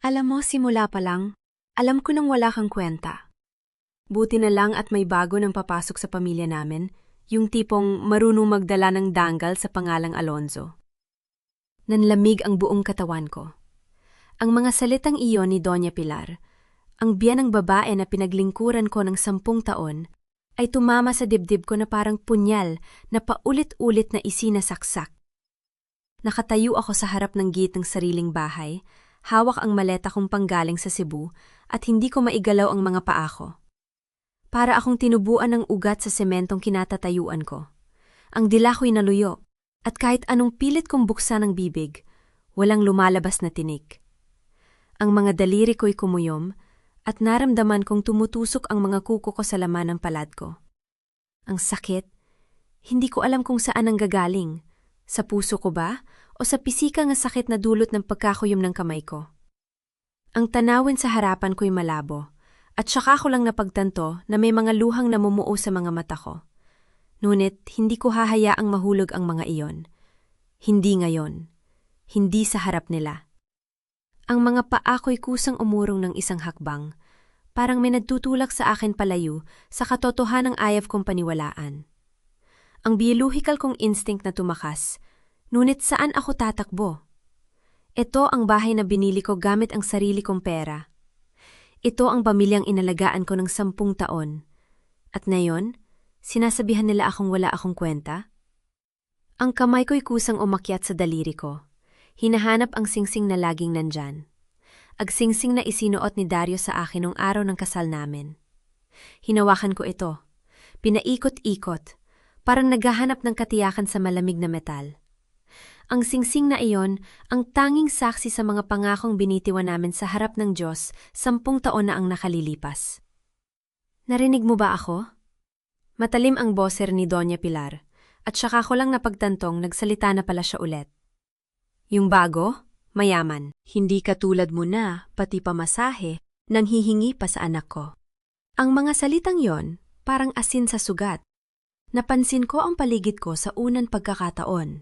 Alam mo, simula pa lang, alam ko nang wala kang kwenta. Buti na lang at may bago nang papasok sa pamilya namin, yung tipong marunong magdala ng danggal sa pangalang Alonzo. Nanlamig ang buong katawan ko. Ang mga salitang iyon ni Doña Pilar, ang biyanang babae na pinaglingkuran ko ng 10 taon, ay tumama sa dibdib ko na parang punyal na paulit-ulit na isinasaksak. Nakatayo ako sa harap ng gate ng sariling bahay, hawak ang maleta kong panggaling sa Cebu at hindi ko maigalaw ang mga paa ko. Para akong tinubuan ng ugat sa sementong kinatatayuan ko. Ang dila ko'y naluyo, at kahit anong pilit kong buksan ang bibig, walang lumalabas na tinig. Ang mga daliri ko'y kumuyom, at naramdaman kong tumutusok ang mga kuko ko sa laman ng palad ko. Ang sakit, hindi ko alam kung saan ang gagaling, sa puso ko ba o sa pisika ng sakit na dulot ng pagkakuyom ng kamay ko. Ang tanawin sa harapan ko'y malabo, at saka ko lang napagtanto na may mga luhang namumuo sa mga mata ko. Ngunit hindi ko hahayaang mahulog ang mga iyon. Hindi ngayon. Hindi sa harap nila. Ang mga paa ko'y kusang umurong ng isang hakbang, parang may nagtutulak sa akin palayo sa katotohanang ayaw kong paniwalaan. Ang biological kong instinct na tumakas, ngunit saan ako tatakbo? Ito ang bahay na binili ko gamit ang sarili kong pera. Ito ang pamilyang inalagaan ko ng 10 taon. At ngayon, sinasabihan nila akong wala akong kwenta? Ang kamay ko'y kusang umakyat sa daliri ko. Hinahanap ang singsing na laging nandyan. Ang singsing na isinuot ni Dario sa akin nung araw ng kasal namin. Hinawakan ko ito. Pinaikot-ikot. Parang naghahanap ng katiyakan sa malamig na metal. Ang singsing na iyon ang tanging saksi sa mga pangakong binitiwan namin sa harap ng Diyos 10 taon na ang nakalilipas. Narinig mo ba ako? Matalim ang boser ni Doña Pilar, at saka ko lang napagtantong nagsalita na pala siya ulit. Yung bago, mayaman. Hindi katulad mo na, pati pamasahe, nang hihingi pa sa anak ko. Ang mga salitang yon, parang asin sa sugat. Napansin ko ang paligid ko sa unang pagkakataon.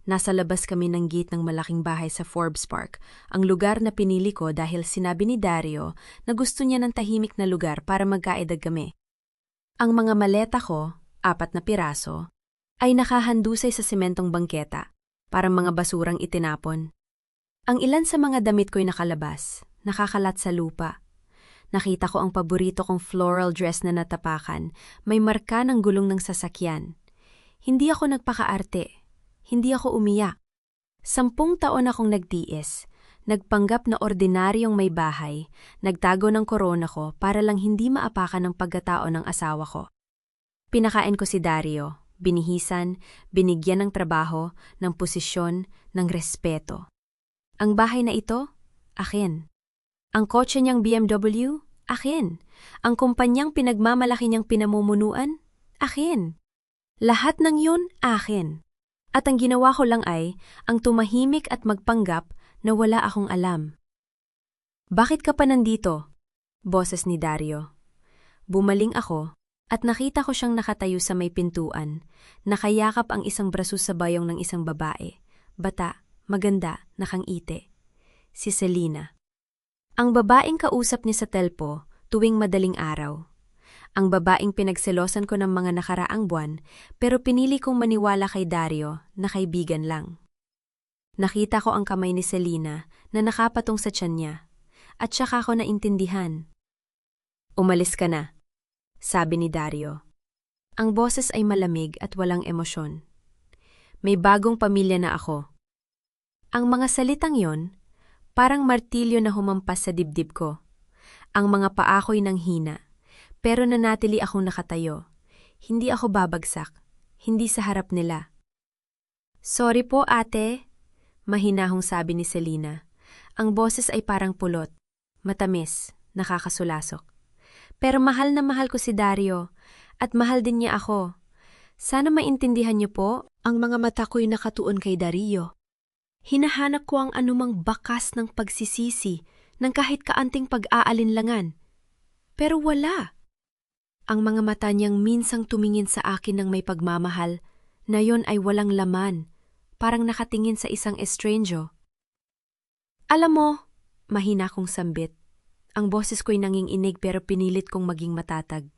Nasa labas kami ng gate ng malaking bahay sa Forbes Park, ang lugar na pinili ko dahil sinabi ni Dario na gusto niya ng tahimik na lugar para magkaedag kami. Ang mga maleta ko, 4 na piraso, ay nakahandusay sa sementong bangketa, parang mga basurang itinapon. Ang ilan sa mga damit ko'y nakalabas, nakakalat sa lupa. Nakita ko ang paborito kong floral dress na natapakan, may marka ng gulong ng sasakyan. Hindi ako nagpakaarte. Hindi ako umiyak. 10 taon akong nagtiis, nagpanggap na ordinaryong may bahay, nagtago ng korona ko para lang hindi maapakan ng pagkatao ng asawa ko. Pinakain ko si Dario, binihisan, binigyan ng trabaho, ng posisyon, ng respeto. Ang bahay na ito, akin. Ang kotse niyang BMW, akin. Ang kumpanyang pinagmamalaki niyang pinamumunuan, akin. Lahat ng yun, akin. At ang ginawa ko lang ay, ang tumahimik at magpanggap na wala akong alam. Bakit ka pa nandito? Boses ni Dario. Bumaling ako at nakita ko siyang nakatayo sa may pintuan, nakayakap ang isang braso sa bayong ng isang babae, bata, maganda, nakangiti. Si Selena. Ang babaeng kausap niya sa telpo tuwing madaling araw. Ang babaeng pinagselosan ko ng mga nakaraang buwan, pero pinili kong maniwala kay Dario na kaibigan lang. Nakita ko ang kamay ni Selena na nakapatong sa tiyan niya, at saka ko naintindihan. Umalis ka na, sabi ni Dario. Ang boses ay malamig at walang emosyon. May bagong pamilya na ako. Ang mga salitang yon, parang martilyo na humampas sa dibdib ko. Ang mga paa ko'y nanghina. Pero nanatili akong nakatayo. Hindi ako babagsak. Hindi sa harap nila. Sorry po, ate, mahinahong sabi ni Selena. Ang boses ay parang pulot, matamis, nakakasulasok. Pero mahal na mahal ko si Dario, at mahal din niya ako. Sana maintindihan niyo po, ang mga mata ko'y nakatuon kay Dario. Hinahanap ko ang anumang bakas ng pagsisisi, ng kahit kaanting pag-aalinlangan. Pero wala. Ang mga mata niyang minsang tumingin sa akin ng may pagmamahal, na yon ay walang laman, parang nakatingin sa isang estrange. Alam mo, Mahina kong sambit. Ang boses ko'y nanginginig pero pinilit kong maging matatag.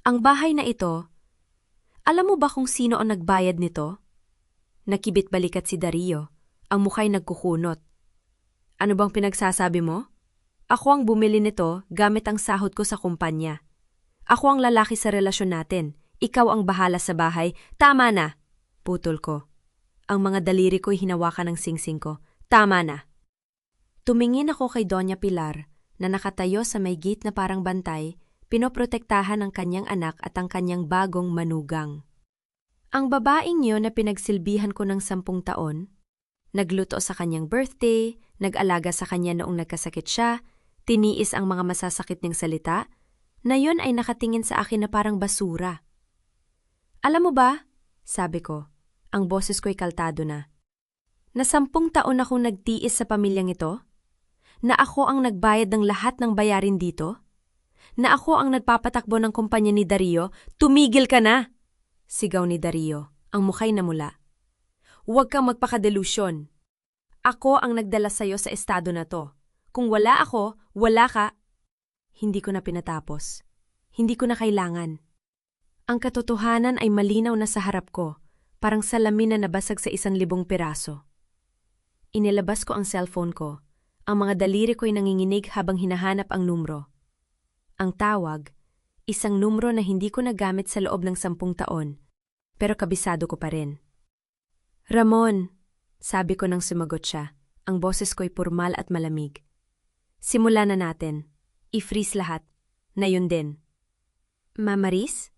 Ang bahay na ito, alam mo ba kung sino ang nagbayad nito? Nakibit balikat si Dario. Ang mukha'y nagkukunot. Ano bang pinagsasabi mo? Ako ang bumili nito gamit ang sahod ko sa kumpanya. Ako ang lalaki sa relasyon natin. Ikaw ang bahala sa bahay. Tama na! Putol ko. Ang mga daliri ko'y hinawakan ng singsing ko. Tama na! Tumingin ako kay Doña Pilar na nakatayo sa may gate na parang bantay, pinoprotektahan ang kanyang anak at ang kanyang bagong manugang. Ang babaeng yun na pinagsilbihan ko ng 10 taon, nagluto sa kanyang birthday, nag-alaga sa kanya noong nagkasakit siya, tiniis ang mga masasakit niyang salita, na yun ay nakatingin sa akin na parang basura. Alam mo ba, sabi ko, ang boses ko'y kaltado na 10 taon akong nagtiis sa pamilyang ito? Na ako ang nagbayad ng lahat ng bayarin dito? Na ako ang nagpapatakbo ng kumpanya ni Dario? Tumigil ka na! Sigaw ni Dario, ang mukha'y namula. Huwag kang magpakadelusyon. Ako ang nagdala sa'yo sa estado na to. Kung wala ako, wala ka. Hindi ko na pinatapos. Hindi ko na kailangan. Ang katotohanan ay malinaw na sa harap ko, parang salamin na nabasag sa 1,000 piraso. Inilabas ko ang cellphone ko. Ang mga daliri ko'y nanginginig habang hinahanap ang numero. Ang tawag, isang numero na hindi ko nagamit sa loob ng 10 taon, pero kabisado ko pa rin. Ramon, sabi ko nang sumagot siya, ang boses ko'y pormal at malamig. Simulan na natin. I-freeze lahat. Na yun din. Mama Riz?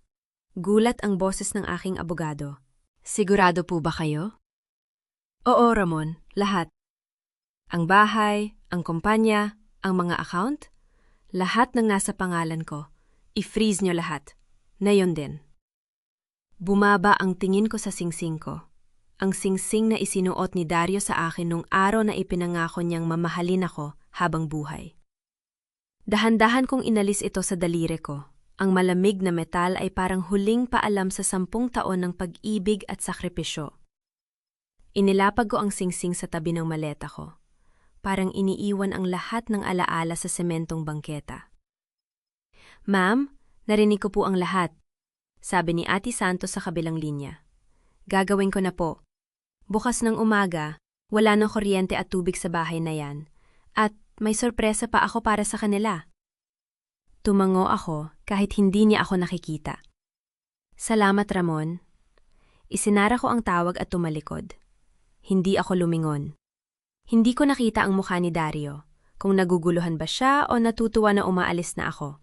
Gulat ang boses ng aking abogado. Sigurado po ba kayo? Oo, Ramon, lahat. Ang bahay, ang kumpanya, ang mga account, lahat ng nasa pangalan ko, i-freeze nyo lahat. Na yun din. Bumaba ang tingin ko sa singsing ko. Ang singsing na isinuot ni Dario sa akin nung araw na ipinangako niyang mamahalin ako habang buhay. Dahan-dahan kong inalis ito sa daliri ko. Ang malamig na metal ay parang huling paalam sa 10 taon ng pag-ibig at sakripisyo. Inilapag ko ang singsing sa tabi ng maleta ko. Parang iniiwan ang lahat ng alaala sa sementong bangketa. Ma'am, narinig ko po ang lahat, sabi ni Ate Santos sa kabilang linya. Gagawin ko na po. Bukas ng umaga, wala nang kuryente at tubig sa bahay na yan. At may sorpresa pa ako para sa kanila. Tumango ako kahit hindi niya ako nakikita. Salamat, Ramon. Isinara ko ang tawag at tumalikod. Hindi ako lumingon. Hindi ko nakita ang mukha ni Dario, kung naguguluhan ba siya o natutuwa na umaalis na ako.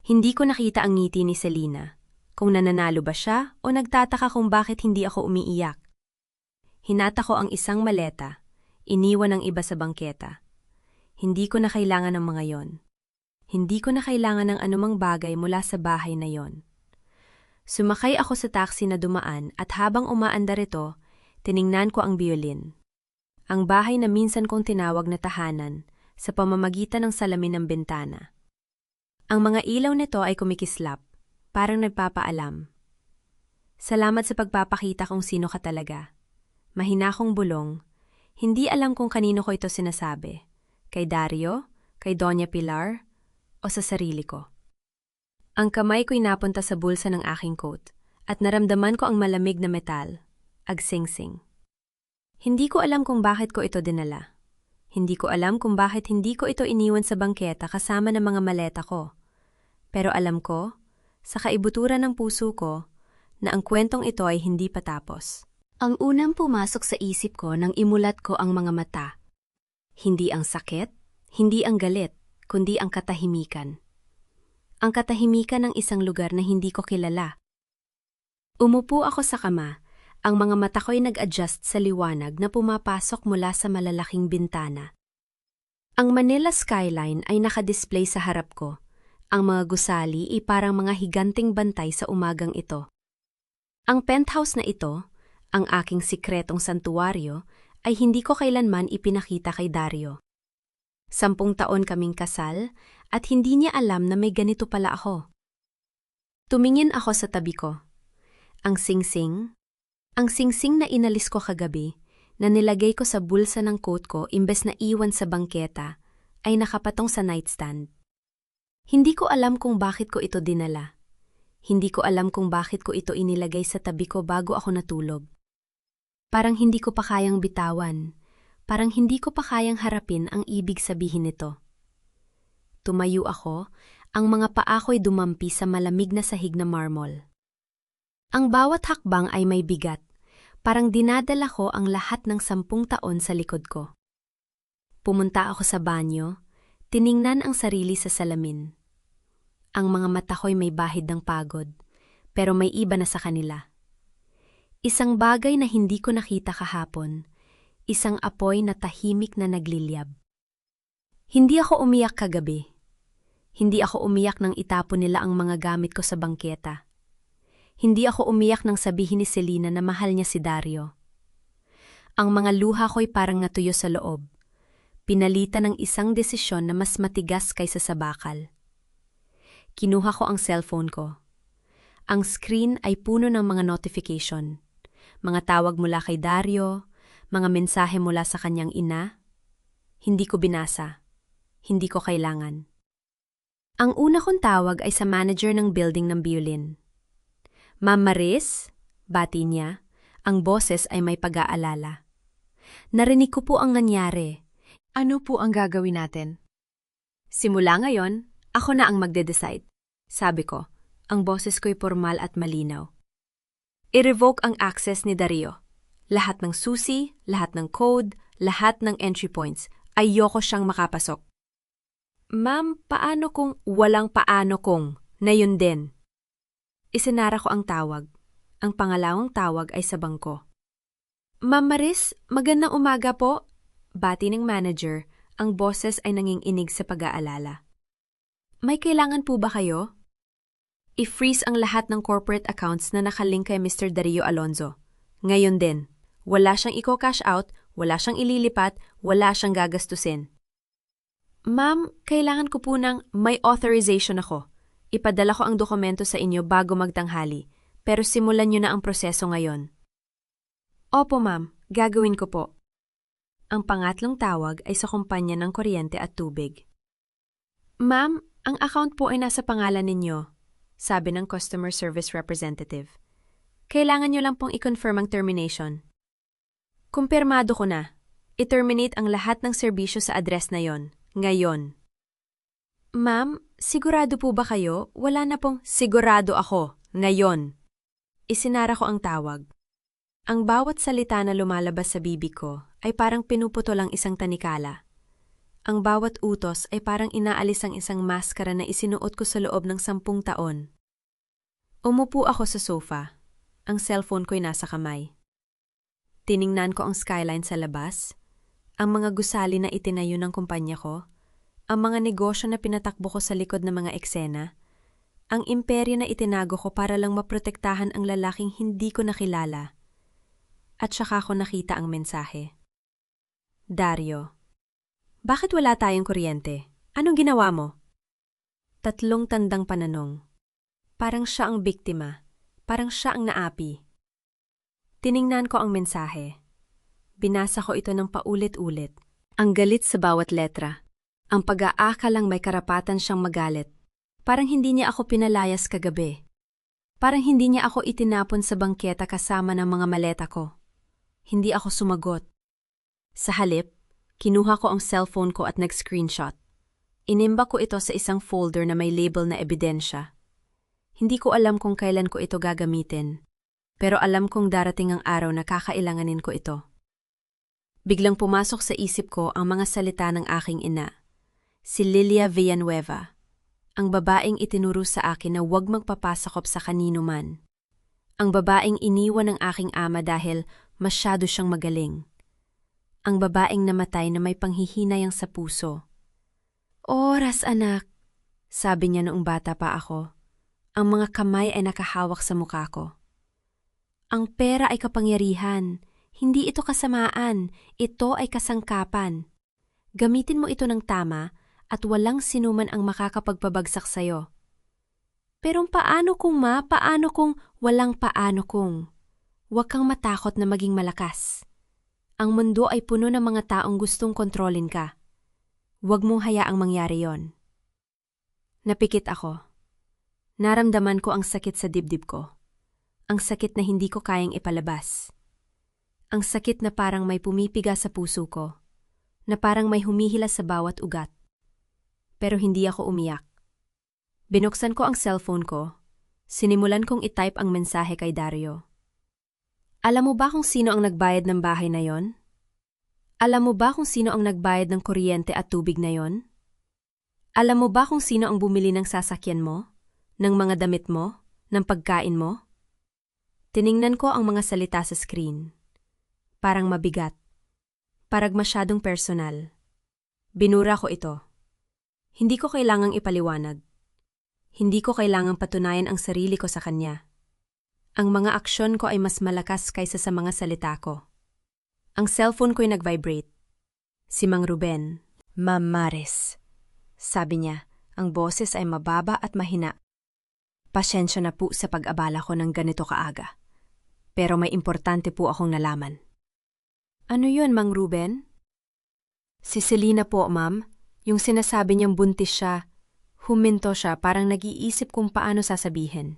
Hindi ko nakita ang ngiti ni Selena, kung nananalo ba siya o nagtataka kung bakit hindi ako umiiyak. Hinata ko ang isang maleta, iniwan ang iba sa bangketa. Hindi ko na kailangan ng mga yon. Hindi ko na kailangan ng anumang bagay mula sa bahay na yon. Sumakay ako sa taxi na dumaan at habang umaandar ito, tiningnan ko ang biolin. Ang bahay na minsan kong tinawag na tahanan sa pamamagitan ng salamin ng bintana. Ang mga ilaw nito ay kumikislap, parang nagpapaalam. Salamat sa pagpapakita kung sino ka talaga. Mahina kong bulong, hindi alam kung kanino ko ito sinasabi. Kay Dario, kay Doña Pilar, o sa sarili ko. Ang kamay ko'y napunta sa bulsa ng aking coat at naramdaman ko ang malamig na metal, agsingsing. Hindi ko alam kung bakit ko ito dinala. Hindi ko alam kung bakit hindi ko ito iniwan sa bangketa kasama ng mga maleta ko. Pero alam ko, sa kaibuturan ng puso ko, na ang kwentong ito ay hindi patapos. Ang unang pumasok sa isip ko nang imulat ko ang mga mata. Hindi ang sakit, hindi ang galit, kundi ang katahimikan. Ang katahimikan ng isang lugar na hindi ko kilala. Umupo ako sa kama. Ang mga mata ko'y nag-adjust sa liwanag na pumapasok mula sa malalaking bintana. Ang Manila skyline ay nakadisplay sa harap ko. Ang mga gusali ay parang mga higanting bantay sa umagang ito. Ang penthouse na ito, ang aking sikretong santuwaryo, ay hindi ko kailanman ipinakita kay Dario. 10 taon kaming kasal at hindi niya alam na may ganito pala ako. Tumingin ako sa tabi ko. Ang singsing na inalis ko kagabi, na nilagay ko sa bulsa ng coat ko imbes na iwan sa bangketa, ay nakapatong sa nightstand. Hindi ko alam kung bakit ko ito dinala. Hindi ko alam kung bakit ko ito inilagay sa tabi ko bago ako natulog. Parang hindi ko pa kayang bitawan. Parang hindi ko pa kayang harapin ang ibig sabihin nito. Tumayo ako, ang mga paa ko'y dumampi sa malamig na sahig na marmol. Ang bawat hakbang ay may bigat. Parang dinadala ko ang lahat ng 10 taon sa likod ko. Pumunta ako sa banyo, tiningnan ang sarili sa salamin. Ang mga mata ko'y may bahid ng pagod, pero may iba na sa kanila. Isang bagay na hindi ko nakita kahapon, isang apoy na tahimik na nagliliyab. Hindi ako umiyak kagabi. Hindi ako umiyak nang itapon nila ang mga gamit ko sa bangketa. Hindi ako umiyak nang sabihin ni Selena na mahal niya si Dario. Ang mga luha ko'y parang natuyo sa loob. Pinalitan ng isang desisyon na mas matigas kaysa sa bakal. Kinuha ko ang cellphone ko. Ang screen ay puno ng mga notification. Mga tawag mula kay Dario, mga mensahe mula sa kanyang ina. Hindi ko binasa. Hindi ko kailangan. Ang una kong tawag ay sa manager ng building ng Biolin. Ma'am Maris, bati niya, ang boses ay may pag-aalala. Narinig ko po ang nangyari. Ano po ang gagawin natin? Simula ngayon, ako na ang magde-decide. Sabi ko, ang boses ko'y formal at malinaw. I-revoke ang access ni Dario. Lahat ng susi, lahat ng code, lahat ng entry points. Ayoko siyang makapasok. Ma'am, paano kung walang paano kung na yun din? Isinara ko ang tawag. Ang pangalawang tawag ay sa bangko. Ma'am Maris, magandang umaga po. Bati ng manager, ang boses ay nanginginig sa pag-aalala. May kailangan po ba kayo? I-freeze ang lahat ng corporate accounts na nakalink kay Mr. Dario Alonzo. Ngayon din. Wala siyang i-cash out, wala siyang ililipat, wala siyang gagastusin. Ma'am, kailangan ko po ng may authorization ako. Ipadala ko ang dokumento sa inyo bago magtanghali, pero simulan niyo na ang proseso ngayon. Opo ma'am, gagawin ko po. Ang pangatlong tawag ay sa kumpanya ng kuryente at tubig. Ma'am, ang account po ay nasa pangalan ninyo, sabi ng customer service representative. Kailangan niyo lang pong i-confirm ang termination. Kumpirmado ko na. I-terminate ang lahat ng serbisyo sa address na yon, ngayon. Ma'am, sigurado po ba kayo? Wala na pong sigurado ako, ngayon. Isinara ko ang tawag. Ang bawat salita na lumalabas sa bibig ko ay parang pinuputol ang isang tanikala. Ang bawat utos ay parang inaalis ang isang maskara na isinuot ko sa loob ng 10 taon. Umupo ako sa sofa. Ang cellphone ko'y nasa kamay. Tiningnan ko ang skyline sa labas, ang mga gusali na itinayo ng kumpanya ko, ang mga negosyo na pinatakbo ko sa likod ng mga eksena, ang imperyo na itinago ko para lang maprotektahan ang lalaking hindi ko nakilala. At saka ko nakita ang mensahe. Dario, bakit wala tayong kuryente? Anong ginawa mo? 3 tandang pananong. Parang siya ang biktima. Parang siya ang naapi. Tiningnan ko ang mensahe. Binasa ko ito ng paulit-ulit. Ang galit sa bawat letra. Ang pag-aakalang may karapatan siyang magalit. Parang hindi niya ako pinalayas kagabi. Parang hindi niya ako itinapon sa bangketa kasama ng mga maleta ko. Hindi ako sumagot. Sa halip, kinuha ko ang cellphone ko at nag-screenshot. Inimba ko ito sa isang folder na may label na ebidensya. Hindi ko alam kung kailan ko ito gagamitin, pero alam kong darating ang araw na kakailanganin ko ito. Biglang pumasok sa isip ko ang mga salita ng aking ina, si Lilia Villanueva, ang babaeng itinuro sa akin na huwag magpapasakop sa kanino man. Ang babaeng iniwan ng aking ama dahil masyado siyang magaling. Ang babaeng namatay na may panghihinayang sa puso. Oras anak, sabi niya noong bata pa ako. Ang mga kamay ay nakahawak sa mukha ko. Ang pera ay kapangyarihan. Hindi ito kasamaan. Ito ay kasangkapan. Gamitin mo ito ng tama at walang sinuman ang makakapagpabagsak sa'yo. Pero paano kung paano kung walang paano kung? Huwag kang matakot na maging malakas. Ang mundo ay puno ng mga taong gustong kontrolin ka. Huwag mong hayaang mangyari yon. Napikit ako. Naramdaman ko ang sakit sa dibdib ko. Ang sakit na hindi ko kayang ipalabas. Ang sakit na parang may pumipiga sa puso ko. Na parang may humihila sa bawat ugat. Pero hindi ako umiyak. Binuksan ko ang cellphone ko. Sinimulan kong itype ang mensahe kay Dario. Alam mo ba kung sino ang nagbayad ng bahay na yon? Alam mo ba kung sino ang nagbayad ng kuryente at tubig na yon? Alam mo ba kung sino ang bumili ng sasakyan mo? Ng mga damit mo? Ng pagkain mo? Tiningnan ko ang mga salita sa screen. Parang mabigat. Parang masyadong personal. Binura ko ito. Hindi ko kailangang ipaliwanag. Hindi ko kailangang patunayan ang sarili ko sa kanya. Ang mga aksyon ko ay mas malakas kaysa sa mga salita ko. Ang cellphone ko'y nag-vibrate. Si Mang Ruben. Ma'am Maris. Sabi niya, ang boses ay mababa at mahina. Pasyensya na po sa pag-abala ko ng ganito kaaga. Pero may importante po akong nalaman. Ano yun, Mang Ruben? Si Selena po, ma'am. Yung sinasabi niyang buntis siya. Huminto siya parang nag-iisip kung paano sasabihin.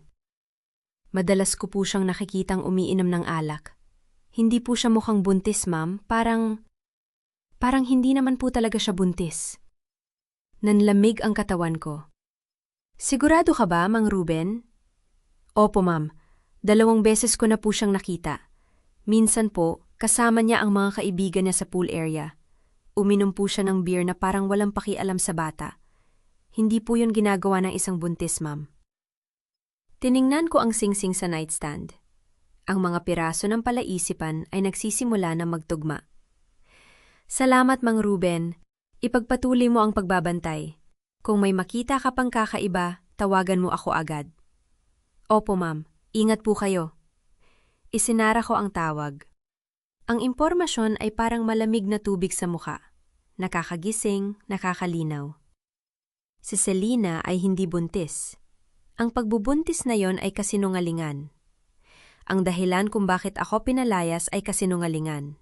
Madalas ko po siyang nakikitang umiinom ng alak. Hindi po siya mukhang buntis, ma'am. Parang hindi naman po talaga siya buntis. Nanlamig ang katawan ko. Sigurado ka ba, Mang Ruben? Opo, ma'am. 2 beses ko na po siyang nakita. Minsan po, kasama niya ang mga kaibigan niya sa pool area. Uminom po siya ng beer na parang walang pakialam sa bata. Hindi po yun ginagawa ng isang buntis, ma'am. Tiningnan ko ang singsing sa nightstand. Ang mga piraso ng palaisipan ay nagsisimula na magtugma. Salamat, Mang Ruben. Ipagpatuloy mo ang pagbabantay. Kung may makita ka pang kakaiba, tawagan mo ako agad. Opo, ma'am. Ingat po kayo. Isinara ko ang tawag. Ang impormasyon ay parang malamig na tubig sa mukha. Nakakagising, nakakalinaw. Si Selena ay hindi buntis. Ang pagbubuntis na yon ay kasinungalingan. Ang dahilan kung bakit ako pinalayas ay kasinungalingan.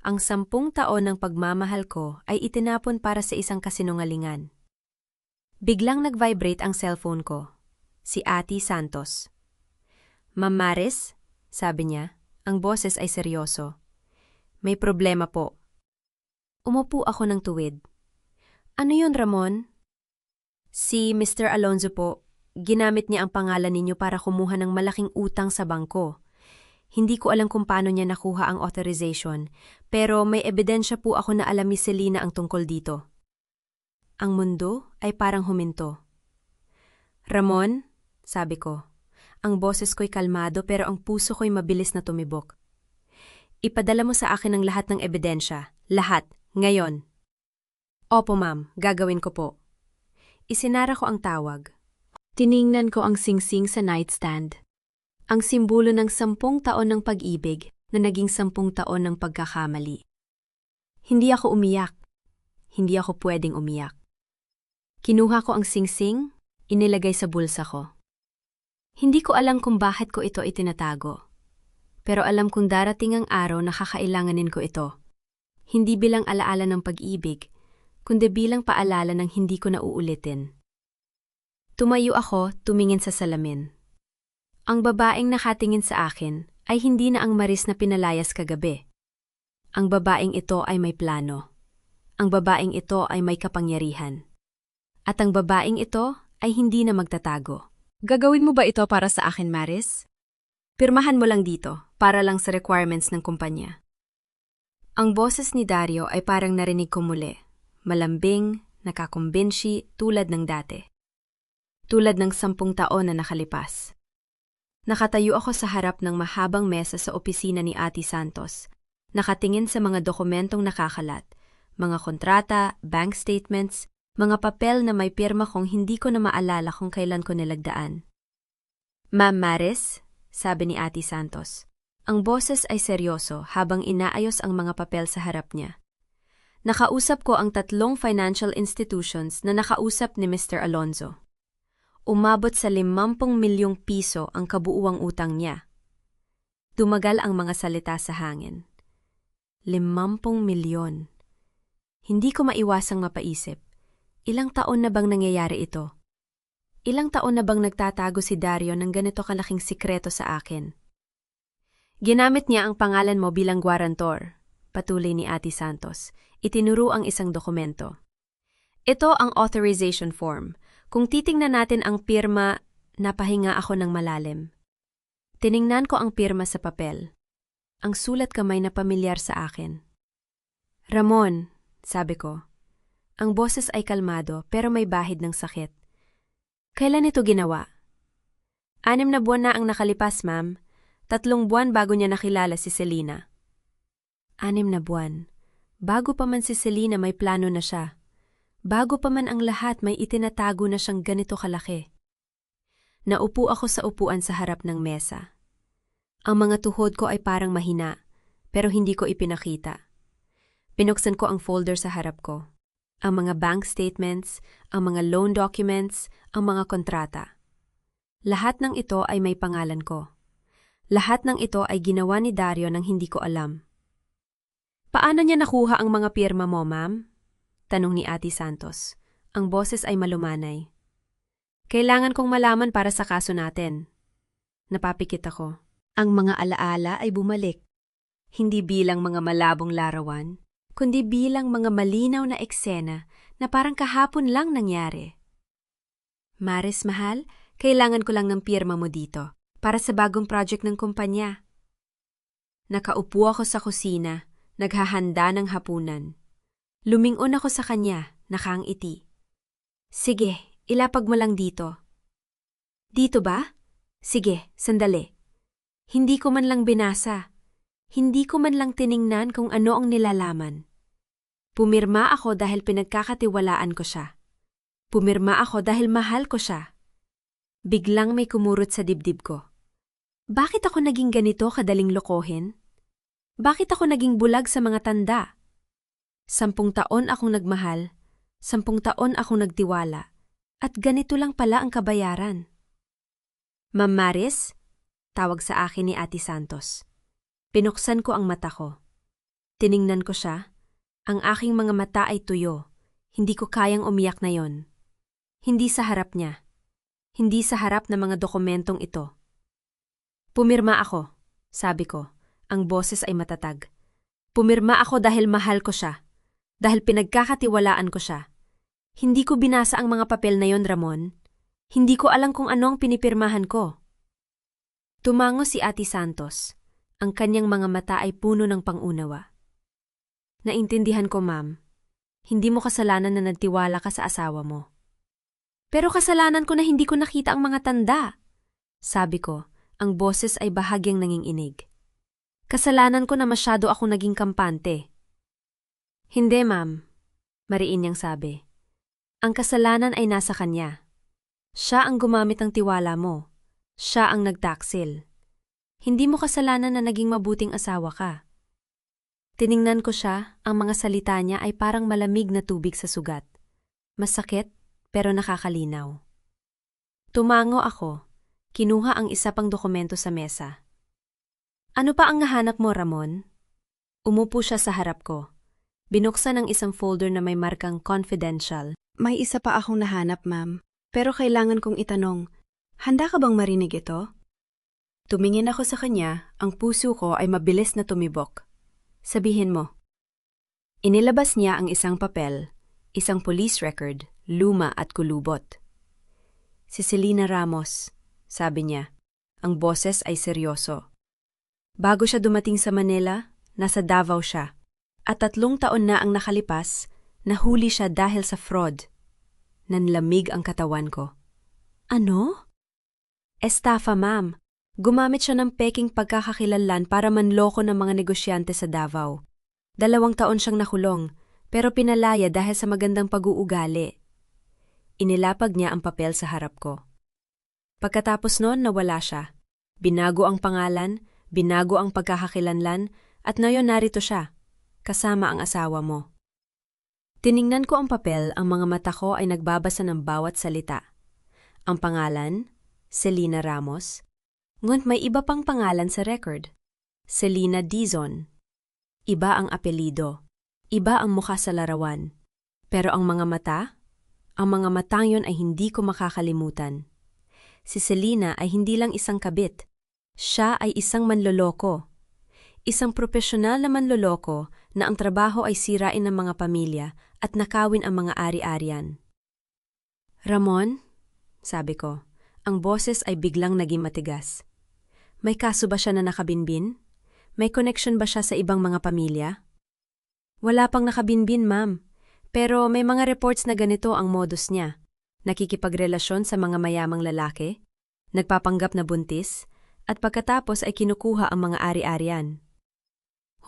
Ang 10 taon ng pagmamahal ko ay itinapon para sa isang kasinungalingan. Biglang nag-vibrate ang cellphone ko. Si Ati Santos. Ma'am Maris, sabi niya, ang boses ay seryoso. May problema po. Umupo ako ng tuwid. Ano yun, Ramon? Si Mr. Alonzo po. Ginamit niya ang pangalan ninyo para kumuha ng malaking utang sa bangko. Hindi ko alam kung paano niya nakuha ang authorization, pero may ebidensya po ako na alam ni Selena ang tungkol dito. Ang mundo ay parang huminto. Ramon, sabi ko, ang boses ko'y kalmado pero ang puso ko'y mabilis na tumibok. Ipadala mo sa akin ang lahat ng ebidensya. Lahat, ngayon. Opo ma'am, gagawin ko po. Isinara ko ang tawag. Tiningnan ko ang singsing sa nightstand. Ang simbolo ng 10 taon ng pag-ibig na naging 10 taon ng pagkakamali. Hindi ako umiyak. Hindi ako pwedeng umiyak. Kinuha ko ang singsing, inilagay sa bulsa ko. Hindi ko alam kung bakit ko ito itinatago. Pero alam kong darating ang araw na kakailanganin ko ito. Hindi bilang alaala ng pag-ibig, kundi bilang paalala ng hindi ko na uulitin. Tumayo ako, tumingin sa salamin. Ang babaeng nakatingin sa akin ay hindi na ang Maris na pinalayas kagabi. Ang babaeng ito ay may plano. Ang babaeng ito ay may kapangyarihan. At ang babaeng ito ay hindi na magtatago. Gagawin mo ba ito para sa akin, Maris? Pirmahan mo lang dito, para lang sa requirements ng kumpanya. Ang boses ni Dario ay parang narinig ko muli. Malambing, nakakumbinsi, tulad ng dati. Tulad ng 10 taon na nakalipas. Nakatayo ako sa harap ng mahabang mesa sa opisina ni Ati Santos. Nakatingin sa mga dokumentong nakakalat, mga kontrata, bank statements, mga papel na may pirma kong hindi ko na maalala kung kailan ko nilagdaan. Ma'am Maris, sabi ni Ati Santos. Ang boses ay seryoso habang inaayos ang mga papel sa harap niya. Nakausap ko ang 3 financial institutions na nakausap ni Mr. Alonzo. Umabot sa 50 milyong piso ang kabuuang utang niya. Tumagal ang mga salita sa hangin. 50 milyon. Hindi ko maiwasang mapaisip. Ilang taon na bang nangyayari ito? Ilang taon na bang nagtatago si Dario ng ganito kalaking sikreto sa akin? Ginamit niya ang pangalan mo bilang guarantor, patuloy ni Ate Santos. Itinuro ang isang dokumento. Ito ang authorization form. Kung titingnan natin ang pirma, napahinga ako ng malalim. Tiningnan ko ang pirma sa papel. Ang sulat kamay na pamilyar sa akin. Ramon, sabi ko. Ang boses ay kalmado pero may bahid ng sakit. Kailan ito ginawa? 6 na buwan na ang nakalipas, ma'am. 3 buwan bago niya nakilala si Selena. 6 na buwan. Bago pa man si Selena may plano na siya. Bago pa man ang lahat may itinatago na siyang ganito kalaki. Naupo ako sa upuan sa harap ng mesa. Ang mga tuhod ko ay parang mahina, pero hindi ko ipinakita. Pinuksan ko ang folder sa harap ko. Ang mga bank statements, ang mga loan documents, ang mga kontrata. Lahat ng ito ay may pangalan ko. Lahat ng ito ay ginawa ni Dario nang hindi ko alam. Paano niya nakuha ang mga pirma mo, ma'am? Tanong ni Ate Santos. Ang boses ay malumanay. Kailangan kong malaman para sa kaso natin. Napapikit ako. Ang mga alaala ay bumalik. Hindi bilang mga malabong larawan, kundi bilang mga malinaw na eksena na parang kahapon lang nangyari. Maris, mahal, kailangan ko lang ng pirma mo dito para sa bagong project ng kumpanya. Nakaupo ako sa kusina, naghahanda ng hapunan. Lumingon ako sa kanya, nakaangiti. Sige, ilapag mo lang dito. Dito ba? Sige, sandali. Hindi ko man lang binasa. Hindi ko man lang tiningnan kung ano ang nilalaman. Pumirma ako dahil pinagkakatiwalaan ko siya. Pumirma ako dahil mahal ko siya. Biglang may kumurot sa dibdib ko. Bakit ako naging ganito kadaling lokohin? Bakit ako naging bulag sa mga tanda? 10 taon akong nagmahal, 10 taon akong nagtiwala, at ganito lang pala ang kabayaran. Ma'am Maris, tawag sa akin ni Ate Santos. Pinuksan ko ang mata ko. Tiningnan ko siya. Ang aking mga mata ay tuyo. Hindi ko kayang umiyak na yon. Hindi sa harap niya. Hindi sa harap ng mga dokumentong ito. Pumirma ako, sabi ko. Ang boses ay matatag. Pumirma ako dahil mahal ko siya. Dahil pinagkakatiwalaan ko siya. Hindi ko binasa ang mga papel na yon, Ramon. Hindi ko alam kung ano ang pinipirmahan ko. Tumango si Ate Santos. Ang kanyang mga mata ay puno ng pangunawa. Naintindihan ko, ma'am. Hindi mo kasalanan na nagtiwala ka sa asawa mo. Pero kasalanan ko na hindi ko nakita ang mga tanda. Sabi ko, ang boses ay bahagyang nanginginig. Kasalanan ko na masyado akong naging kampante. Hindi, ma'am. Mariin niyang sabi. Ang kasalanan ay nasa kanya. Siya ang gumamit ng tiwala mo. Siya ang nagtaksil. Hindi mo kasalanan na naging mabuting asawa ka. Tiningnan ko siya, ang mga salita niya ay parang malamig na tubig sa sugat. Masakit, pero nakakalinaw. Tumango ako. Kinuha ang isa pang dokumento sa mesa. Ano pa ang nahanap mo, Ramon? Umupo siya sa harap ko. Binuksan ang isang folder na may markang confidential. May isa pa akong nahanap, ma'am. Pero kailangan kong itanong, handa ka bang marinig ito? Tumingin ako sa kanya, ang puso ko ay mabilis na tumibok. Sabihin mo. Inilabas niya ang isang papel, isang police record, luma at kulubot. Si Selena Ramos, sabi niya. Ang boses ay seryoso. Bago siya dumating sa Manila, nasa Davao siya. At 3 taon na ang nakalipas, nahuli siya dahil sa fraud. Nanlamig ang katawan ko. Ano? Estafa, ma'am. Gumamit siya ng peking pagkakakilanlan para manloko ng mga negosyante sa Davao. 2 taon siyang nakulong, pero pinalaya dahil sa magandang pag-uugali. Inilapag niya ang papel sa harap ko. Pagkatapos noon, nawala siya. Binago ang pangalan, binago ang pagkakakilanlan, at ngayon narito siya, kasama ang asawa mo. Tiningnan ko ang papel, ang mga mata ko ay nagbabasa ng bawat salita. Ang pangalan, Selena Ramos, ngunit may iba pang pangalan sa record. Selena Dizon. Iba ang apelido. Iba ang mukha sa larawan. Pero ang mga mata? Ang mga matang yon ay hindi ko makakalimutan. Si Selena ay hindi lang isang kabit. Siya ay isang manloloko. Isang propesyonal na manloloko na ang trabaho ay sirain ng mga pamilya at nakawin ang mga ari-arian. Ramon, sabi ko, ang boses ay biglang naging matigas. May kaso ba siya na nakabinbin? May connection ba siya sa ibang mga pamilya? Wala pang nakabinbin, ma'am. Pero may mga reports na ganito ang modus niya. Nakikipagrelasyon sa mga mayamang lalaki, nagpapanggap na buntis, at pagkatapos ay kinukuha ang mga ari-arian.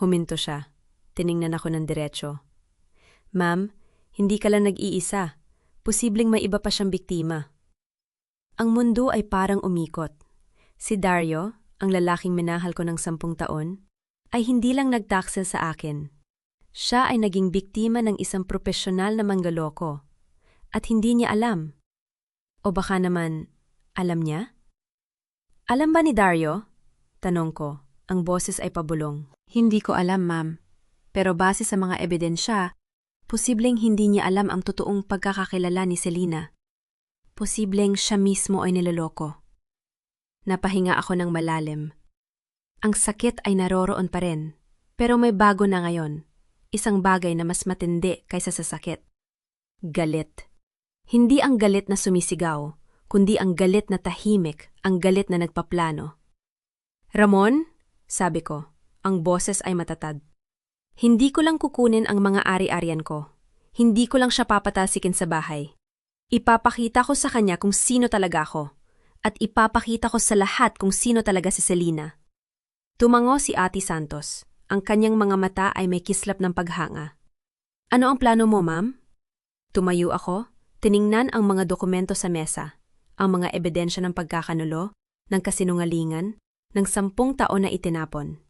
Huminto siya. Tiningnan ako ng diretso. Ma'am, hindi ka lang nag-iisa. Posibleng may iba pa siyang biktima. Ang mundo ay parang umikot. Si Dario, ang lalaking minahal ko ng 10 taon, ay hindi lang nagtaksel sa akin. Siya ay naging biktima ng isang propesyonal na manggoloko. At hindi niya alam. O baka naman, alam niya? Alam ba ni Dario? Tanong ko. Ang boses ay pabulong. Hindi ko alam, ma'am. Pero base sa mga ebidensya, posibleng hindi niya alam ang totoong pagkakakilala ni Selena. Posibleng siya mismo ay niloloko. Napahinga ako ng malalim. Ang sakit ay naroroon pa rin, pero may bago na ngayon. Isang bagay na mas matindi kaysa sa sakit. Galit. Hindi ang galit na sumisigaw, kundi ang galit na tahimik, ang galit na nagpaplano. Ramon? Sabi ko, ang boses ay matatag. Hindi ko lang kukunin ang mga ari-arian ko. Hindi ko lang siya papatalsikin sa bahay. Ipapakita ko sa kanya kung sino talaga ako. At ipapakita ko sa lahat kung sino talaga si Selena. Tumango si Ate Santos. Ang kanyang mga mata ay may kislap ng paghanga. Ano ang plano mo, ma'am? Tumayo ako, tiningnan ang mga dokumento sa mesa, ang mga ebidensya ng pagkakanulo, ng kasinungalingan, ng 10 taon na itinapon.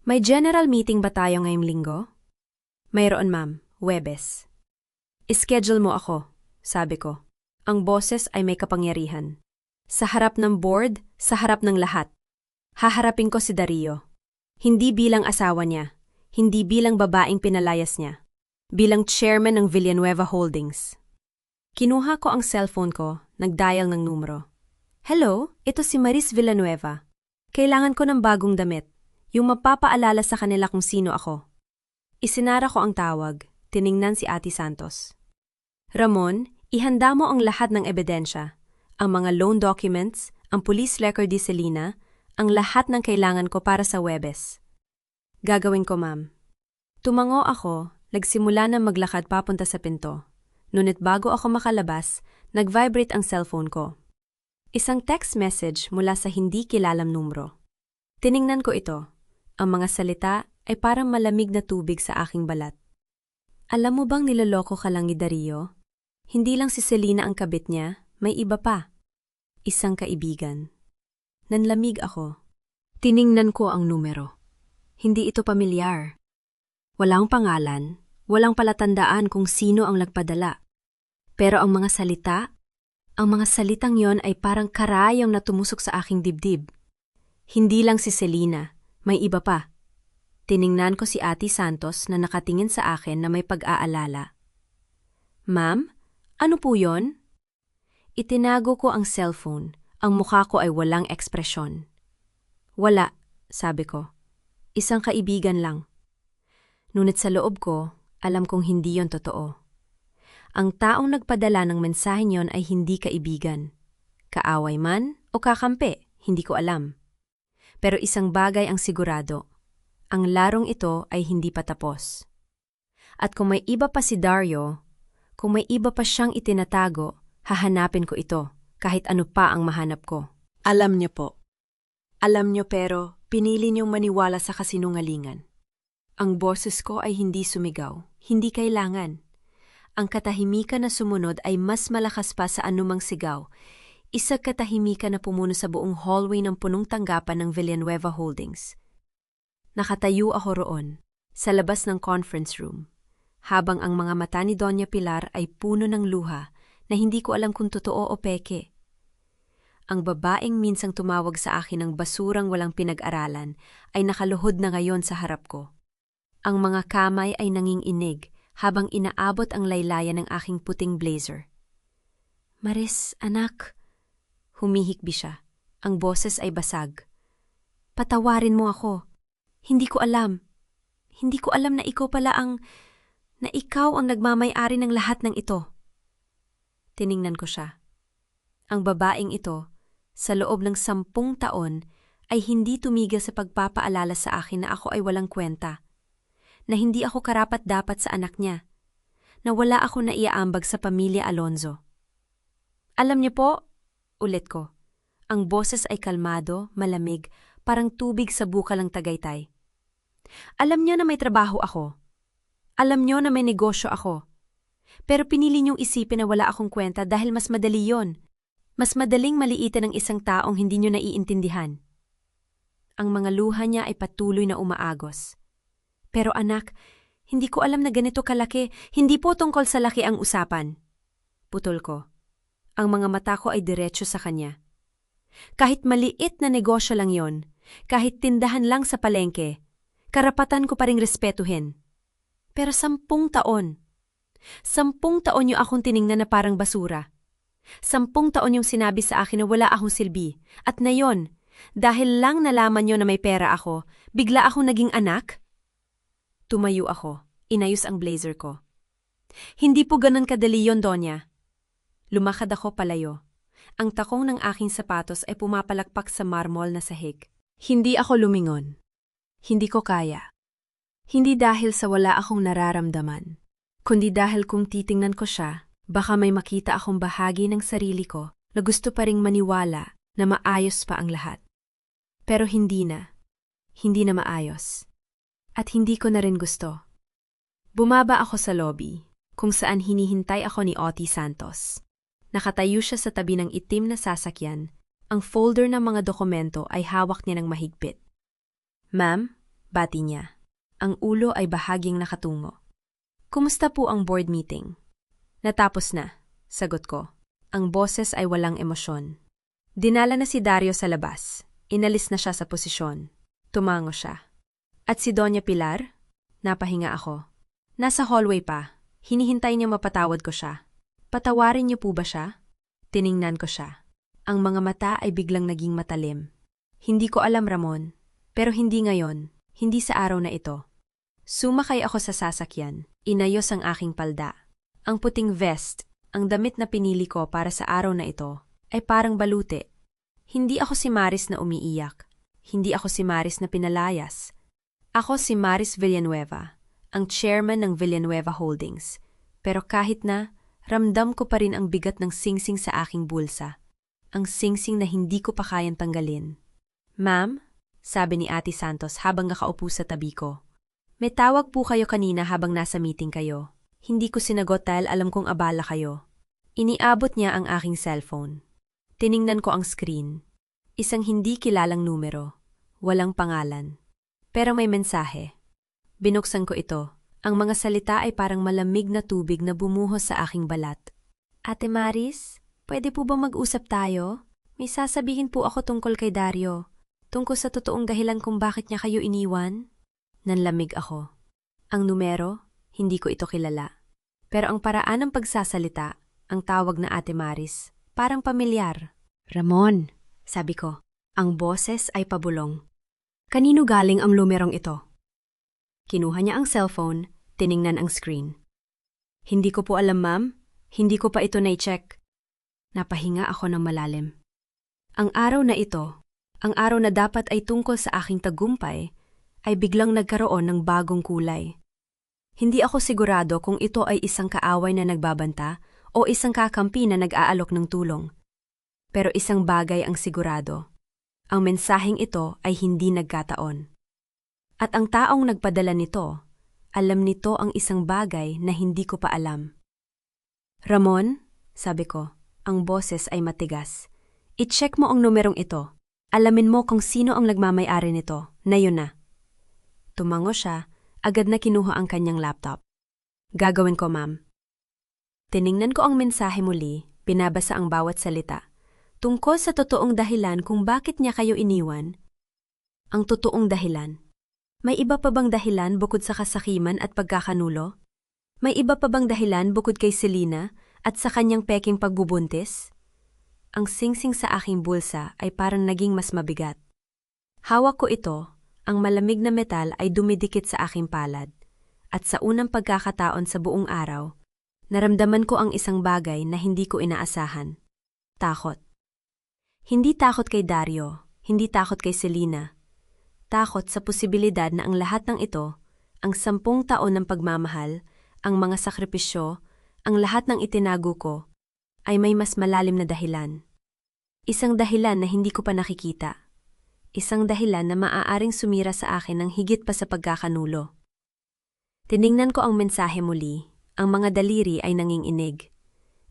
May general meeting ba tayo ngayong linggo? Mayroon, ma'am, Huwebes. Ischedule mo ako, sabi ko. Ang boses ay may kapangyarihan. Sa harap ng board, sa harap ng lahat. Haharapin ko si Dario. Hindi bilang asawa niya, hindi bilang babaeng pinalayas niya. Bilang chairman ng Villanueva Holdings. Kinuha ko ang cellphone ko, nagdial ng numero. Hello, ito si Maris Villanueva. Kailangan ko ng bagong damit, yung mapapaalala sa kanila kung sino ako. Isinara ko ang tawag, tiningnan si Ate Santos. Ramon, ihanda mo ang lahat ng ebidensya, ang mga loan documents, ang police record ni Selena, ang lahat ng kailangan ko para sa Huwebes. Gagawin ko, ma'am. Tumango ako, nagsimula na maglakad papunta sa pinto. Ngunit bago ako makalabas, nag-vibrate ang cellphone ko. Isang text message mula sa hindi kilalang numero. Tiningnan ko ito. Ang mga salita ay parang malamig na tubig sa aking balat. Alam mo bang niloloko ka lang ni Dario? Hindi lang si Selena ang kabit niya, may iba pa. Isang kaibigan. Nanlamig ako. Tiningnan ko ang numero. Hindi ito pamilyar. Walang pangalan, walang palatandaan kung sino ang nagpadala. Pero ang mga salitang yon ay parang karayong na tumusok sa aking dibdib. Hindi lang si Selena, may iba pa. Tiningnan ko si Ate Santos na nakatingin sa akin na may pag-aalala. Ma'am, ano po yon? Itinago ko ang cellphone. Ang mukha ko ay walang ekspresyon. Wala, sabi ko. Isang kaibigan lang. Ngunit sa loob ko, alam kong hindi yon totoo. Ang taong nagpadala ng mensahe yon ay hindi kaibigan. Kaaway man o kakampi, hindi ko alam. Pero isang bagay ang sigurado. Ang larong ito ay hindi pa tapos. At kung may iba pa si Dario, kung may iba pa siyang itinatago, hahanapin ko ito, kahit ano pa ang mahanap ko. Alam niyo po. Alam niyo pero pinili niyong maniwala sa kasinungalingan. Ang boses ko ay hindi sumigaw, hindi kailangan. Ang katahimikan na sumunod ay mas malakas pa sa anumang sigaw. Isang katahimikan na pumuno sa buong hallway ng punong tanggapan ng Villanueva Holdings. Nakatayo ako roon, sa labas ng conference room, habang ang mga mata ni Doña Pilar ay puno ng luha na hindi ko alam kung totoo o peke. Ang babaeng minsang tumawag sa akin ng basurang walang pinag-aralan ay nakaluhod na ngayon sa harap ko. Ang mga kamay ay nanginginig habang inaabot ang laylayan ng aking puting blazer. Maris, anak. Humihikbi siya. Ang boses ay basag. Patawarin mo ako. Hindi ko alam. Hindi ko alam na ikaw na ikaw ang nagmamay-ari ng lahat ng ito. Tiningnan ko siya. Ang babaeng ito, sa loob ng 10 taon, ay hindi tumigil sa pagpapaalala sa akin na ako ay walang kwenta, na hindi ako karapat-dapat sa anak niya, na wala ako naiaambag sa pamilya Alonzo. Alam niyo po, ulit ko, ang boses ay kalmado, malamig, parang tubig sa bukal ng Tagaytay. Alam niyo na may trabaho ako. Alam niyo na may negosyo ako. Pero pinili niyong isipin na wala akong kwenta dahil mas madali yon. Mas madaling maliitin ang isang taong hindi niyo naiintindihan. Ang mga luha niya ay patuloy na umaagos. Pero anak, hindi ko alam na ganito kalaki. Hindi po tungkol sa laki ang usapan. Putol ko. Ang mga mata ko ay diretso sa kanya. Kahit maliit na negosyo lang yon, kahit tindahan lang sa palengke, karapatan ko pa ring respetuhin. Pero 10 taon. 10 taon niyo akong tiningnan na parang basura. 10 taon yung sinabi sa akin na wala akong silbi. At ngayon, dahil lang nalaman niyo na may pera ako, bigla akong naging anak? Tumayo ako. Inayos ang blazer ko. Hindi po ganun kadali yon, Donya. Lumakad ako palayo. Ang takong ng aking sapatos ay pumapalakpak sa marmol na sahig. Hindi ako lumingon. Hindi ko kaya. Hindi dahil sa wala akong nararamdaman, kundi dahil kung titingnan ko siya, baka may makita akong bahagi ng sarili ko na gusto pa ring maniwala na maayos pa ang lahat. Pero hindi na. Hindi na maayos. At hindi ko na rin gusto. Bumaba ako sa lobby, kung saan hinihintay ako ni Oti Santos. Nakatayo siya sa tabi ng itim na sasakyan. Ang folder ng mga dokumento ay hawak niya ng mahigpit. Ma'am, bati niya. Ang ulo ay bahaging nakatungo. Kumusta po ang board meeting? Natapos na, sagot ko. Ang boses ay walang emosyon. Dinala na si Dario sa labas. Inalis na siya sa posisyon. Tumango siya. At si Doña Pilar? Napahinga ako. Nasa hallway pa. Hinihintay niya mapatawad ko siya. Patawarin niyo po ba siya? Tiningnan ko siya. Ang mga mata ay biglang naging matalim. Hindi ko alam, Ramon. Pero hindi ngayon. Hindi sa araw na ito. Sumakay ako sa sasakyan. Inayos ang aking palda. Ang puting vest, ang damit na pinili ko para sa araw na ito, ay parang balute. Hindi ako si Maris na umiiyak. Hindi ako si Maris na pinalayas. Ako si Maris Villanueva, ang chairman ng Villanueva Holdings. Pero kahit na, ramdam ko pa rin ang bigat ng singsing sa aking bulsa. Ang singsing na hindi ko pa kayang tanggalin. Ma'am, sabi ni Ate Santos habang nakaupo sa tabi ko. May tawag po kayo kanina habang nasa meeting kayo. Hindi ko sinagot dahil alam kong abala kayo. Iniabot niya ang aking cellphone. Tiningnan ko ang screen. Isang hindi kilalang numero. Walang pangalan. Pero may mensahe. Binuksan ko ito. Ang mga salita ay parang malamig na tubig na bumuhos sa aking balat. Ate Maris, pwede po bang mag-usap tayo? May sasabihin po ako tungkol kay Dario. Tungkol sa totoong dahilan kung bakit niya kayo iniwan? Nanlamig ako. Ang numero, hindi ko ito kilala. Pero ang paraan ng pagsasalita, ang tawag na Ate Maris, parang pamilyar. Ramon, sabi ko. Ang boses ay pabulong. Kanino galing ang numerong ito? Kinuha niya ang cellphone, tiningnan ang screen. Hindi ko po alam, ma'am. Hindi ko pa ito na-check. Napahinga ako ng malalim. Ang araw na ito, ang araw na dapat ay tungkol sa aking tagumpay, ay biglang nagkaroon ng bagong kulay. Hindi ako sigurado kung ito ay isang kaaway na nagbabanta o isang kakampi na nag-aalok ng tulong. Pero isang bagay ang sigurado. Ang mensaheng ito ay hindi nagkataon. At ang taong nagpadala nito, alam nito ang isang bagay na hindi ko pa alam. Ramon, sabi ko, ang boses ay matigas. I-check mo ang numerong ito. Alamin mo kung sino ang nagmamay-ari nito, na yun na. Tumango siya, agad na kinuha ang kanyang laptop. Gagawin ko, ma'am. Tiningnan ko ang mensahe muli, binabasa ang bawat salita. Tungkol sa totoong dahilan kung bakit niya kayo iniwan. Ang totoong dahilan. May iba pa bang dahilan bukod sa kasakiman at pagkakanulo? May iba pa bang dahilan bukod kay Selena at sa kanyang peking pagbubuntis? Ang singsing sa aking bulsa ay parang naging mas mabigat. Hawak ko ito, ang malamig na metal ay dumidikit sa aking palad. At sa unang pagkakataon sa buong araw, naramdaman ko ang isang bagay na hindi ko inaasahan. Takot. Hindi takot kay Dario, hindi takot kay Selena. Takot sa posibilidad na ang lahat ng ito, ang 10 taon ng pagmamahal, ang mga sakripisyo, ang lahat ng itinago ko, ay may mas malalim na dahilan. Isang dahilan na hindi ko pa nakikita. Isang dahilan na maaaring sumira sa akin ng higit pa sa pagkakanulo. Tiningnan ko ang mensahe muli, ang mga daliri ay nanginginig.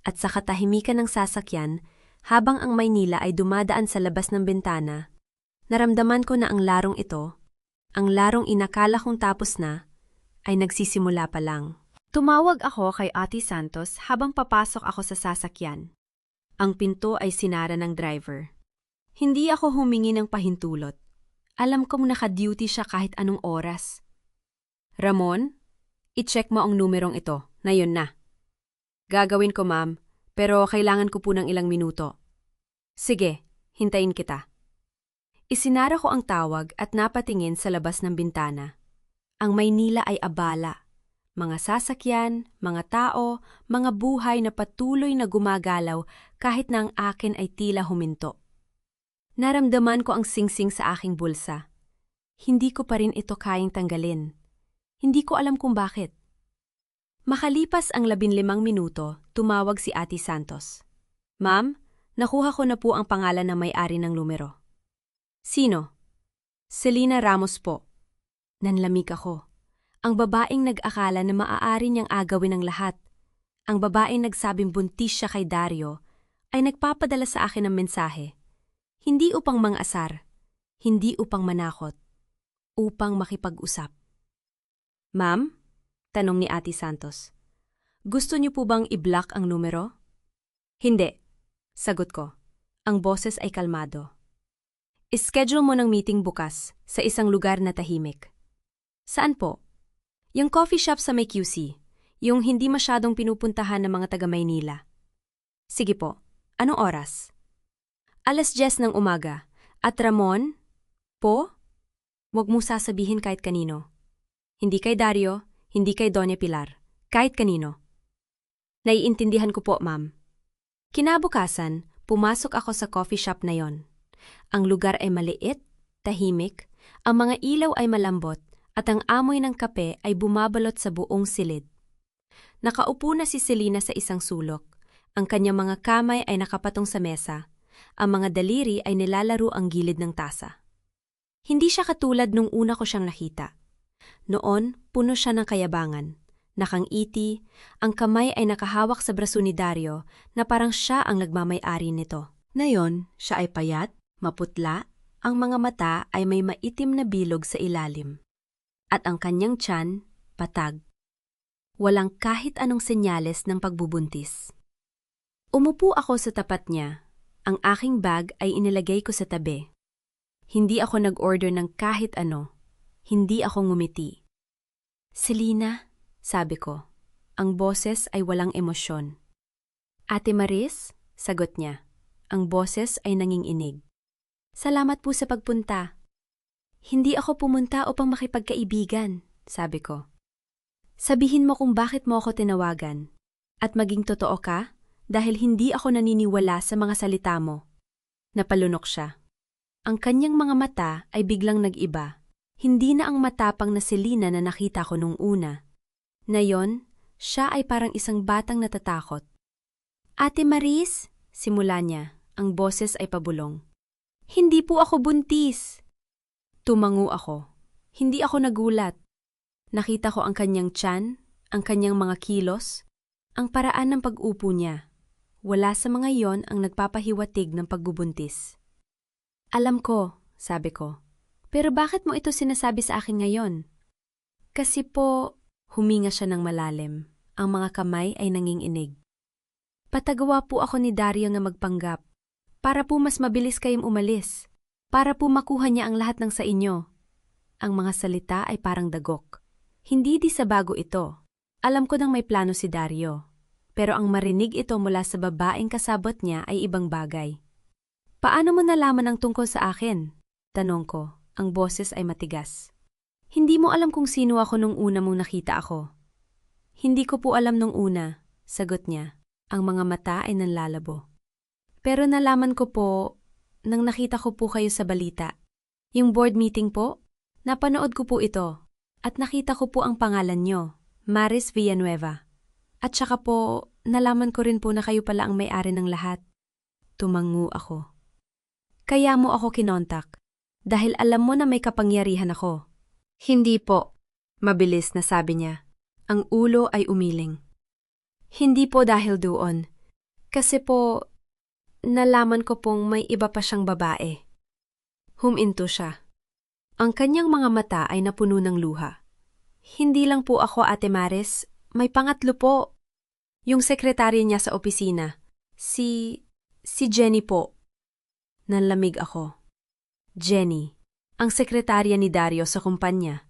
At sa katahimikan ng sasakyan, habang ang Maynila ay dumadaan sa labas ng bintana, naramdaman ko na ang larong ito, ang larong inakala kong tapos na, ay nagsisimula pa lang. Tumawag ako kay Ate Santos habang papasok ako sa sasakyan. Ang pinto ay sinara ng driver. Hindi ako humingi ng pahintulot. Alam kong naka-duty siya kahit anong oras. Ramon, i-check mo ang numerong ito, na yun na. Gagawin ko, ma'am, pero kailangan ko po ng ilang minuto. Sige, hintayin kita. Isinara ko ang tawag at napatingin sa labas ng bintana. Ang Maynila ay abala. Mga sasakyan, mga tao, mga buhay na patuloy na gumagalaw kahit na ang akin ay tila huminto. Naramdaman ko ang singsing sa aking bulsa. Hindi ko pa rin ito kayang tanggalin. Hindi ko alam kung bakit. Makalipas ang 15 minuto, tumawag si Ate Santos. Ma'am, nakuha ko na po ang pangalan ng may-ari ng numero. Sino? Selena Ramos po. Nanlamig ako. Ang babaeng nag-akala na maaari niyang agawin ang lahat. Ang babaeng nagsabing buntis siya kay Dario ay nagpapadala sa akin ng mensahe. Hindi upang mang-asar, hindi upang manakot, upang makipag-usap. Ma'am? Tanong ni Ate Santos. Gusto niyo po bang i-block ang numero? Hindi. Sagot ko. Ang boses ay kalmado. Ischedule mo ng meeting bukas sa isang lugar na tahimik. Saan po? Yung coffee shop sa may QC, yung hindi masyadong pinupuntahan ng mga taga Maynila. Sige po. Anong oras? 10:00 ng umaga. At Ramon? Po? Huwag mo sasabihin kahit kanino. Hindi kay Dario, hindi kay Doña Pilar. Kahit kanino. Naiintindihan ko po, ma'am. Kinabukasan, pumasok ako sa coffee shop na yon. Ang lugar ay maliit, tahimik, ang mga ilaw ay malambot, at ang amoy ng kape ay bumabalot sa buong silid. Nakaupo na si Selena sa isang sulok. Ang kanyang mga kamay ay nakapatong sa mesa. Ang mga daliri ay nilalaro ang gilid ng tasa. Hindi siya katulad nung una ko siyang nakita. Noon, puno siya ng kayabangan. Nakangiti, ang kamay ay nakahawak sa braso ni Dario na parang siya ang nagmamay-ari nito. Ngayon, siya ay payat, maputla, ang mga mata ay may maitim na bilog sa ilalim. At ang kanyang tiyan, patag. Walang kahit anong senyales ng pagbubuntis. Umupo ako sa tapat niya. Ang aking bag ay inilagay ko sa tabi. Hindi ako nag-order ng kahit ano. Hindi ako ngumiti. Selena, sabi ko. Ang boses ay walang emosyon. Ate Maris, sagot niya. Ang boses ay nanginginig. Salamat po sa pagpunta. Hindi ako pumunta upang makipagkaibigan, sabi ko. Sabihin mo kung bakit mo ako tinawagan. At maging totoo ka? Dahil hindi ako naniniwala sa mga salita mo. Napalunok siya. Ang kanyang mga mata ay biglang nag-iba. Hindi na ang matapang na Selena na nakita ko nung una. Ngayon, siya ay parang isang batang natatakot. Ate Maris, simula niya, ang boses ay pabulong. Hindi po ako buntis. Tumango ako. Hindi ako nagulat. Nakita ko ang kanyang tiyan, ang kanyang mga kilos, ang paraan ng pag-upo niya. Wala sa mga yon ang nagpapahiwatig ng pagbubuntis. Alam ko, sabi ko. Pero bakit mo ito sinasabi sa akin ngayon? Kasi po, huminga siya ng malalim. Ang mga kamay ay nanginginig. Patagawa po ako ni Dario na magpanggap. Para po mas mabilis kayong umalis. Para po makuha niya ang lahat ng sa inyo. Ang mga salita ay parang dagok. Hindi di sa bago ito. Alam ko nang may plano si Dario. Pero ang marinig ito mula sa babaeng kasabot niya ay ibang bagay. Paano mo nalaman ang tungkol sa akin? Tanong ko. Ang boses ay matigas. Hindi mo alam kung sino ako nung una mong nakita ako. Hindi ko po alam nung una, sagot niya. Ang mga mata ay nanlalabo. Pero nalaman ko po nang nakita ko po kayo sa balita. Yung board meeting po, napanood ko po ito. At nakita ko po ang pangalan nyo, Maris Villanueva. At saka po, nalaman ko rin po na kayo pala ang may-ari ng lahat. Tumango ako. Kaya mo ako kinontak. Dahil alam mo na may kapangyarihan ako. Hindi po. Mabilis na sabi niya. Ang ulo ay umiling. Hindi po dahil doon. Kasi po, nalaman ko pong may iba pa siyang babae. Huminto siya. Ang kanyang mga mata ay napuno ng luha. Hindi lang po ako, Ate Maris. May pangatlo po. Yung sekretarya niya sa opisina. Si Jenny po. Nanlamig ako. Jenny, ang sekretarya ni Dario sa kumpanya.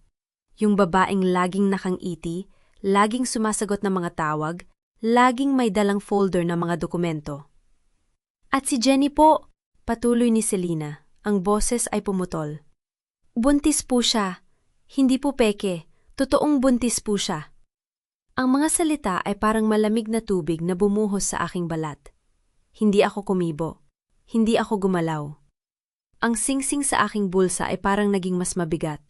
Yung babaeng laging nakangiti, laging sumasagot ng mga tawag, laging may dalang folder ng mga dokumento. At si Jenny po, patuloy ni Selena, ang boses ay pumutol. Buntis po siya. Hindi po peke, totoong buntis po siya. Ang mga salita ay parang malamig na tubig na bumuhos sa aking balat. Hindi ako kumibo. Hindi ako gumalaw. Ang singsing sa aking bulsa ay parang naging mas mabigat.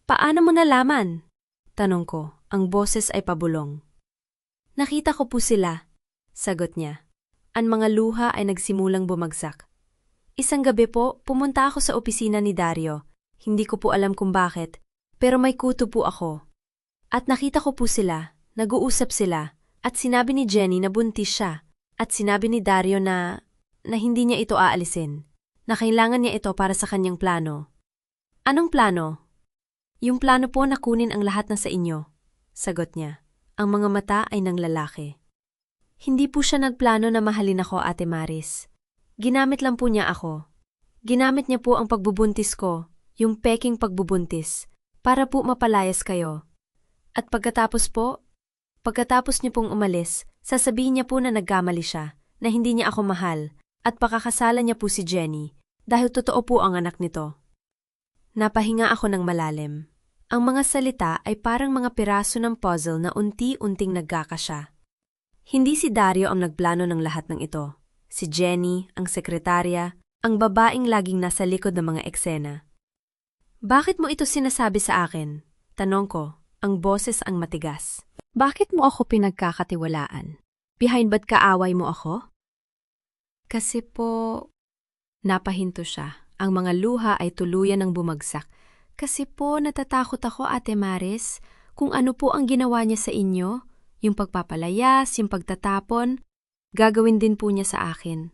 Paano mo nalaman? Tanong ko, ang boses ay pabulong. Nakita ko po sila, sagot niya. Ang mga luha ay nagsimulang bumagsak. Isang gabi po, pumunta ako sa opisina ni Dario. Hindi ko po alam kung bakit, pero may kuto po ako. At nakita ko po sila, nag-uusap sila, at sinabi ni Jenny na buntis siya, at sinabi ni Dario na hindi niya ito aalisin. Na kailangan niya ito para sa kanyang plano. Anong plano? Yung plano po na kunin ang lahat na sa inyo, sagot niya. Ang mga mata ay ng lalaki. Hindi po siya nagplano na mahalin ako, Ate Maris. Ginamit lang po niya ako. Ginamit niya po ang pagbubuntis ko, yung peking pagbubuntis, para po mapalayas kayo. At pagkatapos niya pong umalis, sasabihin niya po na nagkamali siya, na hindi niya ako mahal, at pakakasalan niya po si Jenny, dahil totoo po ang anak nito. Napahinga ako ng malalim. Ang mga salita ay parang mga piraso ng puzzle na unti-unting nagkakasya. Hindi si Dario ang nagplano ng lahat ng ito. Si Jenny, ang sekretarya, ang babaeng laging nasa likod ng mga eksena. Bakit mo ito sinasabi sa akin? Tanong ko, ang boses ang matigas. Bakit mo ako pinagkakatiwalaan? Behind ba't kaaway mo ako? Kasi po, napahinto siya. Ang mga luha ay tuluyan ng bumagsak. Kasi po natatakot ako, Ate Maris, kung ano po ang ginawa niya sa inyo, yung pagpapalayas, yung pagtatapon, gagawin din po niya sa akin.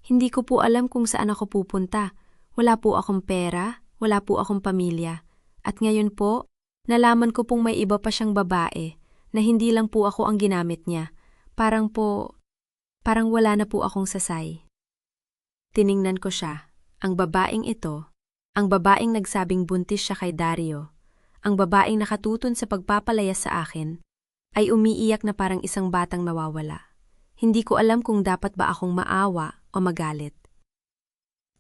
Hindi ko po alam kung saan ako pupunta. Wala po akong pera, wala po akong pamilya. At ngayon po, nalaman ko pong may iba pa siyang babae na hindi lang po ako ang ginamit niya. Parang wala na po akong sasay. Tiningnan ko siya, ang babaeng ito, ang babaeng nagsabing buntis siya kay Dario, ang babaeng nakatuton sa pagpapalayas sa akin, ay umiiyak na parang isang batang nawawala. Hindi ko alam kung dapat ba akong maawa o magalit.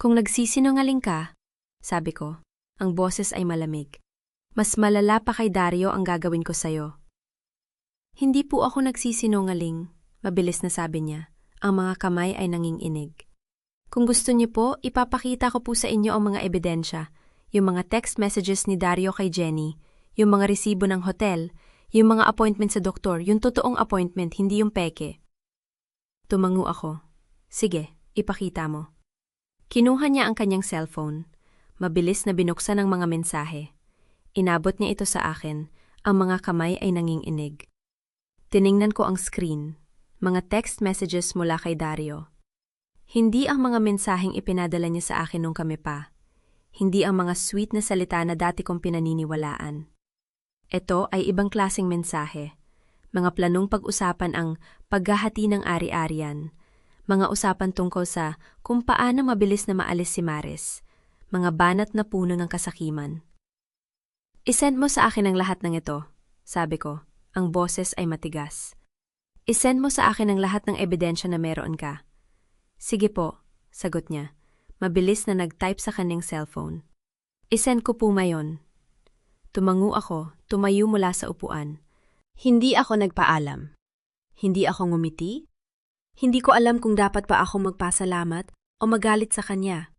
Kung nagsisinungaling ka, sabi ko, ang boses ay malamig. Mas malala pa kay Dario ang gagawin ko sa'yo. Hindi po ako nagsisinungaling, mabilis na sabi niya. Ang mga kamay ay nanginginig. Kung gusto niyo po, ipapakita ko po sa inyo ang mga ebidensya, yung mga text messages ni Dario kay Jenny, yung mga resibo ng hotel, yung mga appointment sa doktor, yung totoong appointment, hindi yung peke. Tumango ako. Sige, ipakita mo. Kinuha niya ang kanyang cellphone. Mabilis na binuksan ang mga mensahe. Inabot niya ito sa akin. Ang mga kamay ay nanginginig. Tiningnan ko ang screen. Mga text messages mula kay Dario. Hindi ang mga mensaheng ipinadala niya sa akin nung kami pa. Hindi ang mga sweet na salita na dati kong pinaniniwalaan. Ito ay ibang klaseng mensahe. Mga planong pag-usapan ang paghahati ng ari-arian. Mga usapan tungkol sa kung paano mabilis na maalis si Maris. Mga banat na puno ng kasakiman. "Isend mo sa akin ang lahat ng ito," sabi ko. Ang boses ay matigas. "Isend mo sa akin ang lahat ng ebidensya na meron ka." "Sige po," sagot niya. Mabilis na nag-type sa kanyang cellphone. "Isend ko po mayon." Tumango ako, tumayo mula sa upuan. Hindi ako nagpaalam. Hindi ako ngumiti. Hindi ko alam kung dapat pa ako magpasalamat o magalit sa kanya.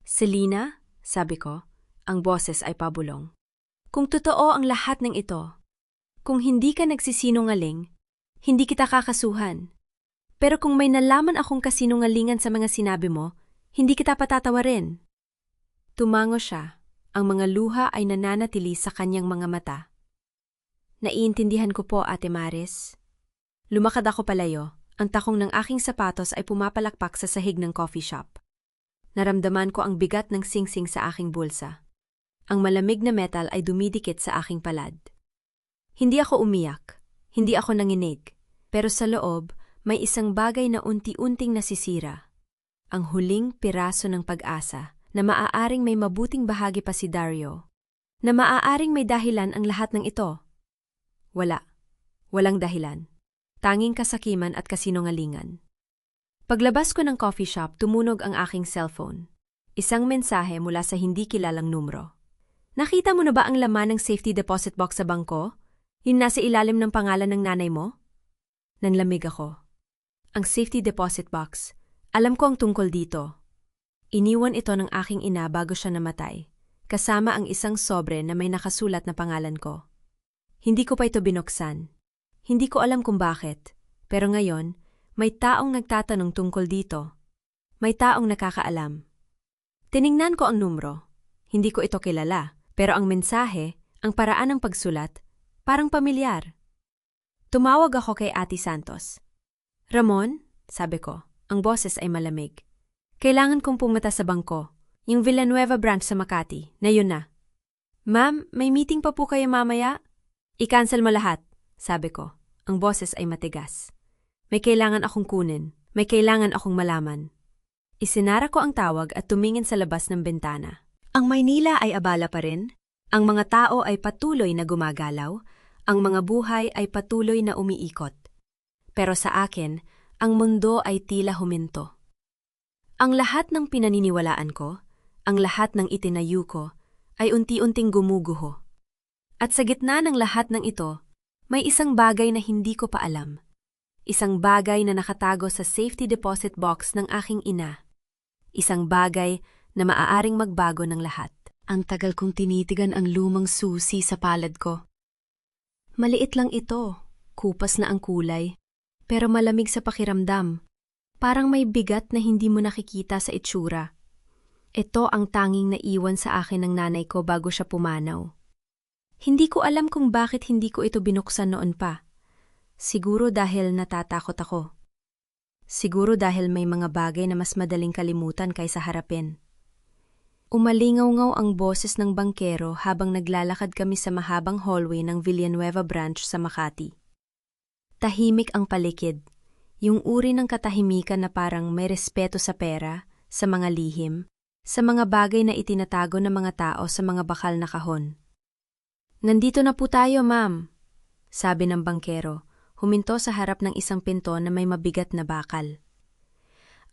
"Selena," sabi ko, ang boses ay pabulong. "Kung totoo ang lahat ng ito, kung hindi ka nagsisinungaling, hindi kita kakasuhan. Pero kung may nalaman akong kasinungalingan sa mga sinabi mo, hindi kita patatawarin." Tumango siya. Ang mga luha ay nananatili sa kanyang mga mata. "Naiintindihan ko po, Ate Maris." Lumakad ako palayo. Ang takong ng aking sapatos ay pumapalakpak sa sahig ng coffee shop. Naramdaman ko ang bigat ng singsing sa aking bulsa. Ang malamig na metal ay dumidikit sa aking palad. Hindi ako umiyak. Hindi ako nanginig. Pero sa loob, may isang bagay na unti-unting nasisira. Ang huling piraso ng pag-asa na maaaring may mabuting bahagi pa si Dario. Na maaaring may dahilan ang lahat ng ito. Wala. Walang dahilan. Tanging kasakiman at kasinungalingan. Paglabas ko ng coffee shop, tumunog ang aking cellphone. Isang mensahe mula sa hindi kilalang numero. "Nakita mo na ba ang laman ng safety deposit box sa bangko? Yung nasa ilalim ng pangalan ng nanay mo?" Nanlamig ako. Ang safety deposit box. Alam ko ang tungkol dito. Iniwan ito ng aking ina bago siya namatay, kasama ang isang sobre na may nakasulat na pangalan ko. Hindi ko pa ito binuksan. Hindi ko alam kung bakit, pero ngayon, may taong nagtatanong tungkol dito. May taong nakakaalam. Tiningnan ko ang numero. Hindi ko ito kilala, pero ang mensahe, ang paraan ng pagsulat, parang pamilyar. Tumawag ako kay Ate Santos. "Ramon," sabi ko, ang boses ay malamig. "Kailangan kong pumunta sa bangko, yung Villanueva branch sa Makati, na yun na." "Ma'am, may meeting pa po kayo mamaya?" "I-cancel mo lahat," sabi ko. Ang boses ay matigas. "May kailangan akong kunin. May kailangan akong malaman." Isinara ko ang tawag at tumingin sa labas ng bintana. Ang Maynila ay abala pa rin. Ang mga tao ay patuloy na gumagalaw. Ang mga buhay ay patuloy na umiikot. Pero sa akin, ang mundo ay tila huminto. Ang lahat ng pinaniniwalaan ko, ang lahat ng itinayo ko, ay unti-unting gumuguho. At sa gitna ng lahat ng ito, may isang bagay na hindi ko pa alam. Isang bagay na nakatago sa safety deposit box ng aking ina. Isang bagay na maaaring magbago ng lahat. Ang tagal kong tinitigan ang lumang susi sa palad ko. Maliit lang ito, kupas na ang kulay, pero malamig sa pakiramdam. Parang may bigat na hindi mo nakikita sa itsura. Ito ang tanging naiwan sa akin ng nanay ko bago siya pumanaw. Hindi ko alam kung bakit hindi ko ito binuksan noon pa. Siguro dahil natatakot ako. Siguro dahil may mga bagay na mas madaling kalimutan kaysa harapin. Umalingaw-ngaw ang boses ng bangkero habang naglalakad kami sa mahabang hallway ng Villanueva branch sa Makati. Tahimik ang paligid, yung uri ng katahimikan na parang may respeto sa pera, sa mga lihim, sa mga bagay na itinatago ng mga tao sa mga bakal na kahon. "Nandito na po tayo, ma'am," sabi ng bangkero, huminto sa harap ng isang pinto na may mabigat na bakal.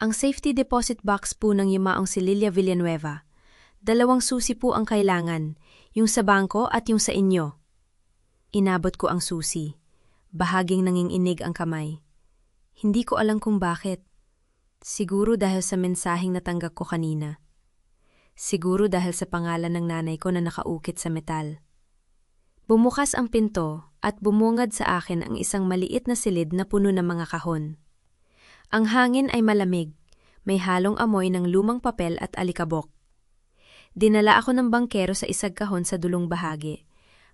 "Ang safety deposit box po ng yumaong si Lilia Villanueva. 2 susi po ang kailangan, yung sa bangko at yung sa inyo." Inabot ko ang susi. Bahaging nanginginig ang kamay. Hindi ko alam kung bakit. Siguro dahil sa mensaheng natanggap ko kanina. Siguro dahil sa pangalan ng nanay ko na nakaukit sa metal. Bumukas ang pinto at bumungad sa akin ang isang maliit na silid na puno ng mga kahon. Ang hangin ay malamig, may halong amoy ng lumang papel at alikabok. Dinala ako ng bangkero sa isang kahon sa dulong bahagi.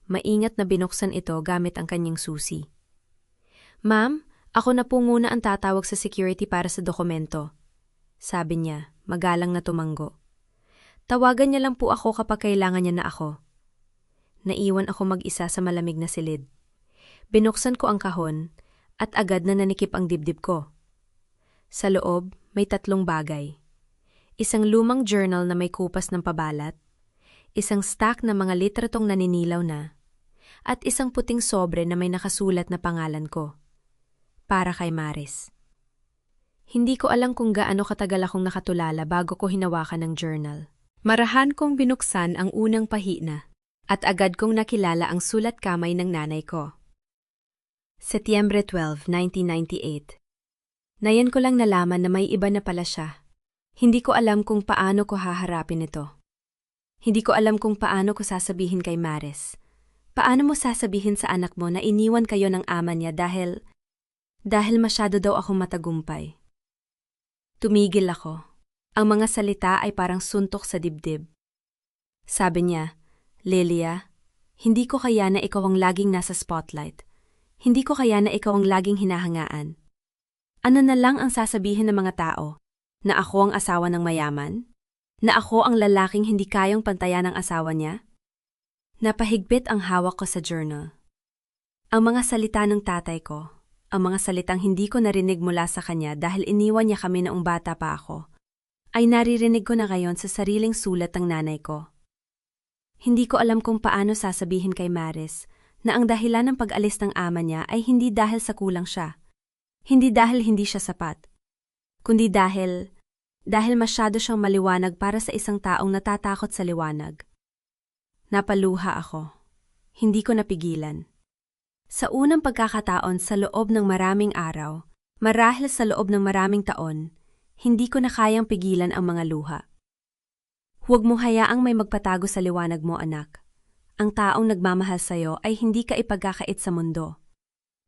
Maingat na binuksan ito gamit ang kanyang susi. "Ma'am, ako na po muna ang tatawag sa security para sa dokumento," sabi niya, magalang na tumanggo. "Tawagan niya lang po ako kapag kailangan niya na ako." Naiwan ako mag-isa sa malamig na silid. Binuksan ko ang kahon at agad na nanikip ang dibdib ko. Sa loob, may 3 bagay. Isang lumang journal na may kupas ng pabalat, isang stack na mga litratong naninilaw na, at isang puting sobre na may nakasulat na pangalan ko. Para kay Maris. Hindi ko alam kung gaano katagal akong nakatulala bago ko hinawakan ng journal. Marahan kong binuksan ang unang pahina at agad kong nakilala ang sulat kamay ng nanay ko. Setyembre 12, 1998. Ngayon ko lang nalaman na may iba na pala siya. Hindi ko alam kung paano ko haharapin ito. Hindi ko alam kung paano ko sasabihin kay Maris. Paano mo sasabihin sa anak mo na iniwan kayo ng ama niya dahil masyado daw akong matagumpay. Tumigil ako. Ang mga salita ay parang suntok sa dibdib. Sabi niya, Lilia, hindi ko kaya na ikaw ang laging nasa spotlight. Hindi ko kaya na ikaw ang laging hinahangaan. Ano na lang ang sasabihin ng mga tao? Na ako ang asawa ng mayaman? Na ako ang lalaking hindi kayang pantayan ng asawa niya? Napahigpit ang hawak ko sa journal. Ang mga salita ng tatay ko, ang mga salitang hindi ko narinig mula sa kanya dahil iniwan niya kami noong bata pa ako, ay naririnig ko na ngayon sa sariling sulat ng nanay ko. Hindi ko alam kung paano sasabihin kay Maris na ang dahilan ng pag-alis ng ama niya ay hindi dahil sa kulang siya. Hindi dahil hindi siya sapat. Kundi dahil masyado siyang maliwanag para sa isang taong natatakot sa liwanag. Napaluha ako. Hindi ko napigilan. Sa unang pagkakataon sa loob ng maraming araw, marahil sa loob ng maraming taon, hindi ko na kayang pigilan ang mga luha. Huwag mo hayaang may magpatago sa liwanag mo, anak. Ang taong nagmamahal sa'yo ay hindi ka ipagkakait sa mundo.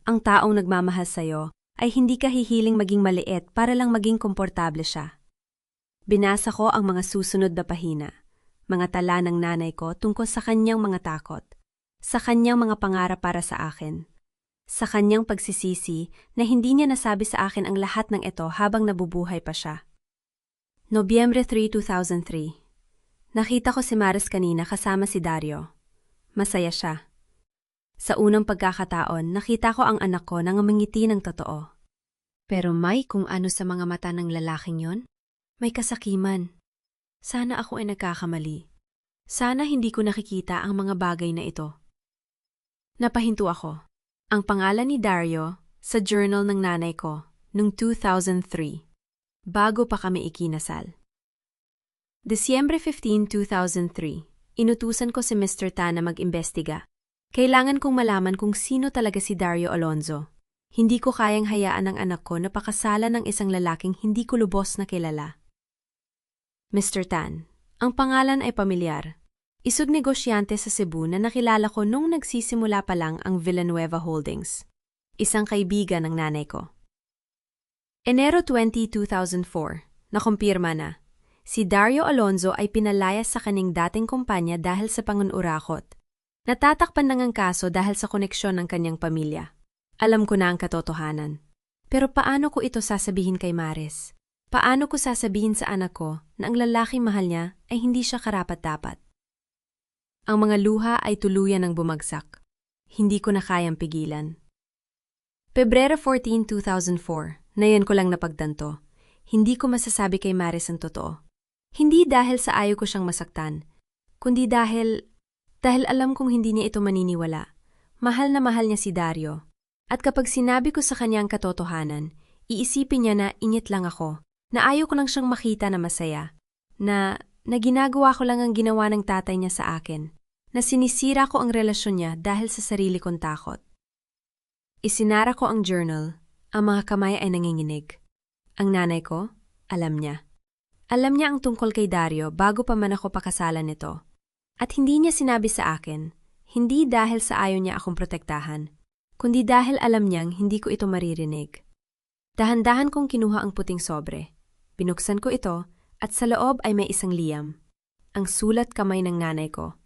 Ang taong nagmamahal sa'yo ay hindi ka hihiling maging maliit para lang maging komportable siya. Binasa ko ang mga susunod na pahina, mga tala ng nanay ko tungkol sa kanyang mga takot, sa kanyang mga pangarap para sa akin, sa kanyang pagsisisi na hindi niya nasabi sa akin ang lahat ng ito habang nabubuhay pa siya. Nobyembre 3, 2003. Nakita ko si Maris kanina kasama si Dario. Masaya siya. Sa unang pagkakataon, nakita ko ang anak ko nang mangiti ng totoo. Pero may kung ano sa mga mata ng lalaking yon? May kasakiman. Sana ako ay nagkakamali. Sana hindi ko nakikita ang mga bagay na ito. Napahinto ako. Ang pangalan ni Dario sa journal ng nanay ko noong 2003, bago pa kami ikinasal. Disyembre 15, 2003, inutusan ko si Mr. Tan na mag-imbestiga. Kailangan kong malaman kung sino talaga si Dario Alonzo. Hindi ko kayang hayaan ang anak ko na pakasalan ng isang lalaking hindi ko lubos na kilala. Mr. Tan, ang pangalan ay pamilyar. Isog negosyante sa Cebu na nakilala ko nung nagsisimula pa lang ang Villanueva Holdings. Isang kaibigan ng nanay ko. Enero 20, 2004, nakumpirma na. Si Dario Alonzo ay pinalayas sa kaning dating kumpanya dahil sa pangunurakot. Natatakpan ng ang kaso dahil sa koneksyon ng kanyang pamilya. Alam ko na ang katotohanan. Pero paano ko ito sasabihin kay Maris? Paano ko sasabihin sa anak ko na ang lalaking mahal niya ay hindi siya karapat-dapat? Ang mga luha ay tuluyan ng bumagsak. Hindi ko na kayang pigilan. Pebrero 14, 2004, nayan ko lang napagtanto. Hindi ko masasabi kay Maris ang totoo. Hindi dahil sa ayaw ko siyang masaktan, kundi dahil alam kong hindi niya ito maniniwala. Mahal na mahal niya si Dario. At kapag sinabi ko sa kanya ang katotohanan, iisipin niya na inyit lang ako, na ayaw ko lang siyang makita na masaya, na ginagawa ko lang ang ginawa ng tatay niya sa akin, na sinisira ko ang relasyon niya dahil sa sarili kong takot. Isinara ko ang journal, ang mga kamay ay nanginginig. Ang nanay ko, alam niya. Alam niya ang tungkol kay Dario bago pa man ako pakasalan nito. At hindi niya sinabi sa akin, hindi dahil sa ayaw niya akong protektahan, kundi dahil alam niyang hindi ko ito maririnig. Dahan-dahan kong kinuha ang puting sobre. Binuksan ko ito at sa loob ay may isang liyam. Ang sulat kamay ng nanay ko.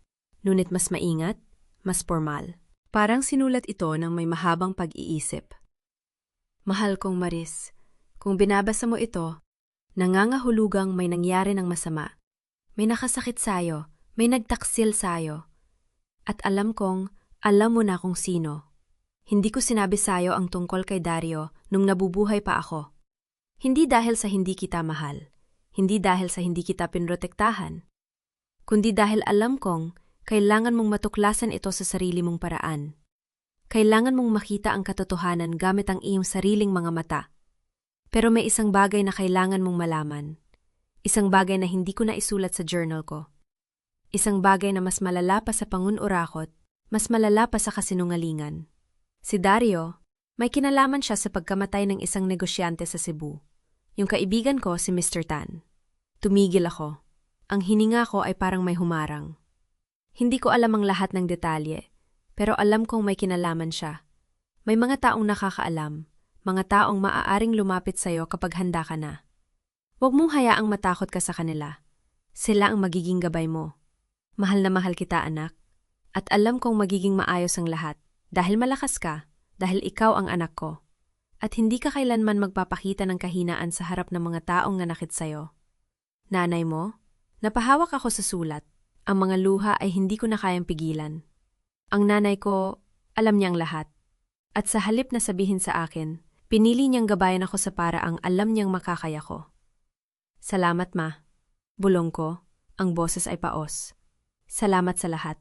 Ngunit mas maingat, mas formal. Parang sinulat ito ng may mahabang pag-iisip. Mahal kong Maris, kung binabasa mo ito, nangangahulugang may nangyari ng masama. May nakasakit sayo, may nagtaksil sayo. At alam kong, alam mo na kung sino. Hindi ko sinabi sayo ang tungkol kay Dario nung nabubuhay pa ako. Hindi dahil sa hindi kita mahal. Hindi dahil sa hindi kita pinrotektahan. kundi dahil alam kong kailangan mong matuklasan ito sa sarili mong paraan. Kailangan mong makita ang katotohanan gamit ang iyong sariling mga mata. Pero may isang bagay na kailangan mong malaman. Isang bagay na hindi ko na isulat sa journal ko. Isang bagay na mas malala pa sa pangunurakot, mas malala pa sa kasinungalingan. Si Dario, may kinalaman siya sa pagkamatay ng isang negosyante sa Cebu. Yung kaibigan ko si Mr. Tan. Tumigil ako. Ang hininga ko ay parang may humarang. Hindi ko alam ang lahat ng detalye, pero alam kong may kinalaman siya. May mga taong nakakaalam, mga taong maaaring lumapit sa'yo kapag handa ka na. Huwag mong hayaang matakot ka sa kanila. Sila ang magiging gabay mo. Mahal na mahal kita, anak. At alam kong magiging maayos ang lahat. Dahil malakas ka, dahil ikaw ang anak ko. At hindi ka kailanman magpapakita ng kahinaan sa harap ng mga taong nanakit sa'yo. Nanay mo, napahawak ako sa sulat. Ang mga luha ay hindi ko na kayang pigilan. Ang nanay ko, alam niyang lahat. At sa halip na sabihin sa akin, pinili niyang gabayan ako sa paraang alam niyang makakaya ko. Salamat, ma. Bulong ko, ang boses ay paos. Salamat sa lahat.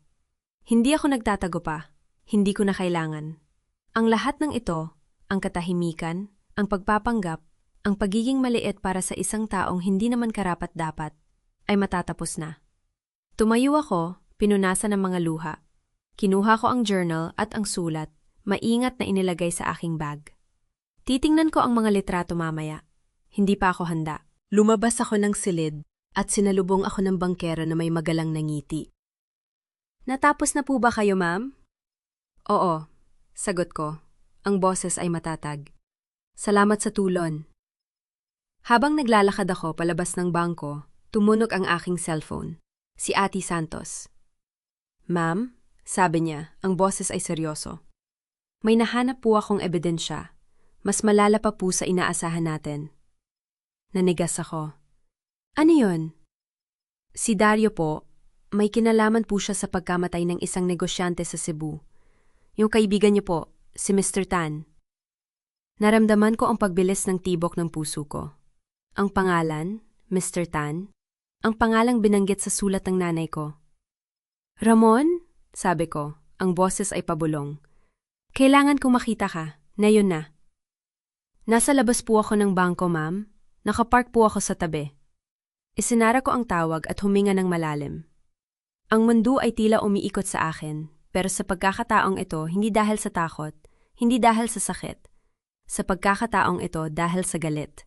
Hindi ako nagtatago pa. Hindi ko na kailangan. Ang lahat ng ito, ang katahimikan, ang pagpapanggap, ang pagiging maliit para sa isang taong hindi naman karapat-dapat, ay matatapos na. Tumayo ako, pinunasan ng mga luha. Kinuha ko ang journal at ang sulat, maingat na inilagay sa aking bag. Titingnan ko ang mga litrato mamaya. Hindi pa ako handa. Lumabas ako ng silid at sinalubong ako ng bangkero na may magalang na ngiti. Natapos na po ba kayo, ma'am? Oo, sagot ko. Ang boses ay matatag. Salamat sa tulon. Habang naglalakad ako palabas ng bangko, tumunog ang aking cellphone. Si Ate Santos. Ma'am, sabi niya, ang boses ay seryoso. May nahanap po akong ebidensya. Mas malala pa po sa inaasahan natin. Nanigas ako. Ano yun? Si Dario po, may kinalaman po siya sa pagkamatay ng isang negosyante sa Cebu. Yung kaibigan niyo po, si Mr. Tan. Naramdaman ko ang pagbilis ng tibok ng puso ko. Ang pangalan, Mr. Tan, ang pangalang binanggit sa sulat ng nanay ko. Ramon? Sabi ko, ang boses ay pabulong. Kailangan kong makita ka, ngayon na. Nasa labas po ako ng bangko, ma'am. Nakapark po ako sa tabi. Isinara ko ang tawag at huminga ng malalim. Ang mundo ay tila umiikot sa akin, pero sa pagkakataong ito, hindi dahil sa takot, hindi dahil sa sakit. Sa pagkakataong ito, dahil sa galit.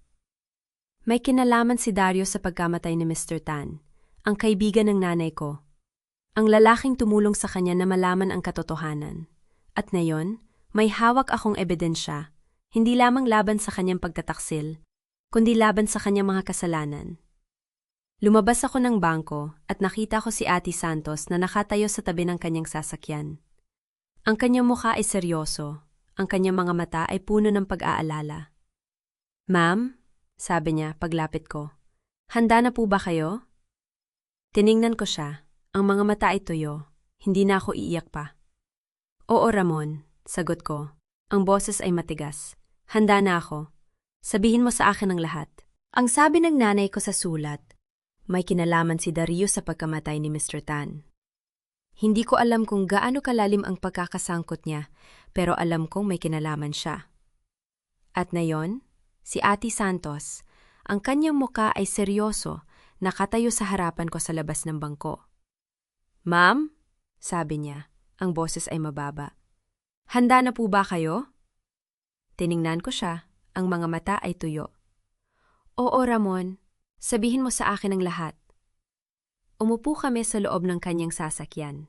May kinalaman si Dario sa pagkamatay ni Mr. Tan, ang kaibigan ng nanay ko. Ang lalaking tumulong sa kanya na malaman ang katotohanan. At ngayon, may hawak akong ebidensya, hindi lamang laban sa kanyang pagtataksil, kundi laban sa kanyang mga kasalanan. Lumabas ako ng bangko at nakita ko si Ate Santos na nakatayo sa tabi ng kanyang sasakyan. Ang kanyang mukha ay seryoso, ang kanyang mga mata ay puno ng pag-aalala. Ma'am, sabi niya paglapit ko, handa na po ba kayo? Tiningnan ko siya, ang mga mata ay tuyo, hindi na ako iiyak pa. Oo, Ramon, sagot ko, ang boses ay matigas. Handa na ako. Sabihin mo sa akin ang lahat. Ang sabi ng nanay ko sa sulat, may kinalaman si Dario sa pagkamatay ni Mr. Tan. Hindi ko alam kung gaano kalalim ang pagkakasangkot niya, pero alam kong may kinalaman siya. At ngayon, si Ate Santos, ang kanyang muka ay seryoso, nakatayo sa harapan ko sa labas ng bangko. Ma'am, sabi niya, ang boses ay mababa. Handa na po ba kayo? Tiningnan ko siya, ang mga mata ay tuyo. Oo, Ramon. Sabihin mo sa akin ang lahat. Umupo kami sa loob ng kanyang sasakyan.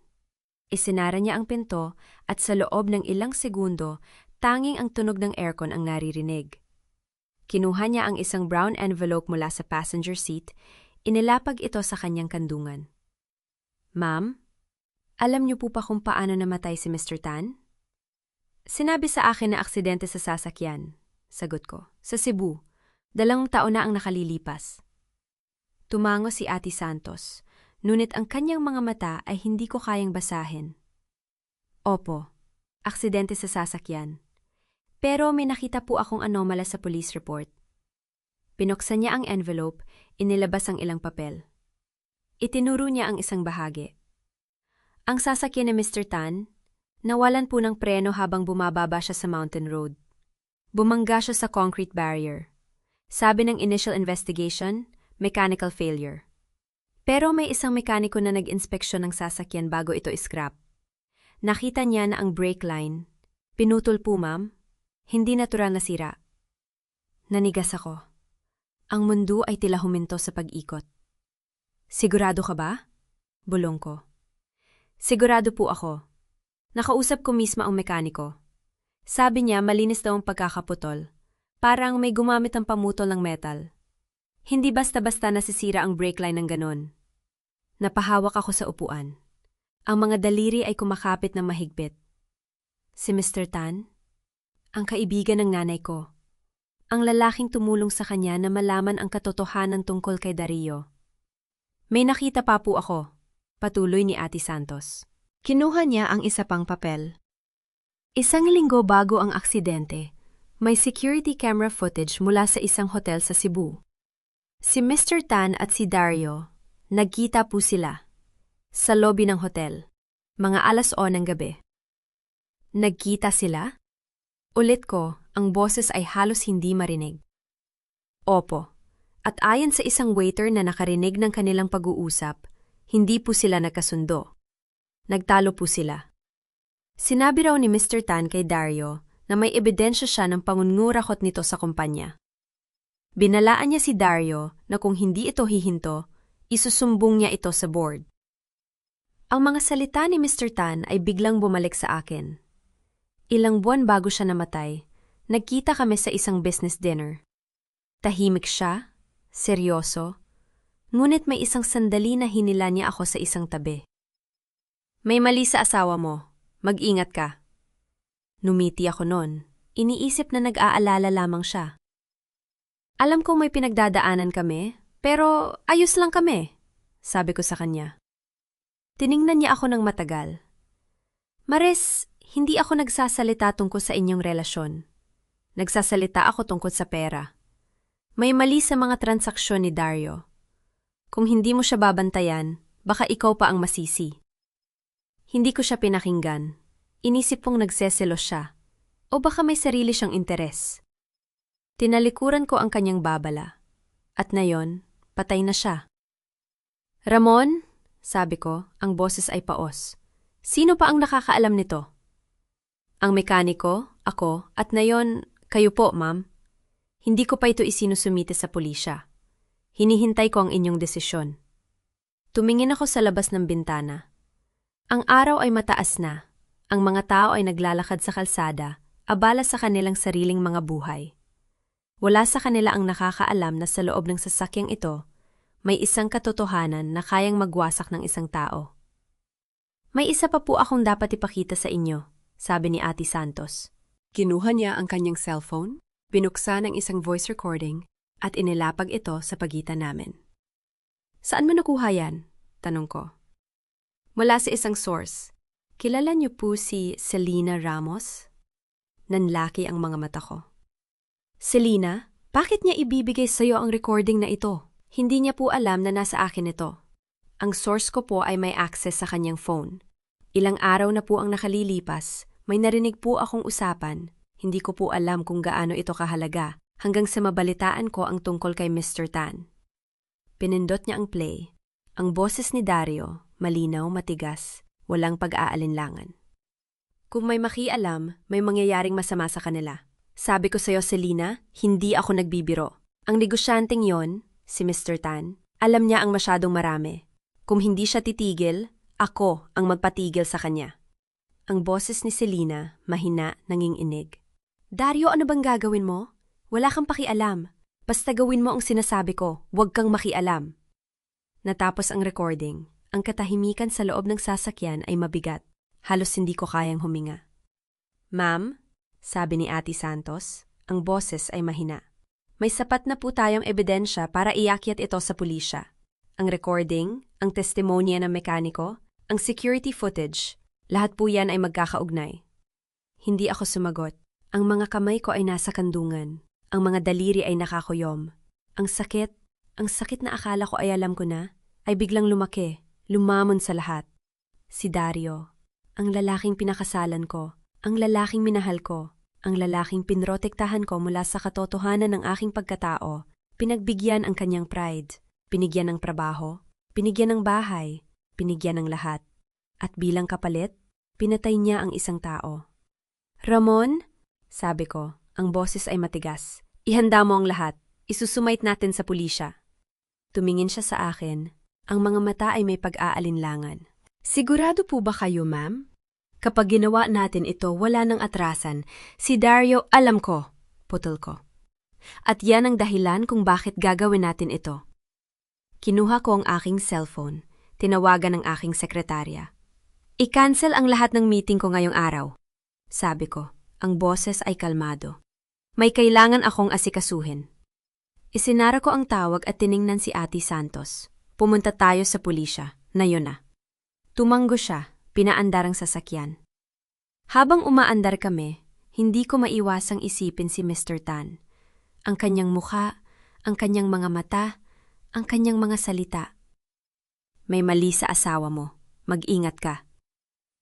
Isinara niya ang pinto at sa loob ng ilang segundo, tanging ang tunog ng aircon ang naririnig. Kinuha niya ang isang brown envelope mula sa passenger seat, inilapag ito sa kanyang kandungan. Ma'am, alam niyo po pa kung paano namatay si Mr. Tan? Sinabi sa akin na aksidente sa sasakyan, sagot ko, sa Cebu. 2 taon na ang nakalilipas. Tumango si Ate Santos, ngunit ang kanyang mga mata ay hindi ko kayang basahin. Opo, aksidente sa sasakyan. Pero may nakita po akong anomala sa police report. Pinuksan niya ang envelope, inilabas ang ilang papel. Itinuro niya ang isang bahagi. Ang sasakyan ni Mr. Tan, nawalan po ng preno habang bumababa siya sa mountain road. Bumangga siya sa concrete barrier. Sabi ng initial investigation, mechanical failure. Pero may isang mekaniko na nag-inspeksyon ng sasakyan bago ito iscrap. Nakita niya na ang brake line, pinutol po ma'am, hindi natural na sira. Nanigas ako. Ang mundo ay tila huminto sa pag-ikot. Sigurado ka ba? Bulong ko. Sigurado po ako. Nakausap ko mismo ang mekaniko. Sabi niya malinis daw ang pagkakaputol. Parang may gumamit ang pamutol ng metal. Hindi basta-basta nasisira ang brake line ng ganon. Napahawak ako sa upuan. Ang mga daliri ay kumakapit ng mahigpit. Si Mr. Tan, ang kaibigan ng nanay ko. Ang lalaking tumulong sa kanya na malaman ang katotohanan tungkol kay Dario. May nakita pa po ako, patuloy ni Ate Santos. Kinuha niya ang isa pang papel. Isang linggo bago ang aksidente, may security camera footage mula sa isang hotel sa Cebu. Si Mr. Tan at si Dario, nagkita po sila. Sa lobby ng hotel, mga 10:00 ng gabi. Nagkita sila? Ulit ko, ang boses ay halos hindi marinig. Opo, at ayon sa isang waiter na nakarinig ng kanilang pag-uusap, hindi po sila nagkasundo. Nagtalo po sila. Sinabi raw ni Mr. Tan kay Dario na may ebidensya siya ng pangungurakot nito sa kumpanya. Binalaan niya si Dario na kung hindi ito hihinto, isusumbong niya ito sa board. Ang mga salita ni Mr. Tan ay biglang bumalik sa akin. Ilang buwan bago siya namatay, nagkita kami sa isang business dinner. Tahimik siya, seryoso, ngunit may isang sandali na hinila niya ako sa isang tabi. May mali sa asawa mo, mag-ingat ka. Numiti ako noon, iniisip na nag-aalala lamang siya. Alam kong may pinagdadaanan kami, pero ayos lang kami, sabi ko sa kanya. Tiningnan niya ako ng matagal. Mares, hindi ako nagsasalita tungkol sa inyong relasyon. Nagsasalita ako tungkol sa pera. May mali sa mga transaksyon ni Dario. Kung hindi mo siya babantayan, baka ikaw pa ang masisi. Hindi ko siya pinakinggan. Inisip kong nagseselos siya. O baka may sarili siyang interes. Tinalikuran ko ang kanyang babala. At ngayon, patay na siya. Ramon, sabi ko, ang boses ay paos. Sino pa ang nakakaalam nito? Ang mekaniko, ako, at ngayon, kayo po, ma'am. Hindi ko pa ito isinusumite sa pulisya. Hinihintay ko ang inyong desisyon. Tumingin ako sa labas ng bintana. Ang araw ay mataas na. Ang mga tao ay naglalakad sa kalsada, abala sa kanilang sariling mga buhay. Wala sa kanila ang nakakaalam na sa loob ng sasakyang ito, may isang katotohanan na kayang magwasak ng isang tao. May isa pa po akong dapat ipakita sa inyo, sabi ni Ate Santos. Kinuha niya ang kanyang cellphone, binuksan ang isang voice recording, at inilapag ito sa pagitan namin. Saan mo nakuha yan? Tanong ko. Mula sa isang source. Kilala niyo po si Selena Ramos? Nanlaki ang mga mata ko. Selena, bakit niya ibibigay sa iyo ang recording na ito? Hindi niya po alam na nasa akin ito. Ang source ko po ay may access sa kanyang phone. Ilang araw na po ang nakalilipas, may narinig po akong usapan. Hindi ko po alam kung gaano ito kahalaga hanggang sa mabalitaan ko ang tungkol kay Mr. Tan. Pinindot niya ang play. Ang boses ni Dario, malinaw, matigas, walang pag-aalinlangan. Kung may makialam, may mangyayaring masama sa kanila. Sabi ko sa'yo, Selena, hindi ako nagbibiro. Ang negosyanteng yon, si Mr. Tan, alam niya ang masyadong marami. Kung hindi siya titigil, ako ang magpatigil sa kanya. Ang boses ni Selena, mahina, nanginginig. Dario, ano bang gagawin mo? Wala kang pakialam. Basta gawin mo ang sinasabi ko, huwag kang makialam. Natapos ang recording, ang katahimikan sa loob ng sasakyan ay mabigat. Halos hindi ko kayang huminga. Ma'am, sabi ni Ate Santos, ang boses ay mahina. May sapat na po tayong ebidensya para iakyat ito sa pulisya. Ang recording, ang testimonya ng mekaniko, ang security footage, lahat po yan ay magkakaugnay. Hindi ako sumagot. Ang mga kamay ko ay nasa kandungan. Ang mga daliri ay nakakuyom. Ang sakit na akala ko ay alam ko na, ay biglang lumaki, lumamon sa lahat. Si Dario, ang lalaking pinakasalan ko, ang lalaking minahal ko, ang lalaking pinrotektahan ko mula sa katotohanan ng aking pagkatao, pinagbigyan ang kanyang pride, binigyan ng trabaho, binigyan ng bahay, binigyan ng lahat. At bilang kapalit, pinatay niya ang isang tao. Ramon, sabi ko, ang boses ay matigas. Ihanda mo ang lahat, isusumait natin sa pulisya. Tumingin siya sa akin, ang mga mata ay may pag-aalinlangan. Sigurado po ba kayo, ma'am? Kapag ginawa natin ito, wala nang atrasan. Si Dario, alam ko, putol ko. At yan ang dahilan kung bakit gagawin natin ito. Kinuha ko ang aking cellphone, tinawagan ang aking sekretarya. I-cancel ang lahat ng meeting ko ngayong araw. Sabi ko, ang boses ay kalmado. May kailangan akong asikasuhin. Isinara ko ang tawag at tiningnan si Ate Santos. Pumunta tayo sa pulisya, na yun na. Tumanggo siya, pinaandar ang sasakyan. Habang umaandar kami, hindi ko maiwasang isipin si Mr. Tan. Ang kanyang mukha, ang kanyang mga mata, ang kanyang mga salita. May mali sa asawa mo, mag-ingat ka.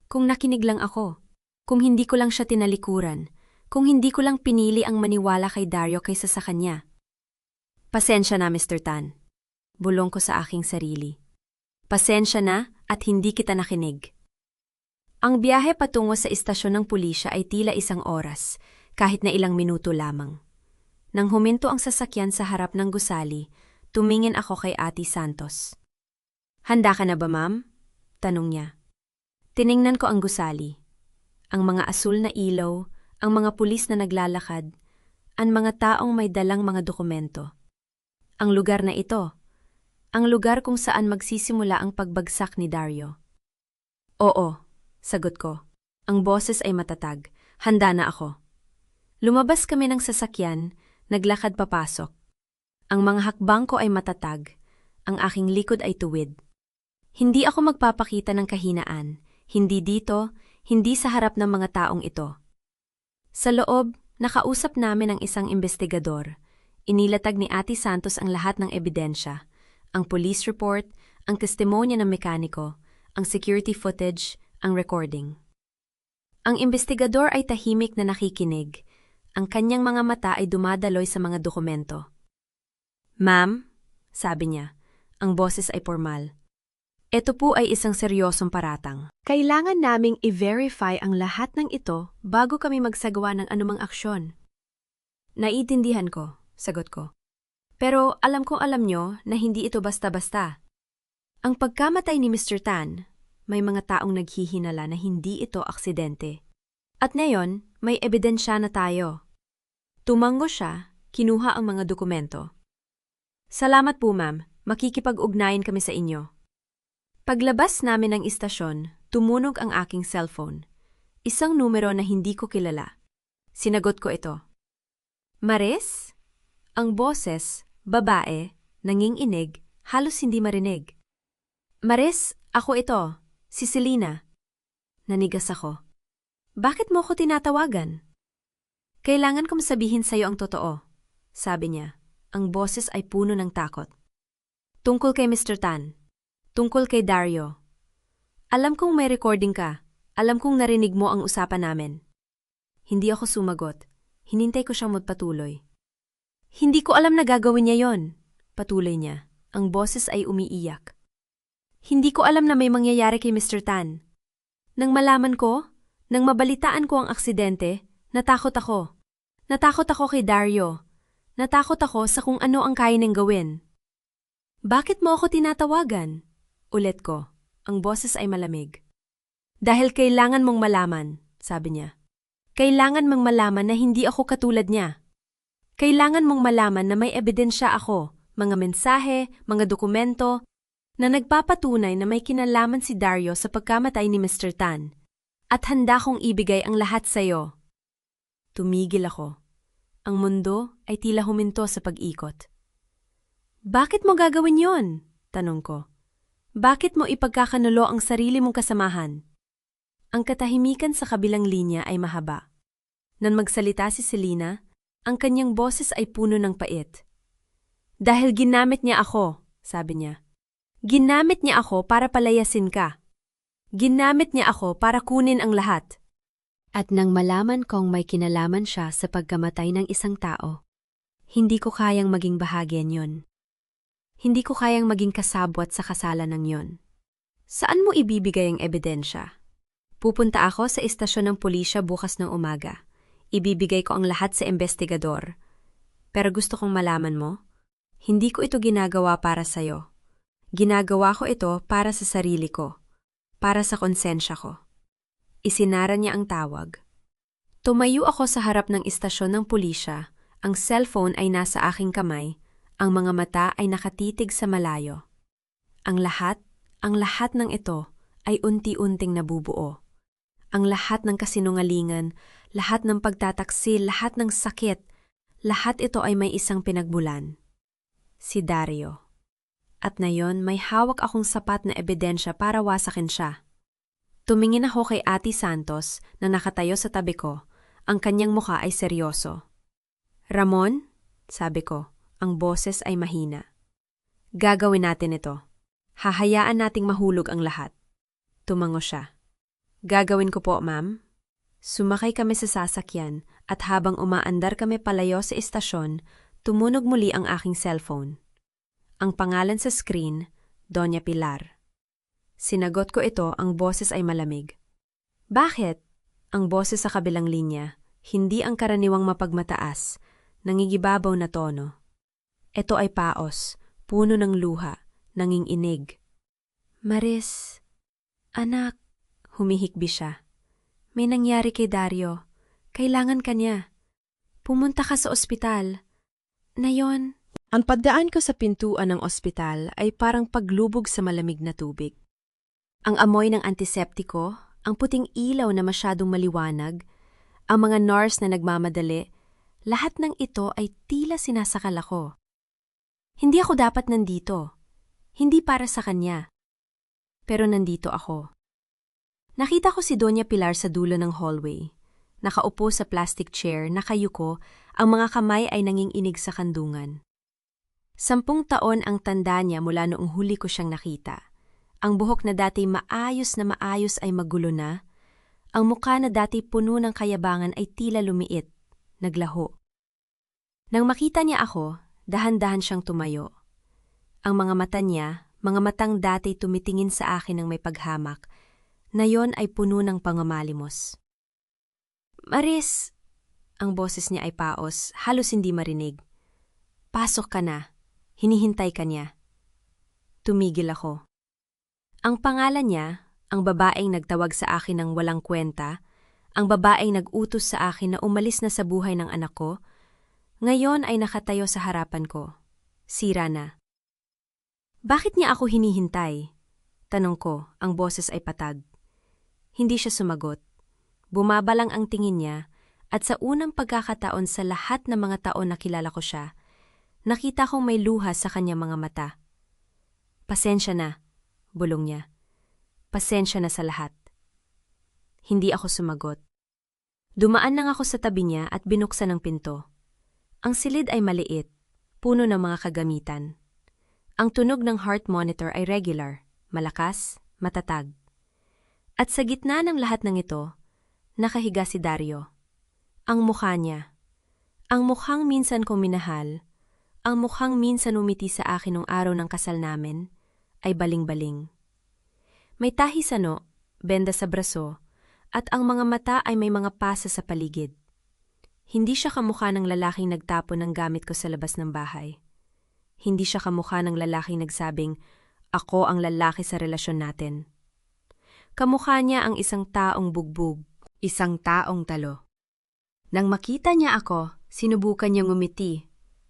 Kung nakinig lang ako, kung hindi ko lang siya tinalikuran, kung hindi ko lang pinili ang maniwala kay Dario kaysa sa kanya. Pasensya na, Mr. Tan. Bulong ko sa aking sarili. Pasensya na at hindi kita nakinig. Ang biyahe patungo sa istasyon ng pulisya ay tila 1 oras, kahit na ilang minuto lamang. Nang huminto ang sasakyan sa harap ng gusali, tumingin ako kay Ate Santos. Handa ka na ba, ma'am? Tanong niya. Tiningnan ko ang gusali. Ang mga asul na ilaw, ang mga pulis na naglalakad, ang mga taong may dalang mga dokumento. Ang lugar na ito, ang lugar kung saan magsisimula ang pagbagsak ni Dario. Oo, sagot ko. Ang boses ay matatag. Handa na ako. Lumabas kami ng sasakyan, naglakad papasok. Ang mga hakbang ko ay matatag. Ang aking likod ay tuwid. Hindi ako magpapakita ng kahinaan. Hindi dito, hindi sa harap ng mga taong ito. Sa loob, nakausap namin ang isang investigador. Inilatag ni Ate Santos ang lahat ng ebidensya. Ang police report, ang testimonya ng mekaniko, ang security footage, ang recording. Ang investigador ay tahimik na nakikinig. Ang kanyang mga mata ay dumadaloy sa mga dokumento. Ma'am, sabi niya, ang boses ay formal. Ito po ay isang seryosong paratang. Kailangan naming i-verify ang lahat ng ito bago kami magsagawa ng anumang aksyon. Naiintindihan ko, sagot ko. Pero alam kong alam nyo na hindi ito basta-basta. Ang pagkamatay ni Mr. Tan, may mga taong naghihinala na hindi ito aksidente. At ngayon, may ebidensya na tayo. Tumango siya, kinuha ang mga dokumento. Salamat po, ma'am. Makikipag-ugnayan kami sa inyo. Paglabas namin ng istasyon, tumunog ang aking cellphone. Isang numero na hindi ko kilala. Sinagot ko ito. Maris? Ang boses, babae, nanginginig, halos hindi marinig. Maris, ako ito, si Selena. Nanigas ako. Bakit mo ko tinatawagan? Kailangan kong sabihin sa'yo ang totoo, sabi niya. Ang boses ay puno ng takot. Tungkol kay Mr. Tan. Tungkol kay Dario. Alam kong may recording ka. Alam kong narinig mo ang usapan namin. Hindi ako sumagot. Hinintay ko siyang magpatuloy. Hindi ko alam na gagawin niya yon, patuloy niya. Ang boses ay umiiyak. Hindi ko alam na may mangyayari kay Mr. Tan. Nang malaman ko, nang mabalitaan ko ang aksidente, natakot ako. Natakot ako kay Dario. Natakot ako sa kung ano ang kaya niyang gawin. Bakit mo ako tinatawagan? Ulit ko. Ang boses ay malamig. Dahil kailangan mong malaman, sabi niya. Kailangan mong malaman na hindi ako katulad niya. Kailangan mong malaman na may ebidensya ako, mga mensahe, mga dokumento, na nagpapatunay na may kinalaman si Dario sa pagkamatay ni Mr. Tan. At handa kong ibigay ang lahat sa'yo. Tumigil ako. Ang mundo ay tila huminto sa pag-ikot. Bakit mo gagawin yon? Tanong ko. Bakit mo ipagkakanulo ang sarili mong kasamahan? Ang katahimikan sa kabilang linya ay mahaba. Nang magsalita si Selena, ang kanyang boses ay puno ng pait. Dahil ginamit niya ako, sabi niya. Ginamit niya ako para palayasin ka. Ginamit niya ako para kunin ang lahat. At nang malaman kong may kinalaman siya sa pagkamatay ng isang tao, hindi ko kayang maging bahagi niyon. Hindi ko kayang maging kasabwat sa kasalanan yon. Saan mo ibibigay ang ebidensya? Pupunta ako sa istasyon ng pulisya bukas ng umaga. Ibibigay ko ang lahat sa investigador. Pero gusto kong malaman mo, hindi ko ito ginagawa para sa'yo. Ginagawa ko ito para sa sarili ko, para sa konsensya ko. Isinara niya ang tawag. Tumayo ako sa harap ng istasyon ng pulisya, ang cellphone ay nasa aking kamay, ang mga mata ay nakatitig sa malayo. Ang lahat ng ito ay unti-unting nabubuo. Ang lahat ng kasinungalingan, lahat ng pagtataksil, lahat ng sakit, lahat ito ay may isang pinagbulan. Si Dario. At ngayon may hawak akong sapat na ebidensya para wasakin siya. Tumingin ako kay Ate Santos na nakatayo sa tabi ko. Ang kanyang mukha ay seryoso. Ramon, sabi ko, ang boses ay mahina. Gagawin natin ito. Hahayaan nating mahulog ang lahat. Tumango siya. Gagawin ko po, ma'am. Sumakay kami sa sasakyan at habang umaandar kami palayo sa istasyon, tumunog muli ang aking cellphone. Ang pangalan sa screen, Doña Pilar. Sinagot ko ito, ang boses ay malamig. Bakit? Ang boses sa kabilang linya, hindi ang karaniwang mapagmataas, nangigibabaw na tono. Ito ay paos, puno ng luha, nanginginig. Maris, anak, humihikbi siya. May nangyari kay Dario. Kailangan ka niya. Pumunta ka sa ospital. Nayon. Ang pagdaan ko sa pintuan ng ospital ay parang paglubog sa malamig na tubig. Ang amoy ng antiseptiko, ang puting ilaw na masyadong maliwanag, ang mga nurse na nagmamadali, lahat ng ito ay tila sinasakal ako. Hindi ako dapat nandito. Hindi para sa kanya. Pero nandito ako. Nakita ko si Doña Pilar sa dulo ng hallway. Nakaupo sa plastic chair, nakayuko, ang mga kamay ay nanginginig sa kandungan. 10 taon ang tanda niya mula noong huli ko siyang nakita. Ang buhok na dati maayos ay magulo na. Ang mukha na dati puno ng kayabangan ay tila lumiit, naglaho. Nang makita niya ako, dahan-dahan siyang tumayo. Ang mga mata niya, mga matang dati tumitingin sa akin ng may paghamak, na yon ay puno ng pangamalimos. Maris! Ang boses niya ay paos, halos hindi marinig. Pasok ka na. Hinihintay ka niya. Tumigil ako. Ang pangalan niya, ang babaeng nagtawag sa akin ng walang kwenta, ang babaeng nag-utos sa akin na umalis na sa buhay ng anak ko, ngayon ay nakatayo sa harapan ko. Sira na. Bakit niya ako hinihintay? Tanong ko, ang boses ay patag. Hindi siya sumagot. Bumaba lang ang tingin niya at sa unang pagkakataon sa lahat ng mga taon na kilala ko siya, nakita kong may luha sa kanyang mga mata. Pasensya na, bulong niya. Pasensya na sa lahat. Hindi ako sumagot. Dumaan lang ako sa tabi niya at binuksan ang pinto. Ang silid ay maliit, puno ng mga kagamitan. Ang tunog ng heart monitor ay regular, malakas, matatag. At sa gitna ng lahat ng ito, nakahiga si Dario. Ang mukha niya. Ang mukhang minsan ko minahal, ang mukhang minsan umiti sa akin nung araw ng kasal namin, ay baling-baling. May tahi sa noo, benda sa braso, at ang mga mata ay may mga pasa sa paligid. Hindi siya kamukha ng lalaking nagtapon ng gamit ko sa labas ng bahay. Hindi siya kamukha ng lalaking nagsabing, ako ang lalaki sa relasyon natin. Kamukha niya ang isang taong bugbog, isang taong talo. Nang makita niya ako, sinubukan niyang umiti.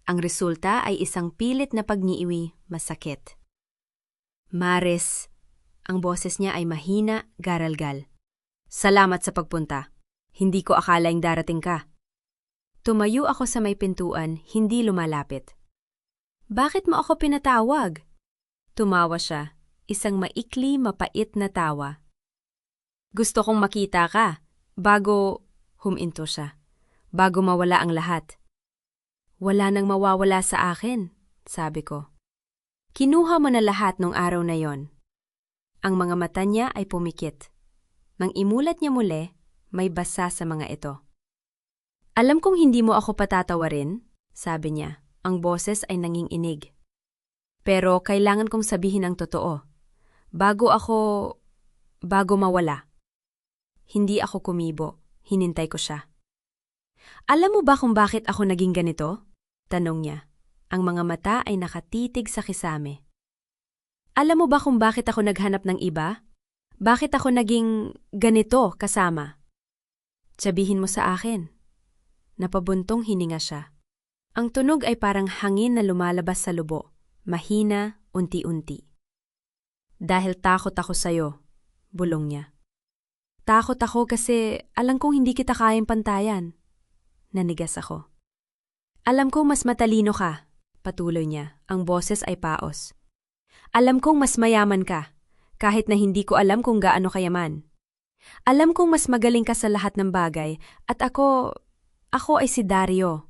Ang resulta ay isang pilit na pagniiwi, masakit. Maris, ang boses niya ay mahina, garalgal. Salamat sa pagpunta. Hindi ko akalaing darating ka. Tumayo ako sa may pintuan, hindi lumalapit. Bakit mo ako pinatawag? Tumawa siya, isang maikli, mapait na tawa. Gusto kong makita ka, bago, huminto siya, bago mawala ang lahat. Wala nang mawawala sa akin, sabi ko. Kinuha mo na lahat nung araw na yon. Ang mga mata niya ay pumikit. Nang imulat niya muli, may basa sa mga ito. Alam kong hindi mo ako patatawarin, sabi niya. Ang boses ay nanginginig. Pero kailangan kong sabihin ang totoo. Bago mawala. Hindi ako kumibo. Hinintay ko siya. Alam mo ba kung bakit ako naging ganito? Tanong niya. Ang mga mata ay nakatitig sa kisame. Alam mo ba kung bakit ako naghanap ng iba? Bakit ako naging ganito kasama? Sabihin mo sa akin. Napabuntong hininga siya. Ang tunog ay parang hangin na lumalabas sa lubo, mahina, unti-unti. Dahil takot ako sa'yo, bulong niya. Takot ako kasi alam kong hindi kita kayang pantayan. Nanigas ako. Alam kong mas matalino ka, patuloy niya, ang boses ay paos. Alam kong mas mayaman ka, kahit na hindi ko alam kung gaano kayaman. Alam kong mas magaling ka sa lahat ng bagay at ako ay si Dario.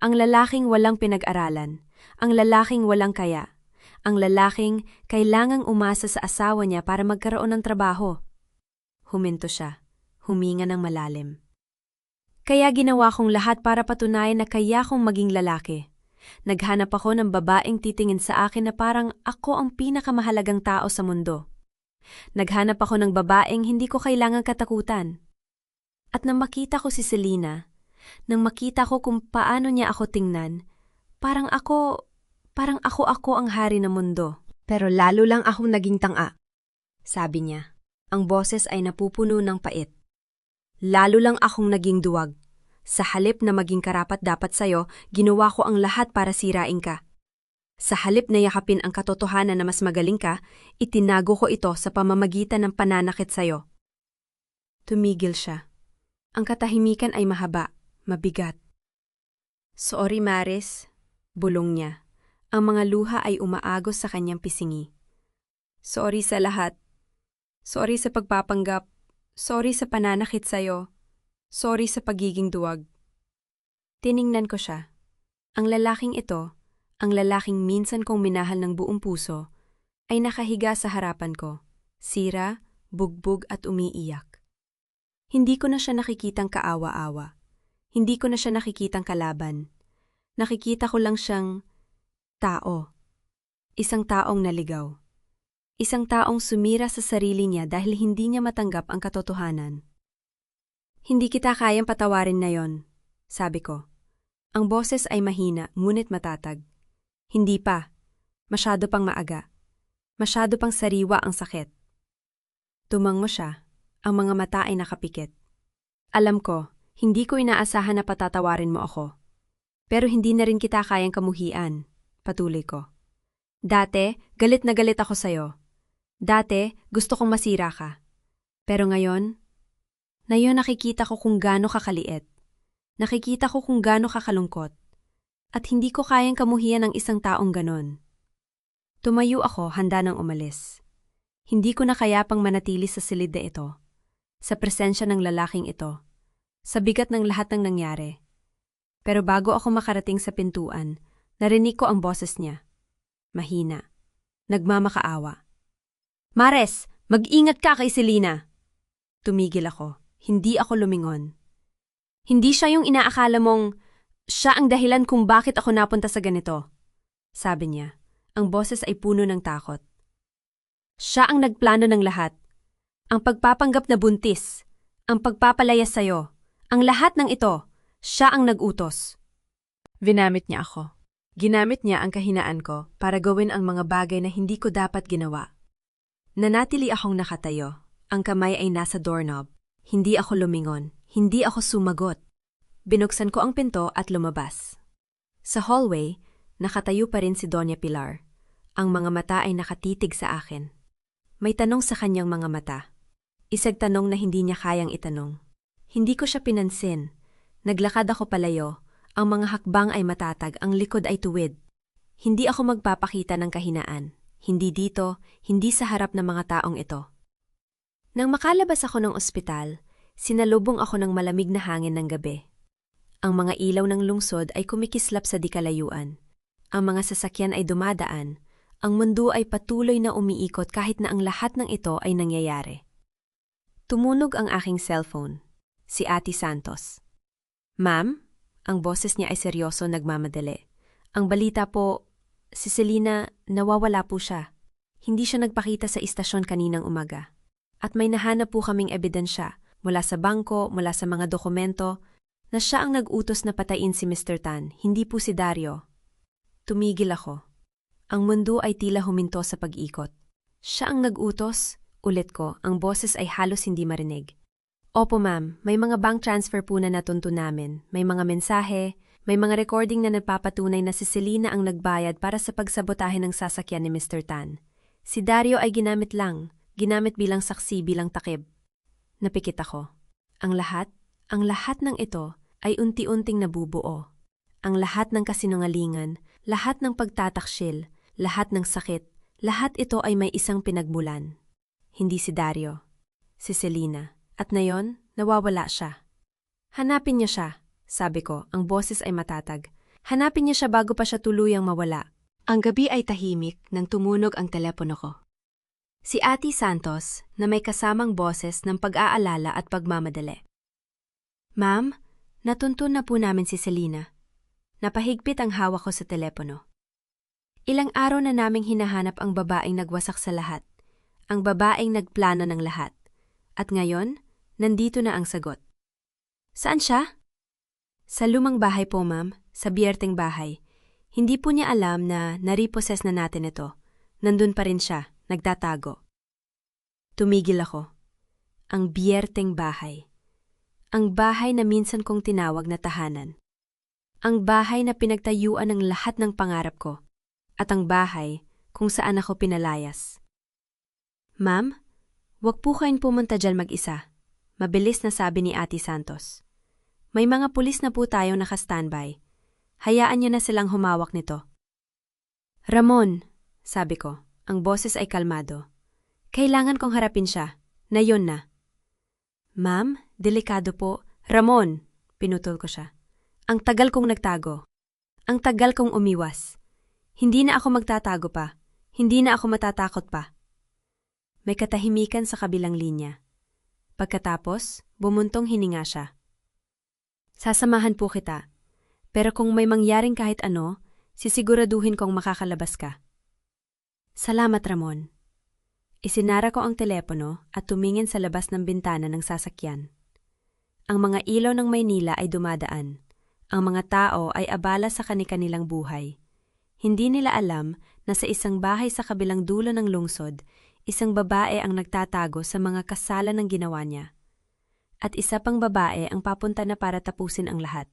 Ang lalaking walang pinag-aralan, ang lalaking walang kaya, ang lalaking kailangang umasa sa asawa niya para magkaroon ng trabaho. Huminto siya, huminga ng malalim. Kaya ginawa kong lahat para patunayan na kaya kong maging lalaki. Naghanap ako ng babaeng titingin sa akin na parang ako ang pinakamahalagang tao sa mundo. Naghanap ako ng babaeng hindi ko kailangang katakutan. At nang makita ko si Selena, nang makita ko kung paano niya ako tingnan, parang ako ang hari ng mundo. Pero lalo lang akong naging tanga, sabi niya. Ang boses ay napupuno ng pait. Lalo lang akong naging duwag. Sa halip na maging karapat-dapat sa'yo, ginawa ko ang lahat para sirain ka. Sa halip na yakapin ang katotohanan na mas magaling ka, itinago ko ito sa pamamagitan ng pananakit sa'yo. Tumigil siya. Ang katahimikan ay mahaba, mabigat. Sorry, Maris, bulong niya. Ang mga luha ay umaagos sa kanyang pisingi. Sorry sa lahat. Sorry sa pagpapanggap. Sorry sa pananakit sa'yo. Sorry sa pagiging duwag. Tiningnan ko siya. Ang lalaking ito, ang lalaking minsan kong minahal ng buong puso, ay nakahiga sa harapan ko, sira, bugbog at umiiyak. Hindi ko na siya nakikitang kaawa-awa. Hindi ko na siya nakikitang kalaban. Nakikita ko lang siyang tao. Isang taong naligaw. Isang taong sumira sa sarili niya dahil hindi niya matanggap ang katotohanan. Hindi kita kayang patawarin na yon, sabi ko. Ang boses ay mahina, ngunit matatag. Hindi pa. Masyado pang maaga. Masyado pang sariwa ang sakit. Tumango siya. Ang mga mata ay nakapikit. Alam ko, hindi ko inaasahan na patatawarin mo ako. Pero hindi na rin kita kayang kamuhian, patuloy ko. Dati, galit na galit ako sa'yo. Dati, gusto kong masira ka. Pero ngayon nakikita ko kung gaano kakaliit. Nakikita ko kung gaano kakalungkot. At hindi ko kayang kamuhian ng isang taong ganon. Tumayo ako, handa nang umalis. Hindi ko na kaya pang manatili sa silid na ito. Sa presensya ng lalaking ito. Sa bigat ng lahat ng nangyari. Pero bago ako makarating sa pintuan, narinig ko ang boses niya. Mahina. Nagmamakaawa. Mares, mag-ingat ka kay Selena! Tumigil ako. Hindi ako lumingon. Hindi siya yung inaakala mong siya ang dahilan kung bakit ako napunta sa ganito. Sabi niya. Ang boses ay puno ng takot. Siya ang nagplano ng lahat. Ang pagpapanggap na buntis. Ang pagpapalaya sa'yo. Ang lahat ng ito. Siya ang nag-utos. Vinamit niya ako. Ginamit niya ang kahinaan ko para gawin ang mga bagay na hindi ko dapat ginawa. Nanatili akong nakatayo. Ang kamay ay nasa doorknob. Hindi ako lumingon. Hindi ako sumagot. Binuksan ko ang pinto at lumabas. Sa hallway, nakatayo pa rin si Doña Pilar. Ang mga mata ay nakatitig sa akin. May tanong sa kanyang mga mata. Isang tanong na hindi niya kayang itanong. Hindi ko siya pinansin. Naglakad ako palayo. Ang mga hakbang ay matatag, ang likod ay tuwid. Hindi ako magpapakita ng kahinaan. Hindi dito, hindi sa harap ng mga taong ito. Nang makalabas ako ng ospital, sinalubong ako ng malamig na hangin ng gabi. Ang mga ilaw ng lungsod ay kumikislap sa di kalayuan. Ang mga sasakyan ay dumadaan. Ang mundo ay patuloy na umiikot kahit na ang lahat ng ito ay nangyayari. Tumunog ang aking cellphone. Si Ate Santos. Ma'am? Ang boses niya ay seryoso, nagmamadali. Ang balita po, si Selena, nawawala po siya. Hindi siya nagpakita sa istasyon kaninang umaga. At may nahanap po kaming ebidensya mula sa bangko, mula sa mga dokumento, na siya ang nag-utos na patayin si Mr. Tan, hindi po si Dario. Tumigil ako. Ang mundo ay tila huminto sa pag-ikot. Siya ang nag-utos? Ulit ko, ang boses ay halos hindi marinig. Opo ma'am, may mga bank transfer po na natunto namin, may mga mensahe, may mga recording na nagpapatunay na si Selena ang nagbayad para sa pagsabotahe ng sasakyan ni Mr. Tan. Si Dario ay ginamit bilang saksi, bilang takip. Napikit ako. Ang lahat ng ito ay unti-unting nabubuo. Ang lahat ng kasinungalingan, lahat ng pagtataksil, lahat ng sakit, lahat ito ay may isang pinagmulan. Hindi si Dario, si Selena. At ngayon, nawawala siya. Hanapin niya siya, sabi ko, ang boses ay matatag. Hanapin niya siya bago pa siya tuluyang mawala. Ang gabi ay tahimik nang tumunog ang telepono ko. Si Ate Santos na may kasamang boses ng pag-aalala at pagmamadali. Ma'am, natuntun na po namin si Selena. Napahigpit ang hawak ko sa telepono. Ilang araw na naming hinahanap ang babaeng nagwasak sa lahat. Ang babaeng nagplano ng lahat. At ngayon, nandito na ang sagot. Saan siya? Sa lumang bahay po ma'am, sa biyerteng bahay. Hindi po niya alam na naripossess na natin ito. Nandun pa rin siya. Nagtatago. Tumigil ako. Ang biyerteng bahay. Ang bahay na minsan kong tinawag na tahanan. Ang bahay na pinagtayuan ng lahat ng pangarap ko. At ang bahay kung saan ako pinalayas. Ma'am, wag po kayong pumunta dyan mag-isa. Mabilis na sabi ni Ate Santos. May mga pulis na po tayong naka-standby. Hayaan niyo na silang humawak nito. Ramon, sabi ko. Ang boses ay kalmado. Kailangan kong harapin siya. Na yun na. Ma'am, delikado po. Ramon, pinutol ko siya. Ang tagal kong nagtago. Ang tagal kong umiwas. Hindi na ako magtatago pa. Hindi na ako matatakot pa. May katahimikan sa kabilang linya. Pagkatapos, bumuntong hininga siya. Sasamahan po kita. Pero kung may mangyaring kahit ano, sisiguraduhin kong makakalabas ka. Salamat, Ramon. Isinara ko ang telepono at tumingin sa labas ng bintana ng sasakyan. Ang mga ilaw ng Maynila ay dumadaan. Ang mga tao ay abala sa kani-kanilang buhay. Hindi nila alam na sa isang bahay sa kabilang dulo ng lungsod, isang babae ang nagtatago sa mga kasalan ng ginawa niya. At isa pang babae ang papunta na para tapusin ang lahat.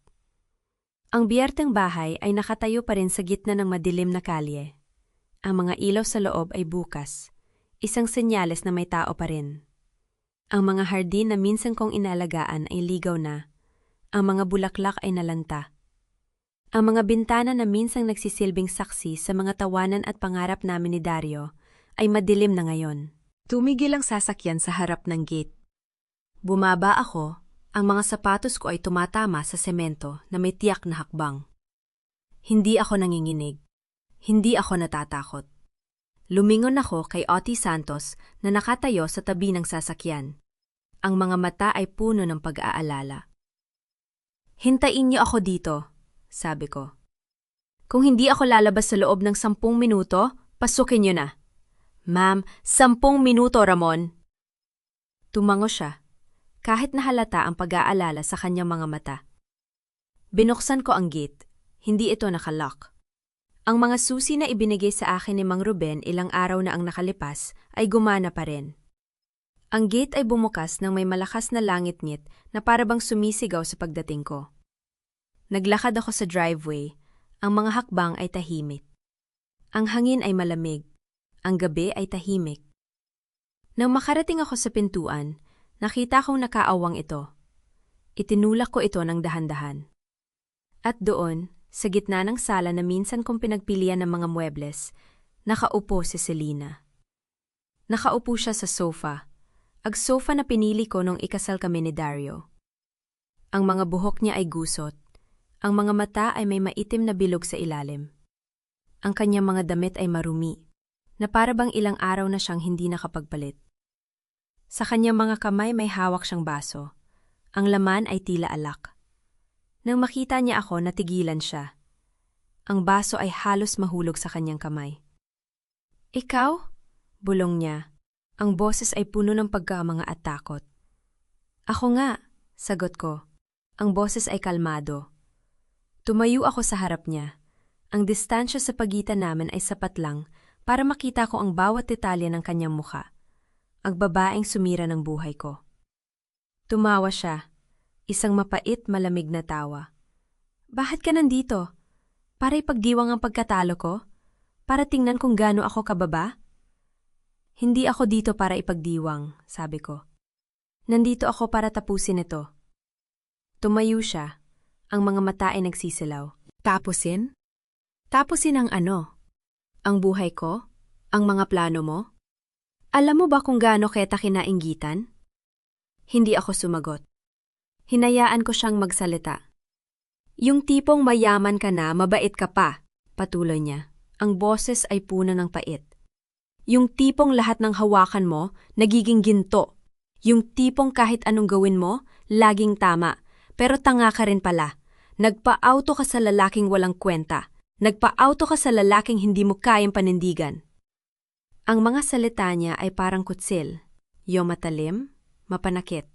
Ang biyerteng bahay ay nakatayo pa rin sa gitna ng madilim na kalye. Ang mga ilaw sa loob ay bukas, isang senyales na may tao pa rin. Ang mga hardin na minsan kong inalagaan ay ligaw na, ang mga bulaklak ay nalanta. Ang mga bintana na minsang nagsisilbing saksi sa mga tawanan at pangarap namin ni Dario ay madilim na ngayon. Tumigil ang sasakyan sa harap ng gate. Bumaba ako, ang mga sapatos ko ay tumatama sa semento na may tiyak na hakbang. Hindi ako nanginginig. Hindi ako natatakot. Lumingon ako kay Ate Santos na nakatayo sa tabi ng sasakyan. Ang mga mata ay puno ng pag-aalala. Hintayin niyo ako dito, sabi ko. Kung hindi ako lalabas sa loob ng 10 minuto, pasukin niyo na. Ma'am, 10 minuto, Ramon. Tumango siya, kahit nahalata ang pag-aalala sa kanyang mga mata. Binuksan ko ang gate. Hindi ito nakalock. Ang mga susi na ibinigay sa akin ni Mang Ruben ilang araw na ang nakalipas ay gumana pa rin. Ang gate ay bumukas ng may malakas na langit-ngit na parabang sumisigaw sa pagdating ko. Naglakad ako sa driveway. Ang mga hakbang ay tahimik. Ang hangin ay malamig. Ang gabi ay tahimik. Nang makarating ako sa pintuan, nakita kong nakaawang ito. Itinulak ko ito ng dahan-dahan. At doon, sa gitna ng sala na minsan kong pinagpilian ng mga muebles, nakaupo si Selena. Nakaupo siya sa sofa, ang sofa na pinili ko nung ikasal kami ni Dario. Ang mga buhok niya ay gusot, ang mga mata ay may maitim na bilog sa ilalim. Ang kanyang mga damit ay marumi, na para bang ilang araw na siyang hindi nakapagpalit. Sa kanyang mga kamay may hawak siyang baso. Ang laman ay tila alak. Nang makita niya ako, natigilan siya. Ang baso ay halos mahulog sa kanyang kamay. Ikaw? Bulong niya. Ang boses ay puno ng pagkamanga at takot. Ako nga, sagot ko. Ang boses ay kalmado. Tumayo ako sa harap niya. Ang distansya sa pagitan namin ay sapat lang para makita ko ang bawat detalye ng kanyang mukha. Ang babaeng sumira ng buhay ko. Tumawa siya. Isang mapait, malamig na tawa. Bakit ka nandito? Para ipagdiwang ang pagkatalo ko? Para tingnan kung gaano ako kababa? Hindi ako dito para ipagdiwang, sabi ko. Nandito ako para tapusin ito. Tumayo siya. Ang mga mata ay nagsisilaw. Tapusin? Tapusin ang ano? Ang buhay ko? Ang mga plano mo? Alam mo ba kung gaano kita kinainggitan? Hindi ako sumagot. Hinayaan ko siyang magsalita. Yung tipong mayaman ka na, mabait ka pa, patuloy niya. Ang boses ay puno ng pait. Yung tipong lahat ng hawakan mo, nagiging ginto. Yung tipong kahit anong gawin mo, laging tama. Pero tanga ka rin pala. Nagpa-auto ka sa lalaking walang kwenta. Nagpa-auto ka sa lalaking hindi mo kayang panindigan. Ang mga salita niya ay parang kutsil. Yung matalim, mapanakit.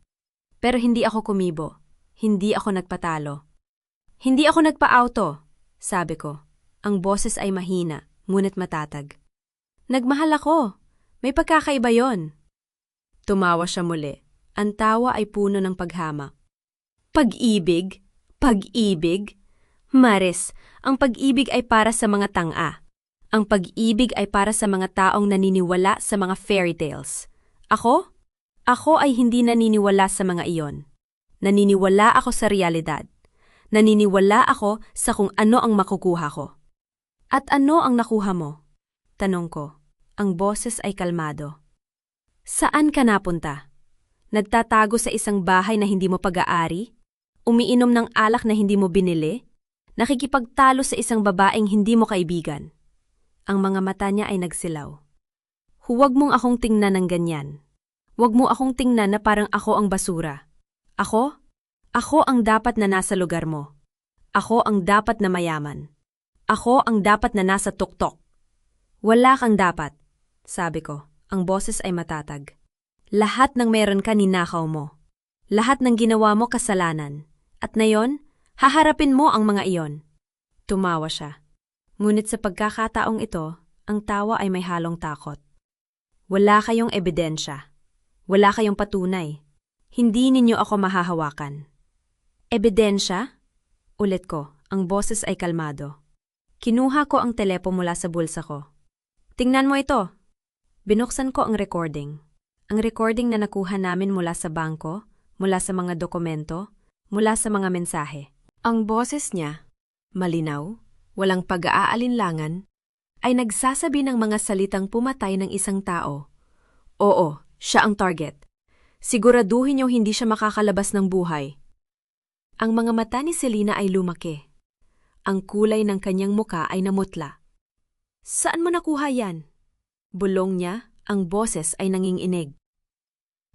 Pero hindi ako kumibo. Hindi ako nagpatalo. Hindi ako nagpa-auto, sabi ko. Ang boses ay mahina, ngunit matatag. Nagmahal ako. May pagkakaiba yon. Tumawa siya muli. Ang tawa ay puno ng paghama. Pag-ibig? Pag-ibig? Maris, ang pag-ibig ay para sa mga tanga. Ang pag-ibig ay para sa mga taong naniniwala sa mga fairy tales. Ako? Ako ay hindi naniniwala sa mga iyon. Naniniwala ako sa realidad. Naniniwala ako sa kung ano ang makukuha ko. At ano ang nakuha mo? Tanong ko. Ang boses ay kalmado. Saan ka napunta? Nagtatago sa isang bahay na hindi mo pag-aari? Umiinom ng alak na hindi mo binili? Nakikipagtalo sa isang babaeng hindi mo kaibigan? Ang mga mata niya ay nagsilaw. Huwag mong akong tingnan ng ganyan. Huwag mo akong tingnan na parang ako ang basura. Ako? Ako ang dapat na nasa lugar mo. Ako ang dapat na mayaman. Ako ang dapat na nasa tuktok. Wala kang dapat, sabi ko. Ang boses ay matatag. Lahat ng meron ka ninakaw mo. Lahat ng ginawa mo kasalanan. At ngayon, haharapin mo ang mga iyon. Tumawa siya. Ngunit sa pagkakataong ito, ang tawa ay may halong takot. Wala kayong ebidensya. Wala kayong patunay. Hindi ninyo ako mahahawakan. Ebidensya? Ulit ko, ang boses ay kalmado. Kinuha ko ang telepono mula sa bulsa ko. Tingnan mo ito. Binuksan ko ang recording. Ang recording na nakuha namin mula sa bangko, mula sa mga dokumento, mula sa mga mensahe. Ang boses niya, malinaw, walang pag-aalinlangan, ay nagsasabi ng mga salitang pumatay ng isang tao. Oo, siya ang target. Siguraduhin niyo hindi siya makakalabas ng buhay. Ang mga mata ni Selena ay lumaki. Ang kulay ng kanyang muka ay namutla. Saan mo nakuha yan? Bulong niya, ang boses ay nanginginig.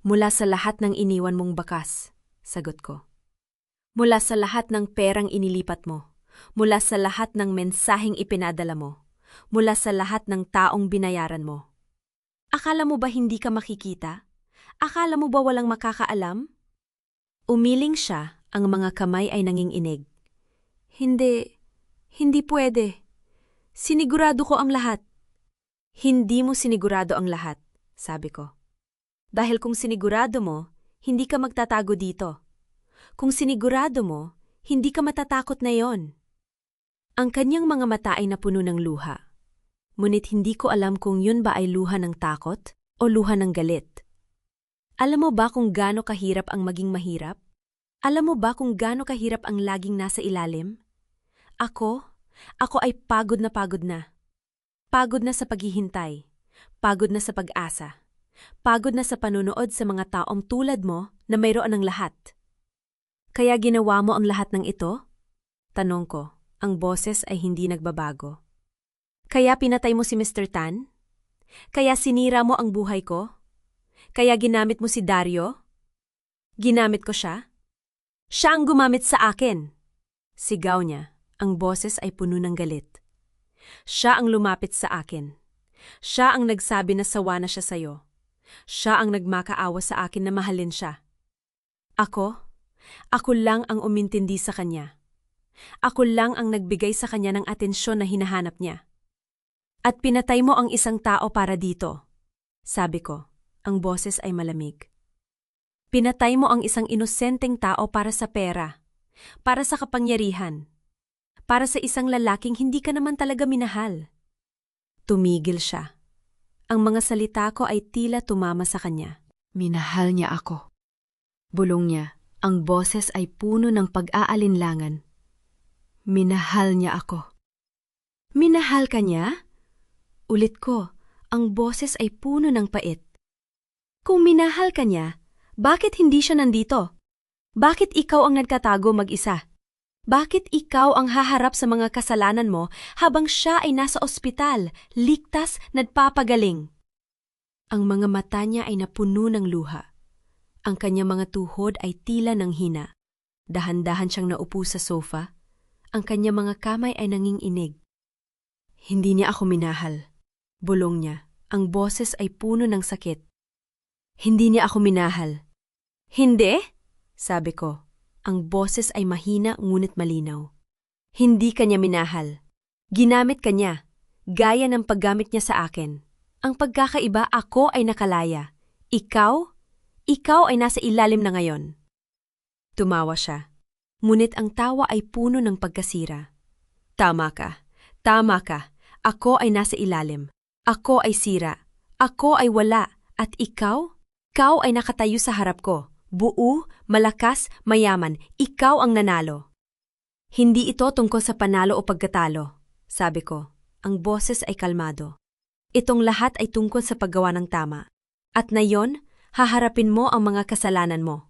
Mula sa lahat ng iniwan mong bakas, sagot ko. Mula sa lahat ng perang inilipat mo. Mula sa lahat ng mensaheng ipinadala mo. Mula sa lahat ng taong binayaran mo. Akala mo ba hindi ka makikita? Akala mo ba walang makakaalam? Umiling siya, ang mga kamay ay nanginginig. Hindi pwede. Sinigurado ko ang lahat. Hindi mo sinigurado ang lahat, sabi ko. Dahil kung sinigurado mo, hindi ka magtatago dito. Kung sinigurado mo, hindi ka matatakot na yon. Ang kanyang mga mata ay napuno ng luha. Ngunit hindi ko alam kung yun ba ay luha ng takot o luha ng galit. Alam mo ba kung gaano kahirap ang maging mahirap? Alam mo ba kung gaano kahirap ang laging nasa ilalim? Ako ay pagod na pagod na. Pagod na sa paghihintay. Pagod na sa pag-asa. Pagod na sa panunood sa mga taong tulad mo na mayroon ng lahat. Kaya ginawa mo ang lahat ng ito? Tanong ko, ang boses ay hindi nagbabago. Kaya pinatay mo si Mr. Tan? Kaya sinira mo ang buhay ko? Kaya ginamit mo si Dario? Ginamit ko siya? Siya ang gumamit sa akin! Sigaw niya. Ang boses ay puno ng galit. Siya ang lumapit sa akin. Siya ang nagsabi na sawa na siya sa'yo. Siya ang nagmakaawa sa akin na mahalin siya. Ako lang ang umintindi sa kanya. Ako lang ang nagbigay sa kanya ng atensyon na hinahanap niya. At pinatay mo ang isang tao para dito. Sabi ko, ang boses ay malamig. Pinatay mo ang isang inosenteng tao para sa pera, para sa kapangyarihan, para sa isang lalaking hindi ka naman talaga minahal. Tumigil siya. Ang mga salita ko ay tila tumama sa kanya. Minahal niya ako. Bulong niya, ang boses ay puno ng pag-aalinlangan. Minahal niya ako. Minahal ka niya? Ulit ko, ang boses ay puno ng pait. Kung minahal ka niya, bakit hindi siya nandito? Bakit ikaw ang nagtatago mag-isa? Bakit ikaw ang haharap sa mga kasalanan mo habang siya ay nasa ospital, ligtas, nagpapagaling? Ang mga mata niya ay napuno ng luha. Ang kanyang mga tuhod ay tila nanghina. Dahan-dahan siyang naupo sa sofa. Ang kanyang mga kamay ay nanginginig. Hindi niya ako minahal. Bulong niya. Ang boses ay puno ng sakit. Hindi niya ako minahal. Hindi? Sabi ko. Ang boses ay mahina ngunit malinaw. Hindi ka niya minahal. Ginamit ka niya, gaya ng paggamit niya sa akin. Ang pagkakaiba, ako ay nakalaya. Ikaw ay nasa ilalim na ngayon. Tumawa siya. Ngunit ang tawa ay puno ng pagkasira. Tama ka. Ako ay nasa ilalim. Ako ay sira. Ako ay wala. At ikaw ay nakatayo sa harap ko. Buo, malakas, mayaman, ikaw ang nanalo. Hindi ito tungkol sa panalo o pagkatalo, sabi ko. Ang boses ay kalmado. Itong lahat ay tungkol sa paggawa ng tama. At ngayon, haharapin mo ang mga kasalanan mo.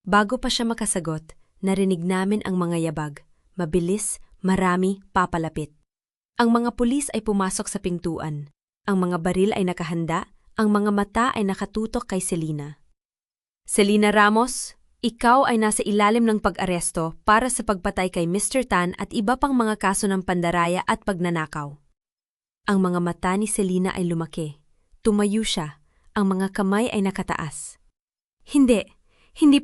Bago pa siya makasagot, narinig namin ang mga yabag. Mabilis, marami, papalapit. Ang mga pulis ay pumasok sa pintuan. Ang mga baril ay nakahanda, ang mga mata ay nakatutok kay Selena. Selena Ramos, ikaw ay nasa ilalim ng pag-aresto para sa pagpatay kay Mr. Tan at iba pang mga kaso ng pandaraya at pagnanakaw. Ang mga mata ni Selena ay lumaki. Tumayo siya. Ang mga kamay ay nakataas. Hindi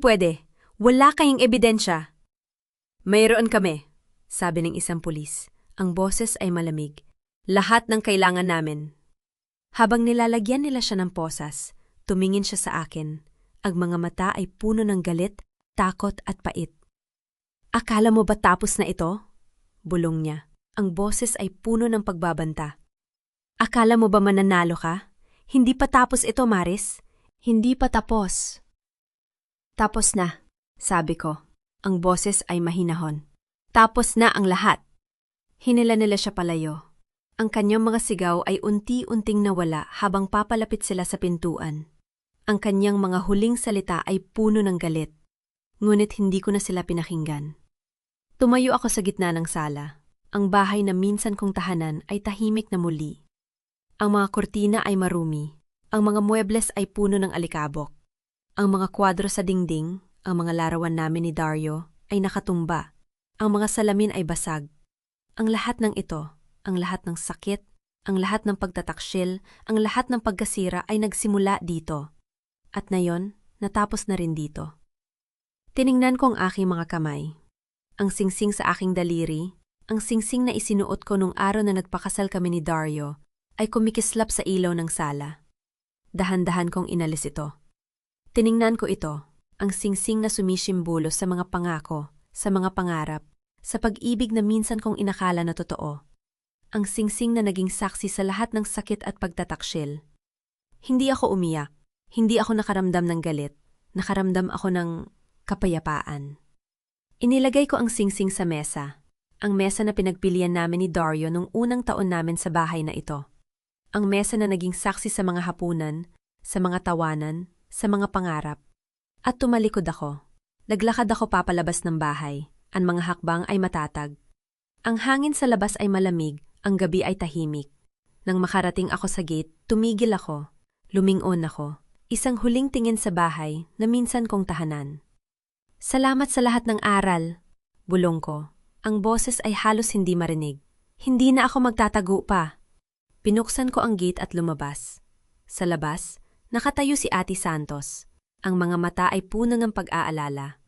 pwede. Wala kayong ebidensya. Mayroon kami, sabi ng isang pulis. Ang boses ay malamig. Lahat ng kailangan namin. Habang nilalagyan nila siya ng posas, tumingin siya sa akin. Ang mga mata ay puno ng galit, takot at pait. Akala mo ba tapos na ito? Bulong niya. Ang boses ay puno ng pagbabanta. Akala mo ba mananalo ka? Hindi pa tapos ito, Maris. Hindi pa tapos. Tapos na, sabi ko. Ang boses ay mahinahon. Tapos na ang lahat. Hinila nila siya palayo. Ang kanyang mga sigaw ay unti-unting nawala habang papalapit sila sa pintuan. Ang kanyang mga huling salita ay puno ng galit. Ngunit hindi ko na sila pinakinggan. Tumayo ako sa gitna ng sala. Ang bahay na minsan kong tahanan ay tahimik na muli. Ang mga kortina ay marumi. Ang mga muebles ay puno ng alikabok. Ang mga kwadro sa dingding, ang mga larawan namin ni Dario, ay nakatumba. Ang mga salamin ay basag. Ang lahat ng ito, ang lahat ng sakit, ang lahat ng pagtataksil, ang lahat ng pagkasira ay nagsimula dito. At ngayon, natapos na rin dito. Tiningnan ko ang aking mga kamay. Ang singsing sa aking daliri, ang singsing na isinuot ko nung araw na nagpakasal kami ni Dario, ay kumikislap sa ilaw ng sala. Dahan-dahan kong inalis ito. Tiningnan ko ito, ang singsing na sumisimbolo sa mga pangako, sa mga pangarap, sa pag-ibig na minsan kong inakala na totoo. Ang singsing na naging saksi sa lahat ng sakit at pagtataksil. Hindi ako umiyak. Hindi ako nakaramdam ng galit, nakaramdam ako ng kapayapaan. Inilagay ko ang singsing sa mesa, ang mesa na pinagpilian namin ni Dario nung unang taon namin sa bahay na ito. Ang mesa na naging saksi sa mga hapunan, sa mga tawanan, sa mga pangarap. At tumalikod ako. Naglakad ako papalabas ng bahay, ang mga hakbang ay matatag. Ang hangin sa labas ay malamig, ang gabi ay tahimik. Nang makarating ako sa gate, tumigil ako. Lumingon ako. Isang huling tingin sa bahay na minsan kong tahanan. Salamat sa lahat ng aral. Bulong ko. Ang boses ay halos hindi marinig. Hindi na ako magtatago pa. Pinuksan ko ang gate at lumabas. Sa labas, nakatayo si Ate Santos. Ang mga mata ay puno ng pag-aalala.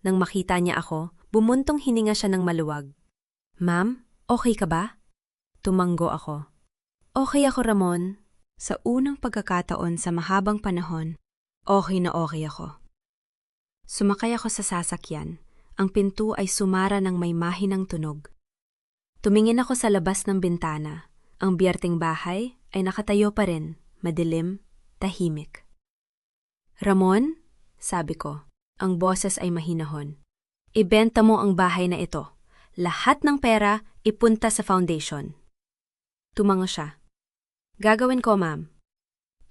Nang makita niya ako, bumuntong hininga siya ng maluwag. Ma'am, okay ka ba? Tumanggo ako. Okay ako, Ramon. Sa unang pagkakataon sa mahabang panahon, okay na okay ako. Sumakay ako sa sasakyan. Ang pinto ay sumara ng may mahinang tunog. Tumingin ako sa labas ng bintana. Ang biyerteng bahay ay nakatayo pa rin, madilim, tahimik. Ramon, sabi ko, ang boses ay mahinahon. Ibenta mo ang bahay na ito. Lahat ng pera ipunta sa foundation. Tumango siya. Gagawin ko, ma'am.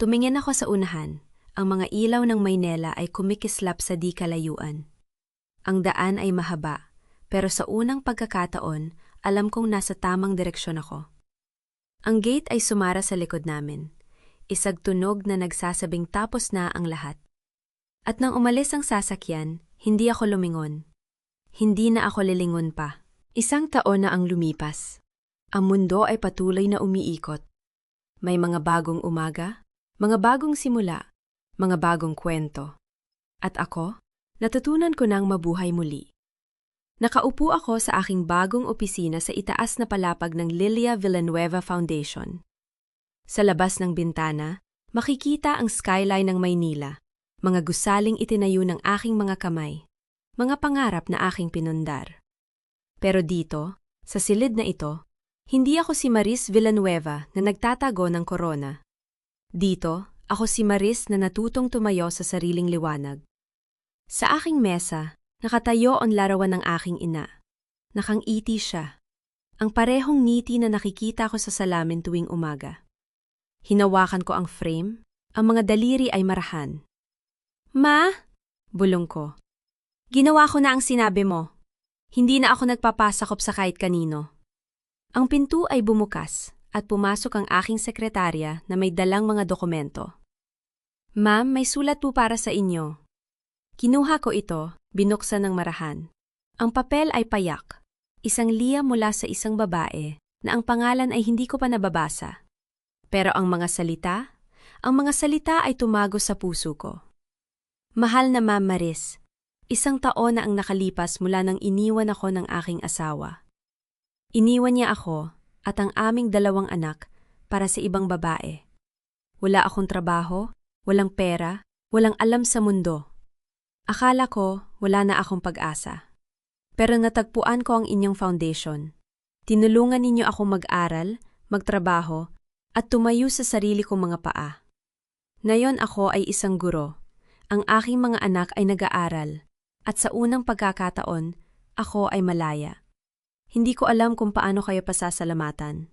Tumingin ako sa unahan. Ang mga ilaw ng Maynila ay kumikislap sa di kalayuan. Ang daan ay mahaba, pero sa unang pagkakataon, alam kong nasa tamang direksyon ako. Ang gate ay sumara sa likod namin. Isang tunog na nagsasabing tapos na ang lahat. At nang umalis ang sasakyan, hindi ako lumingon. Hindi na ako lilingon pa. Isang taon na ang lumipas. Ang mundo ay patuloy na umiikot. May mga bagong umaga, mga bagong simula, mga bagong kwento. At ako, natutunan ko nang mabuhay muli. Nakaupo ako sa aking bagong opisina sa itaas na palapag ng Lilia Villanueva Foundation. Sa labas ng bintana, makikita ang skyline ng Maynila, mga gusaling itinayo ng aking mga kamay, mga pangarap na aking pinundar. Pero dito, sa silid na ito, hindi ako si Maris Villanueva na nagtatago ng korona. Dito, ako si Maris na natutong tumayo sa sariling liwanag. Sa aking mesa, nakatayo ang larawan ng aking ina. Nakangiti siya. Ang parehong ngiti na nakikita ko sa salamin tuwing umaga. Hinawakan ko ang frame, ang mga daliri ay marahan. Ma, bulong ko. Ginawa ko na ang sinabi mo. Hindi na ako nagpapasakop sa kahit kanino. Ang pinto ay bumukas at pumasok ang aking sekretarya na may dalang mga dokumento. Ma'am, may sulat po para sa inyo. Kinuha ko ito, binuksan ng marahan. Ang papel ay payak. Isang liya mula sa isang babae na ang pangalan ay hindi ko pa nababasa. Pero ang mga salita ay tumago sa puso ko. Mahal na Ma'am Maris, isang taon na ang nakalipas mula nang iniwan ako ng aking asawa. Iniwan niya ako at ang aming 2 anak para sa ibang babae. Wala akong trabaho, walang pera, walang alam sa mundo. Akala ko wala na akong pag-asa. Pero natagpuan ko ang inyong foundation. Tinulungan ninyo akong mag-aral, magtrabaho, at tumayo sa sarili kong mga paa. Ngayon ako ay isang guro. Ang aking mga anak ay nag-aaral, at sa unang pagkakataon, ako ay malaya. Hindi ko alam kung paano kayo pasasalamatan.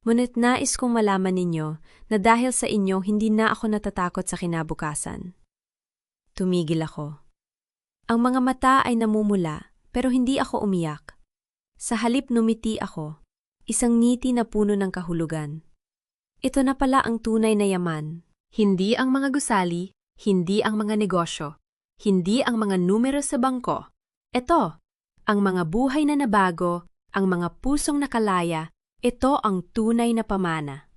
Ngunit nais kong malaman ninyo na dahil sa inyo hindi na ako natatakot sa kinabukasan. Tumigil ako. Ang mga mata ay namumula pero hindi ako umiyak. Sa halip numiti ako, isang ngiti na puno ng kahulugan. Ito na pala ang tunay na yaman. Hindi ang mga gusali, hindi ang mga negosyo, hindi ang mga numero sa bangko. Ito, ang mga buhay na nabago, ang mga pusong nakalaya, ito ang tunay na pamana.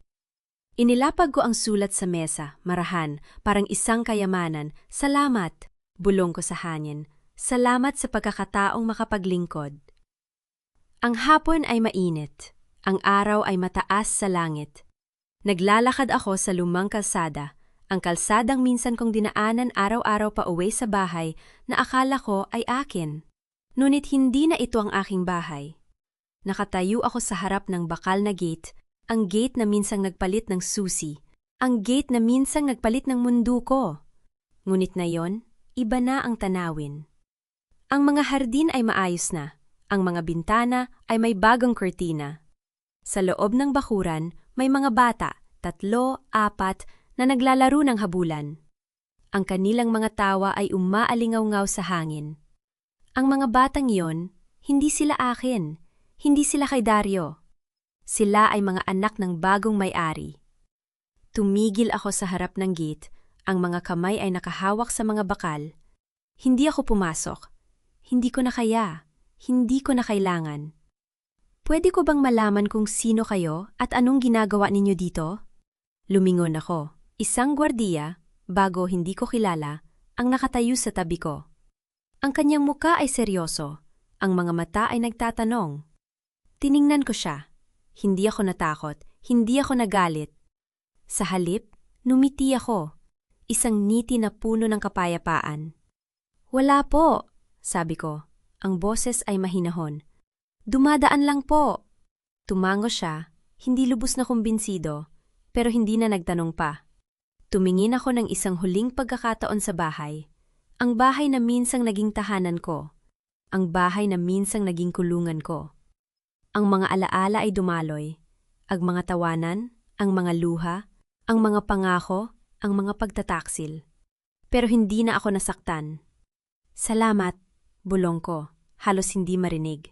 Inilapag ko ang sulat sa mesa, marahan, parang isang kayamanan. Salamat, bulong ko sa hangin. Salamat sa pagkakataong makapaglingkod. Ang hapon ay mainit. Ang araw ay mataas sa langit. Naglalakad ako sa lumang kalsada, ang kalsadang minsan kong dinaanan araw-araw pa uwi sa bahay na akala ko ay akin. Ngunit hindi na ito ang aking bahay. Nakatayo ako sa harap ng bakal na gate, ang gate na minsang nagpalit ng susi, ang gate na minsang nagpalit ng mundo ko. Ngunit ngayon, iba na ang tanawin. Ang mga hardin ay maayos na, ang mga bintana ay may bagong kurtina. Sa loob ng bakuran, may mga bata, 3, 4, na naglalaro ng habulan. Ang kanilang mga tawa ay umaalingaw-ngaw sa hangin. Ang mga batang iyon, hindi sila akin. Hindi sila kay Dario. Sila ay mga anak ng bagong may-ari. Tumigil ako sa harap ng gate, ang mga kamay ay nakahawak sa mga bakal. Hindi ako pumasok. Hindi ko na kaya. Hindi ko na kailangan. Pwede ko bang malaman kung sino kayo at anong ginagawa ninyo dito? Lumingon ako. Isang gwardiya, bago hindi ko kilala, ang nakatayo sa tabi ko. Ang kanyang muka ay seryoso. Ang mga mata ay nagtatanong. Tiningnan ko siya. Hindi ako natakot. Hindi ako nagalit. Sa halip, numiti ako. Isang ngiti na puno ng kapayapaan. Wala po, sabi ko. Ang boses ay mahinahon. Dumadaan lang po. Tumango siya, hindi lubos na kumbinsido, pero hindi na nagtanong pa. Tumingin ako ng isang huling pagkakataon sa bahay. Ang bahay na minsang naging tahanan ko. Ang bahay na minsang naging kulungan ko. Ang mga alaala ay dumaloy. Ang mga tawanan, ang mga luha, ang mga pangako, ang mga pagtataksil. Pero hindi na ako nasaktan. Salamat, bulong ko, halos hindi marinig.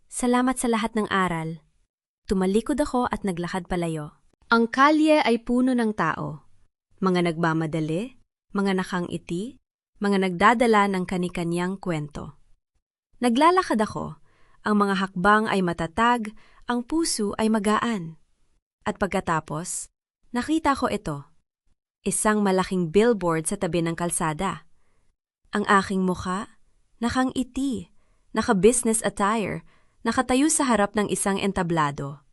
Salamat sa lahat ng aral. Tumalikod ako at naglakad palayo. Ang kalye ay puno ng tao. Mga nagmamadali, mga nakangiti, mga nagdadala ng kani-kanyang kwento. Naglalakad ako, ang mga hakbang ay matatag, ang puso ay magaan. At pagkatapos, nakita ko ito. Isang malaking billboard sa tabi ng kalsada. Ang aking mukha, nakangiti, naka-business attire, nakatayo sa harap ng isang entablado.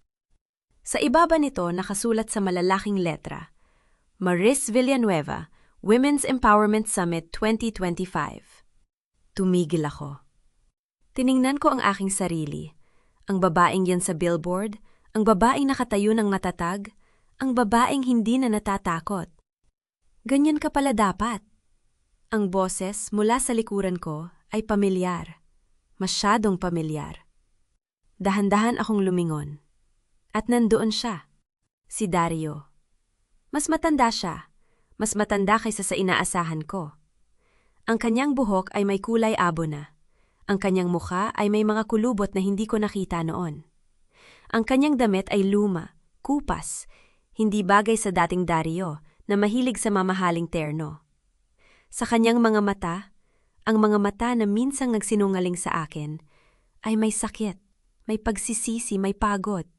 Sa ibaba nito nakasulat sa malalaking letra, Maris Villanueva, Women's Empowerment Summit 2025. Tumigil ako. Tiningnan ko ang aking sarili. Ang babaeng yan sa billboard, ang babaeng nakatayo ng matatag, ang babaeng hindi na natatakot. Ganyan ka pala dapat. Ang boses mula sa likuran ko ay pamilyar. Masyadong pamilyar. Dahan-dahan akong lumingon. At nandoon siya. Si Dario. Mas matanda siya. Mas matanda kaysa sa inaasahan ko. Ang kanyang buhok ay may kulay abo na. Ang kanyang mukha ay may mga kulubot na hindi ko nakita noon. Ang kanyang damit ay luma, kupas, hindi bagay sa dating Dario na mahilig sa mamahaling terno. Sa kanyang mga mata, ang mga mata na minsang nagsinungaling sa akin, ay may sakit, may pagsisisi, may pagod.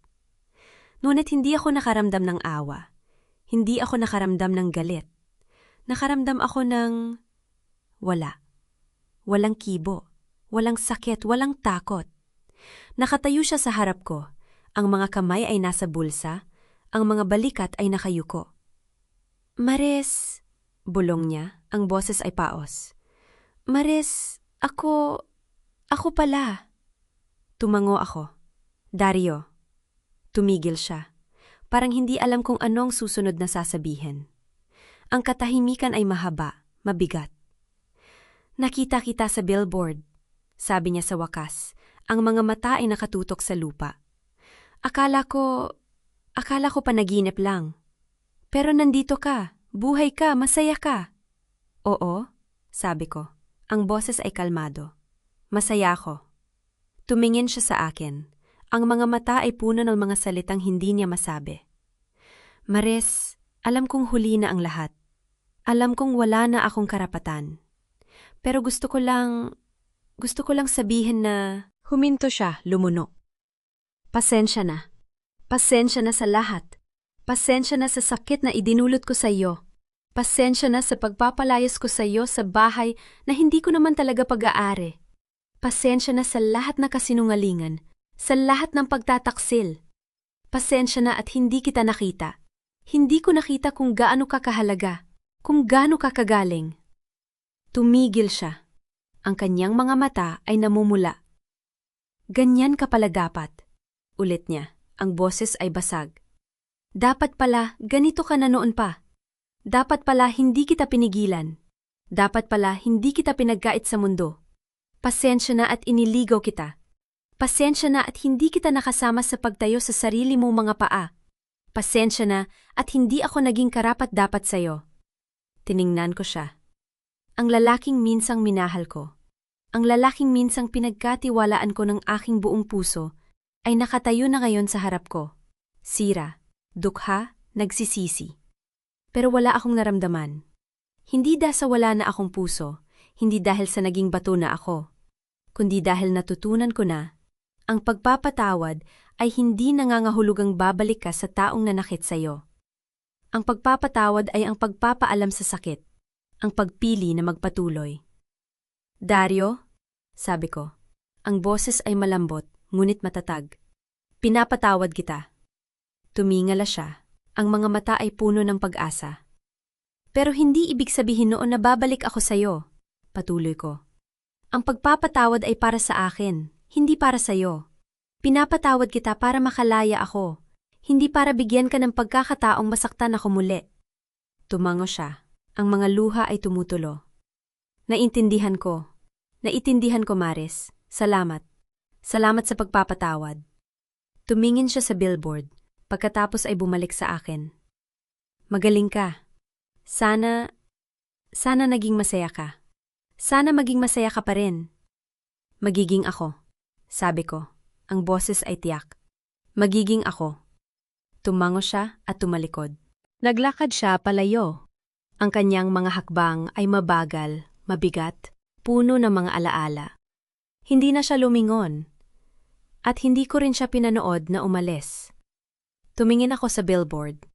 Ngunit hindi ako nakaramdam ng awa. Hindi ako nakaramdam ng galit. Nakaramdam ako ng wala. Walang kibo, walang sakit, walang takot. Nakatayo siya sa harap ko. Ang mga kamay ay nasa bulsa, ang mga balikat ay nakayuko. Maris, bulong niya, ang boses ay paos. Maris, ako pala. Tumango ako. Dario. Tumigil siya. Parang hindi alam kung anong susunod na sasabihin. Ang katahimikan ay mahaba, mabigat. Nakita kita sa billboard, sabi niya sa wakas. Ang mga mata ay nakatutok sa lupa. Akala ko panaginip lang. Pero nandito ka, buhay ka, masaya ka. Oo, sabi ko. Ang boses ay kalmado. Masaya ako. Tumingin siya sa akin. Ang mga mata ay puno ng mga salitang hindi niya masabi. Maris, alam kong huli na ang lahat. Alam kong wala na akong karapatan. Pero gusto ko lang sabihin na huminto siya, lumuno. Pasensya na. Pasensya na sa lahat. Pasensya na sa sakit na idinulot ko sa iyo. Pasensya na sa pagpapalayas ko sa iyo sa bahay na hindi ko naman talaga pag-aari. Pasensya na sa lahat na kasinungalingan, sa lahat ng pagtataksil. Pasensya na at hindi kita nakita. Hindi ko nakita kung gaano ka kahalaga, kung gaano ka kagaling. Tumigil siya. Ang kanyang mga mata ay namumula. Ganyan ka pala dapat. Ulit niya, ang boses ay basag. Dapat pala ganito ka na noon pa. Dapat pala hindi kita pinigilan. Dapat pala hindi kita pinagkait sa mundo. Pasensya na at iniligaw kita. Pasensya na at hindi kita nakasama sa pagtayo sa sarili mong mga paa. Pasensya na at hindi ako naging karapat-dapat sa'yo. Tiningnan ko siya. Ang lalaking minsang minahal ko. Ang lalaking minsang pinagkatiwalaan ko ng aking buong puso ay nakatayo na ngayon sa harap ko. Sira, dukha, nagsisisi. Pero wala akong naramdaman. Hindi dahil sa wala na akong puso, hindi dahil sa naging bato na ako, kundi dahil natutunan ko na, ang pagpapatawad ay hindi nangangahulugang babalik ka sa taong nanakit sa'yo. Ang pagpapatawad ay ang pagpapaalam sa sakit, ang pagpili na magpatuloy. Dario, sabi ko, ang boses ay malambot, ngunit matatag. Pinapatawad kita. Tumingala siya, ang mga mata ay puno ng pag-asa. Pero hindi ibig sabihin noon na babalik ako sa'yo, patuloy ko. Ang pagpapatawad ay para sa akin, hindi para sa'yo. Pinapatawad kita para makalaya ako, hindi para bigyan ka ng pagkakataong masaktan ako muli. Tumango siya, ang mga luha ay tumutulo. Naintindihan ko, Maris, salamat. Salamat sa pagpapatawad. Tumingin siya sa billboard, pagkatapos ay bumalik sa akin. Magaling ka. Sana naging masaya ka. Sana maging masaya ka pa rin. Magiging ako, sabi ko. Ang boses ay tiyak. Magiging ako. Tumango siya at tumalikod. Naglakad siya palayo. Ang kanyang mga hakbang ay mabagal, mabigat, puno ng mga alaala. Hindi na siya lumingon. At hindi ko rin siya pinanood na umalis. Tumingin ako sa billboard,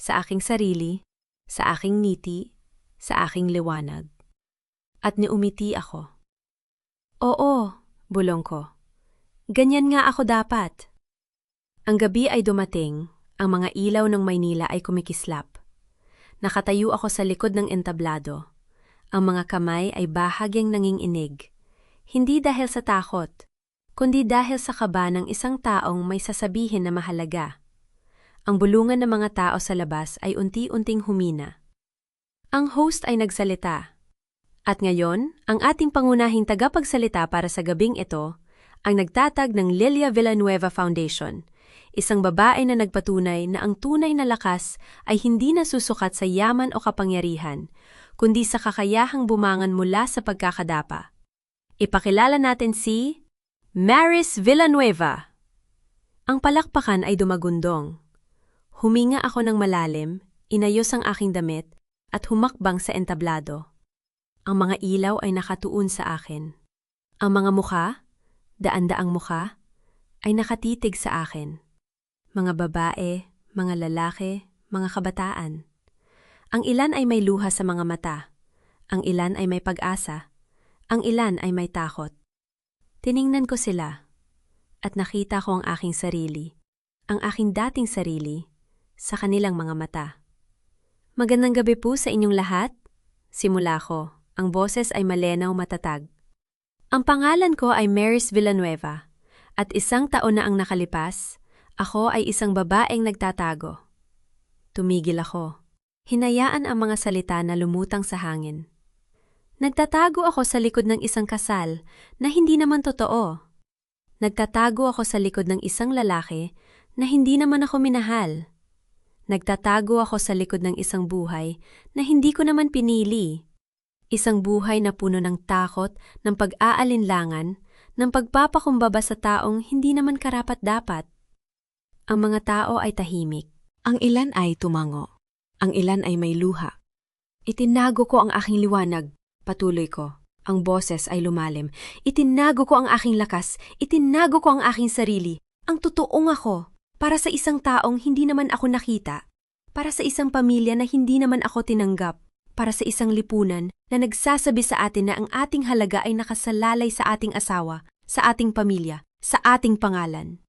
sa aking sarili, sa aking ngiti, sa aking liwanag. At niumiti ako. Oo, bulong ko. Ganyan nga ako dapat. Ang gabi ay dumating, ang mga ilaw ng Maynila ay kumikislap. Nakatayo ako sa likod ng entablado. Ang mga kamay ay bahagyang nanginginig. Hindi dahil sa takot, kundi dahil sa kaba ng isang taong may sasabihin na mahalaga. Ang bulungan ng mga tao sa labas ay unti-unting humina. Ang host ay nagsalita. At ngayon, ang ating pangunahing tagapagsalita para sa gabing ito, ang nagtatag ng Lilia Villanueva Foundation, isang babae na nagpatunay na ang tunay na lakas ay hindi nasusukat sa yaman o kapangyarihan, kundi sa kakayahang bumangon mula sa pagkakadapa. Ipakilala natin si Maris Villanueva. Ang palakpakan ay dumagundong. Huminga ako ng malalim, inayos ang aking damit, at humakbang sa entablado. Ang mga ilaw ay nakatuon sa akin. Ang mga mukha, daan-daang mukha, ay nakatitig sa akin. Mga babae, mga lalaki, mga kabataan. Ang ilan ay may luha sa mga mata. Ang ilan ay may pag-asa. Ang ilan ay may takot. Tiningnan ko sila at nakita ko ang aking sarili, ang aking dating sarili, sa kanilang mga mata. Magandang gabi po sa inyong lahat. Simula ko, ang boses ay malinaw matatag. Ang pangalan ko ay Maris Villanueva, at 1 taon na ang nakalipas, ako ay isang babaeng nagtatago. Tumigil ako. Hinayaan ang mga salita na lumutang sa hangin. Nagtatago ako sa likod ng isang kasal na hindi naman totoo. Nagtatago ako sa likod ng isang lalaki na hindi naman ako minahal. Nagtatago ako sa likod ng isang buhay na hindi ko naman pinili. Isang buhay na puno ng takot, ng pag-aalinlangan, ng pagpapakumbaba sa taong hindi naman karapat-dapat. Ang mga tao ay tahimik. Ang ilan ay tumango. Ang ilan ay may luha. Itinago ko ang aking liwanag, patuloy ko. Ang boses ay lumalim. Itinago ko ang aking lakas. Itinago ko ang aking sarili. Ang totoong ako. Para sa isang taong hindi naman ako nakita. Para sa isang pamilya na hindi naman ako tinanggap. Para sa isang lipunan na nagsasabi sa atin na ang ating halaga ay nakasalalay sa ating asawa, sa ating pamilya, sa ating pangalan.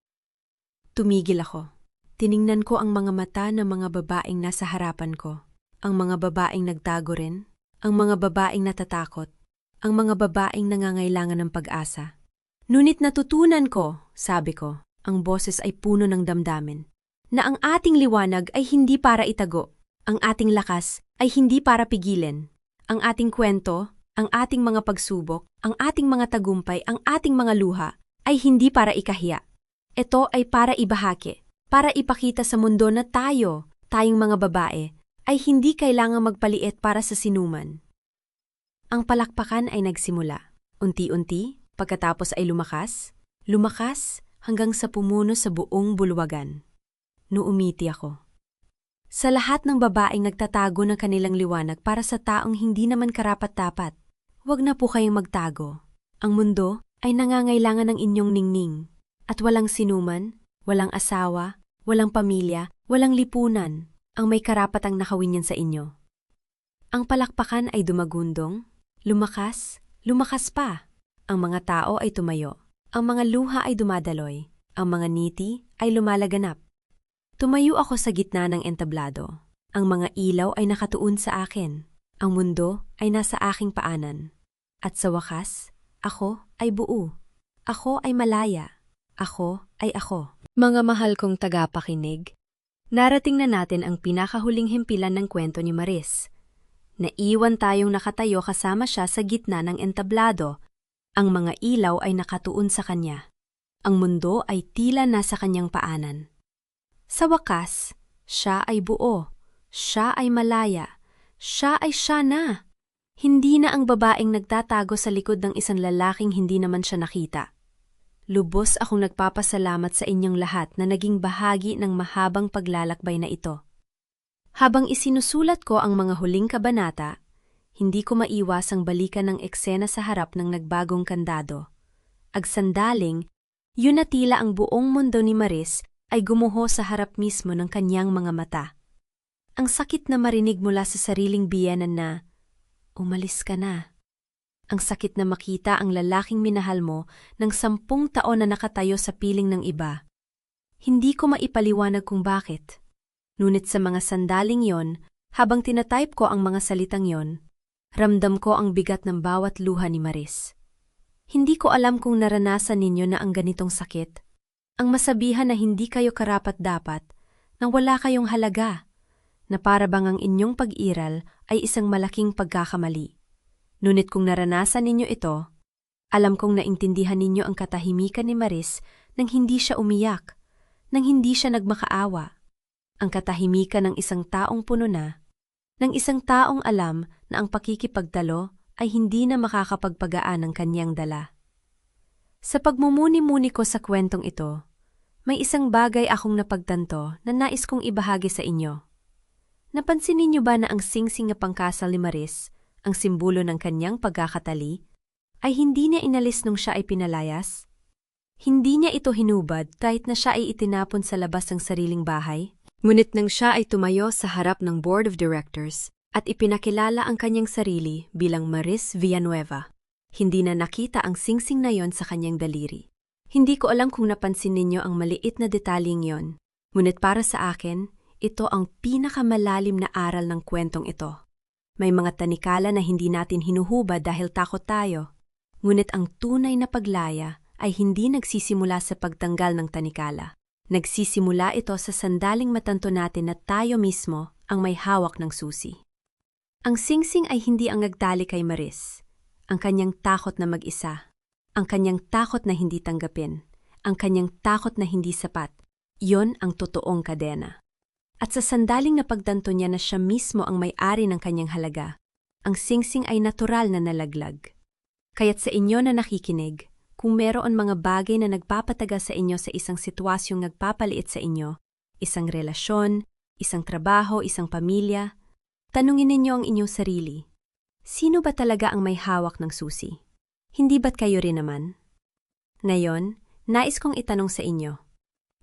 Tumigil ako. Tiningnan ko ang mga mata ng mga babaeng nasa harapan ko. Ang mga babaeng nagtago rin. Ang mga babaeng natatakot. Ang mga babaeng nangangailangan ng pag-asa. Ngunit natutunan ko, sabi ko, ang boses ay puno ng damdamin, na ang ating liwanag ay hindi para itago. Ang ating lakas ay hindi para pigilin. Ang ating kwento, ang ating mga pagsubok, ang ating mga tagumpay, ang ating mga luha ay hindi para ikahiya. Ito ay para ibahagi, para ipakita sa mundo na tayong mga babae, ay hindi kailangang magpaliit para sa sinuman. Ang palakpakan ay nagsimula. Unti-unti, pagkatapos ay lumakas, hanggang sa pumuno sa buong bulwagan. Nuumiti ako. Sa lahat ng babaeng nagtatago ng kanilang liwanag para sa taong hindi naman karapat-dapat, huwag na po kayong magtago. Ang mundo ay nangangailangan ng inyong ningning. At walang sinuman, walang asawa, walang pamilya, walang lipunan ang may karapatang nakawin yan sa inyo. Ang palakpakan ay dumagundong, lumakas, lumakas pa. Ang mga tao ay tumayo. Ang mga luha ay dumadaloy. Ang mga ngiti ay lumalaganap. Tumayo ako sa gitna ng entablado. Ang mga ilaw ay nakatuon sa akin. Ang mundo ay nasa aking paanan. At sa wakas, ako ay buo. Ako ay malaya. Ako ay ako. Mga mahal kong tagapakinig, narating na natin ang pinakahuling himpilan ng kwento ni Maris. Naiwan tayong nakatayo kasama siya sa gitna ng entablado. Ang mga ilaw ay nakatuon sa kanya. Ang mundo ay tila nasa kanyang paanan. Sa wakas, siya ay buo, siya ay malaya, siya ay siya na. Hindi na ang babaeng nagtatago sa likod ng isang lalaking hindi naman siya nakita. Lubos akong nagpapasalamat sa inyong lahat na naging bahagi ng mahabang paglalakbay na ito. Habang isinusulat ko ang mga huling kabanata, hindi ko maiwasang balikan ng eksena sa harap ng nagbagong kandado. Agsandaling, yun na tila ang buong mundo ni Maris ay gumuho sa harap mismo ng kanyang mga mata. Ang sakit na marinig mula sa sariling biyenan na, "Umalis ka na." Ang sakit na makita ang lalaking minahal mo ng 10 taon na nakatayo sa piling ng iba. Hindi ko maipaliwanag kung bakit. Ngunit sa mga sandaling yon, habang tinatype ko ang mga salitang yon, ramdam ko ang bigat ng bawat luha ni Maris. Hindi ko alam kung naranasan ninyo na ang ganitong sakit. Ang masabihan na hindi kayo karapat-dapat, na wala kayong halaga, na para bang ang inyong pag-iral ay isang malaking pagkakamali. Ngunit kung naranasan ninyo ito, alam kong naintindihan ninyo ang katahimikan ni Maris nang hindi siya umiyak, nang hindi siya nagmakaawa. Ang katahimikan ng isang taong puno na, ng isang taong alam na ang pakikipagtalo ay hindi na makakapagpagaan ng kanyang dala. Sa pagmumuni-muni ko sa kwentong ito, may isang bagay akong napagtanto na nais kong ibahagi sa inyo. Napansin ninyo ba na ang singsing na pangkasal ni Maris, ang simbolo ng kanyang pagkakatali, ay hindi niya inalis nung siya ay pinalayas? Hindi niya ito hinubad kahit na siya ay itinapon sa labas ng sariling bahay? Ngunit nang siya ay tumayo sa harap ng Board of Directors at ipinakilala ang kanyang sarili bilang Maris Villanueva, hindi na nakita ang singsing na yon sa kanyang daliri. Hindi ko alam kung napansin ninyo ang maliit na detalyeng yon, ngunit para sa akin, ito ang pinakamalalim na aral ng kwentong ito. May mga tanikala na hindi natin hinuhubad dahil takot tayo, ngunit ang tunay na paglaya ay hindi nagsisimula sa pagtanggal ng tanikala. Nagsisimula ito sa sandaling matanto natin na tayo mismo ang may hawak ng susi. Ang singsing ay hindi ang nagdali kay Maris, ang kanyang takot na mag-isa. Ang kanyang takot na hindi tanggapin, ang kanyang takot na hindi sapat, yon ang totoong kadena. At sa sandaling napagtanto niya na siya mismo ang may-ari ng kanyang halaga, ang singsing ay natural na nalaglag. Kaya't sa inyo na nakikinig, kung meron mga bagay na nagpapataga sa inyo sa isang sitwasyong nagpapaliit sa inyo, isang relasyon, isang trabaho, isang pamilya, tanungin ninyo ang inyong sarili, sino ba talaga ang may hawak ng susi? Hindi ba't kayo rin naman? Ngayon, nais kong itanong sa inyo,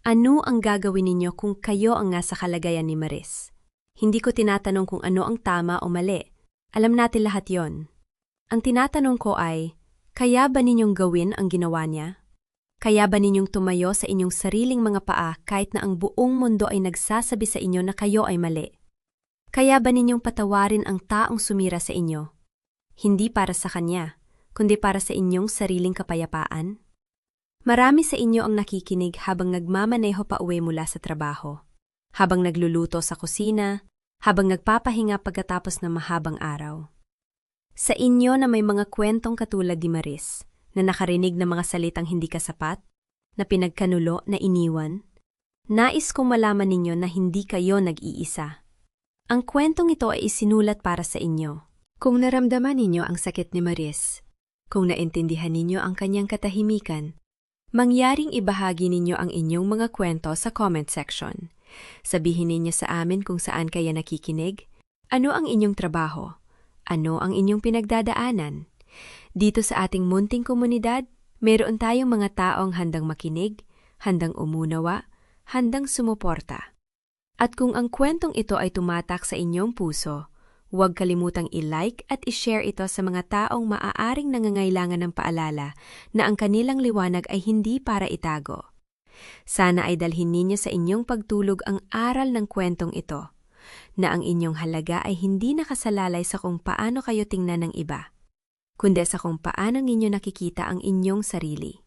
ano ang gagawin ninyo kung kayo ang nasa kalagayan ni Maris? Hindi ko tinatanong kung ano ang tama o mali. Alam natin lahat yon. Ang tinatanong ko ay, kaya ba ninyong gawin ang ginawa niya? Kaya ba ninyong tumayo sa inyong sariling mga paa kahit na ang buong mundo ay nagsasabi sa inyo na kayo ay mali? Kaya ba ninyong patawarin ang taong sumira sa inyo? Hindi para sa kanya, kundi para sa inyong sariling kapayapaan? Marami sa inyo ang nakikinig habang nagmamaneho pa uwi mula sa trabaho, habang nagluluto sa kusina, habang nagpapahinga pagkatapos ng mahabang araw. Sa inyo na may mga kwentong katulad ni Maris, na nakarinig ng mga salitang hindi kasapat, na pinagkanulo na iniwan, nais kong malaman ninyo na hindi kayo nag-iisa. Ang kwentong ito ay isinulat para sa inyo. Kung naramdaman ninyo ang sakit ni Maris, kung naintindihan ninyo ang kanyang katahimikan, Mangyaring ibahagi ninyo ang inyong mga kwento sa comment section. Sabihin ninyo sa amin kung saan kaya nakikinig, ano ang inyong trabaho, ano ang inyong pinagdadaanan. Dito sa ating munting komunidad, mayroon tayong mga taong handang makinig, handang umunawa, handang sumuporta. At kung ang kwentong ito ay tumatak sa inyong puso, huwag kalimutang i-like at i-share ito sa mga taong maaaring nangangailangan ng paalala na ang kanilang liwanag ay hindi para itago. Sana ay dalhin ninyo sa inyong pagtulog ang aral ng kwentong ito, na ang inyong halaga ay hindi nakasalalay sa kung paano kayo tingnan ng iba, kundi sa kung paano ninyo nakikita ang inyong sarili.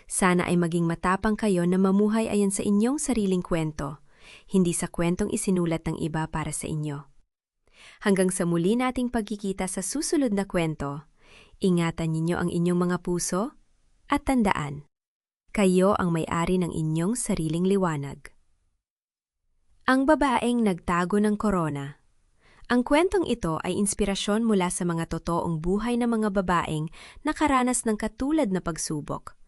Sana ay maging matapang kayo na mamuhay ayon sa inyong sariling kwento, hindi sa kwentong isinulat ng iba para sa inyo. Hanggang sa muli nating pagkikita sa susunod na kwento, ingatan ninyo ang inyong mga puso at tandaan, kayo ang may-ari ng inyong sariling liwanag. Ang babaeng nagtago ng korona. Ang kwentong ito ay inspirasyon mula sa mga totoong buhay ng mga babaeng nakaranas ng katulad na pagsubok.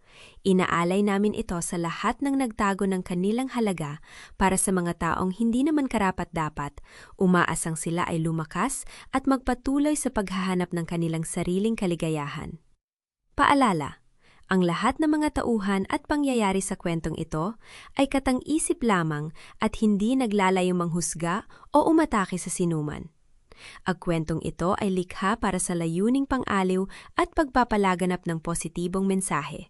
Inaalay namin ito sa lahat ng nagtago ng kanilang halaga para sa mga taong hindi naman karapat-dapat, umaasang sila ay lumakas at magpatuloy sa paghahanap ng kanilang sariling kaligayahan. Paalala, ang lahat ng mga tauhan at pangyayari sa kwentong ito ay katang-isip lamang at hindi naglalayong manghusga o umatake sa sinuman. Ang kwentong ito ay likha para sa layuning pang-aliw at pagpapalaganap ng positibong mensahe.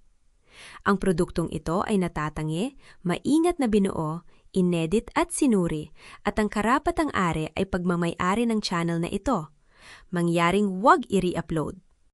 Ang produktong ito ay natatangi, maingat na binuo, inedit at sinuri, at ang karapatang-ari ay pagmamay-ari ng channel na ito. Mangyaring huwag i-re-upload.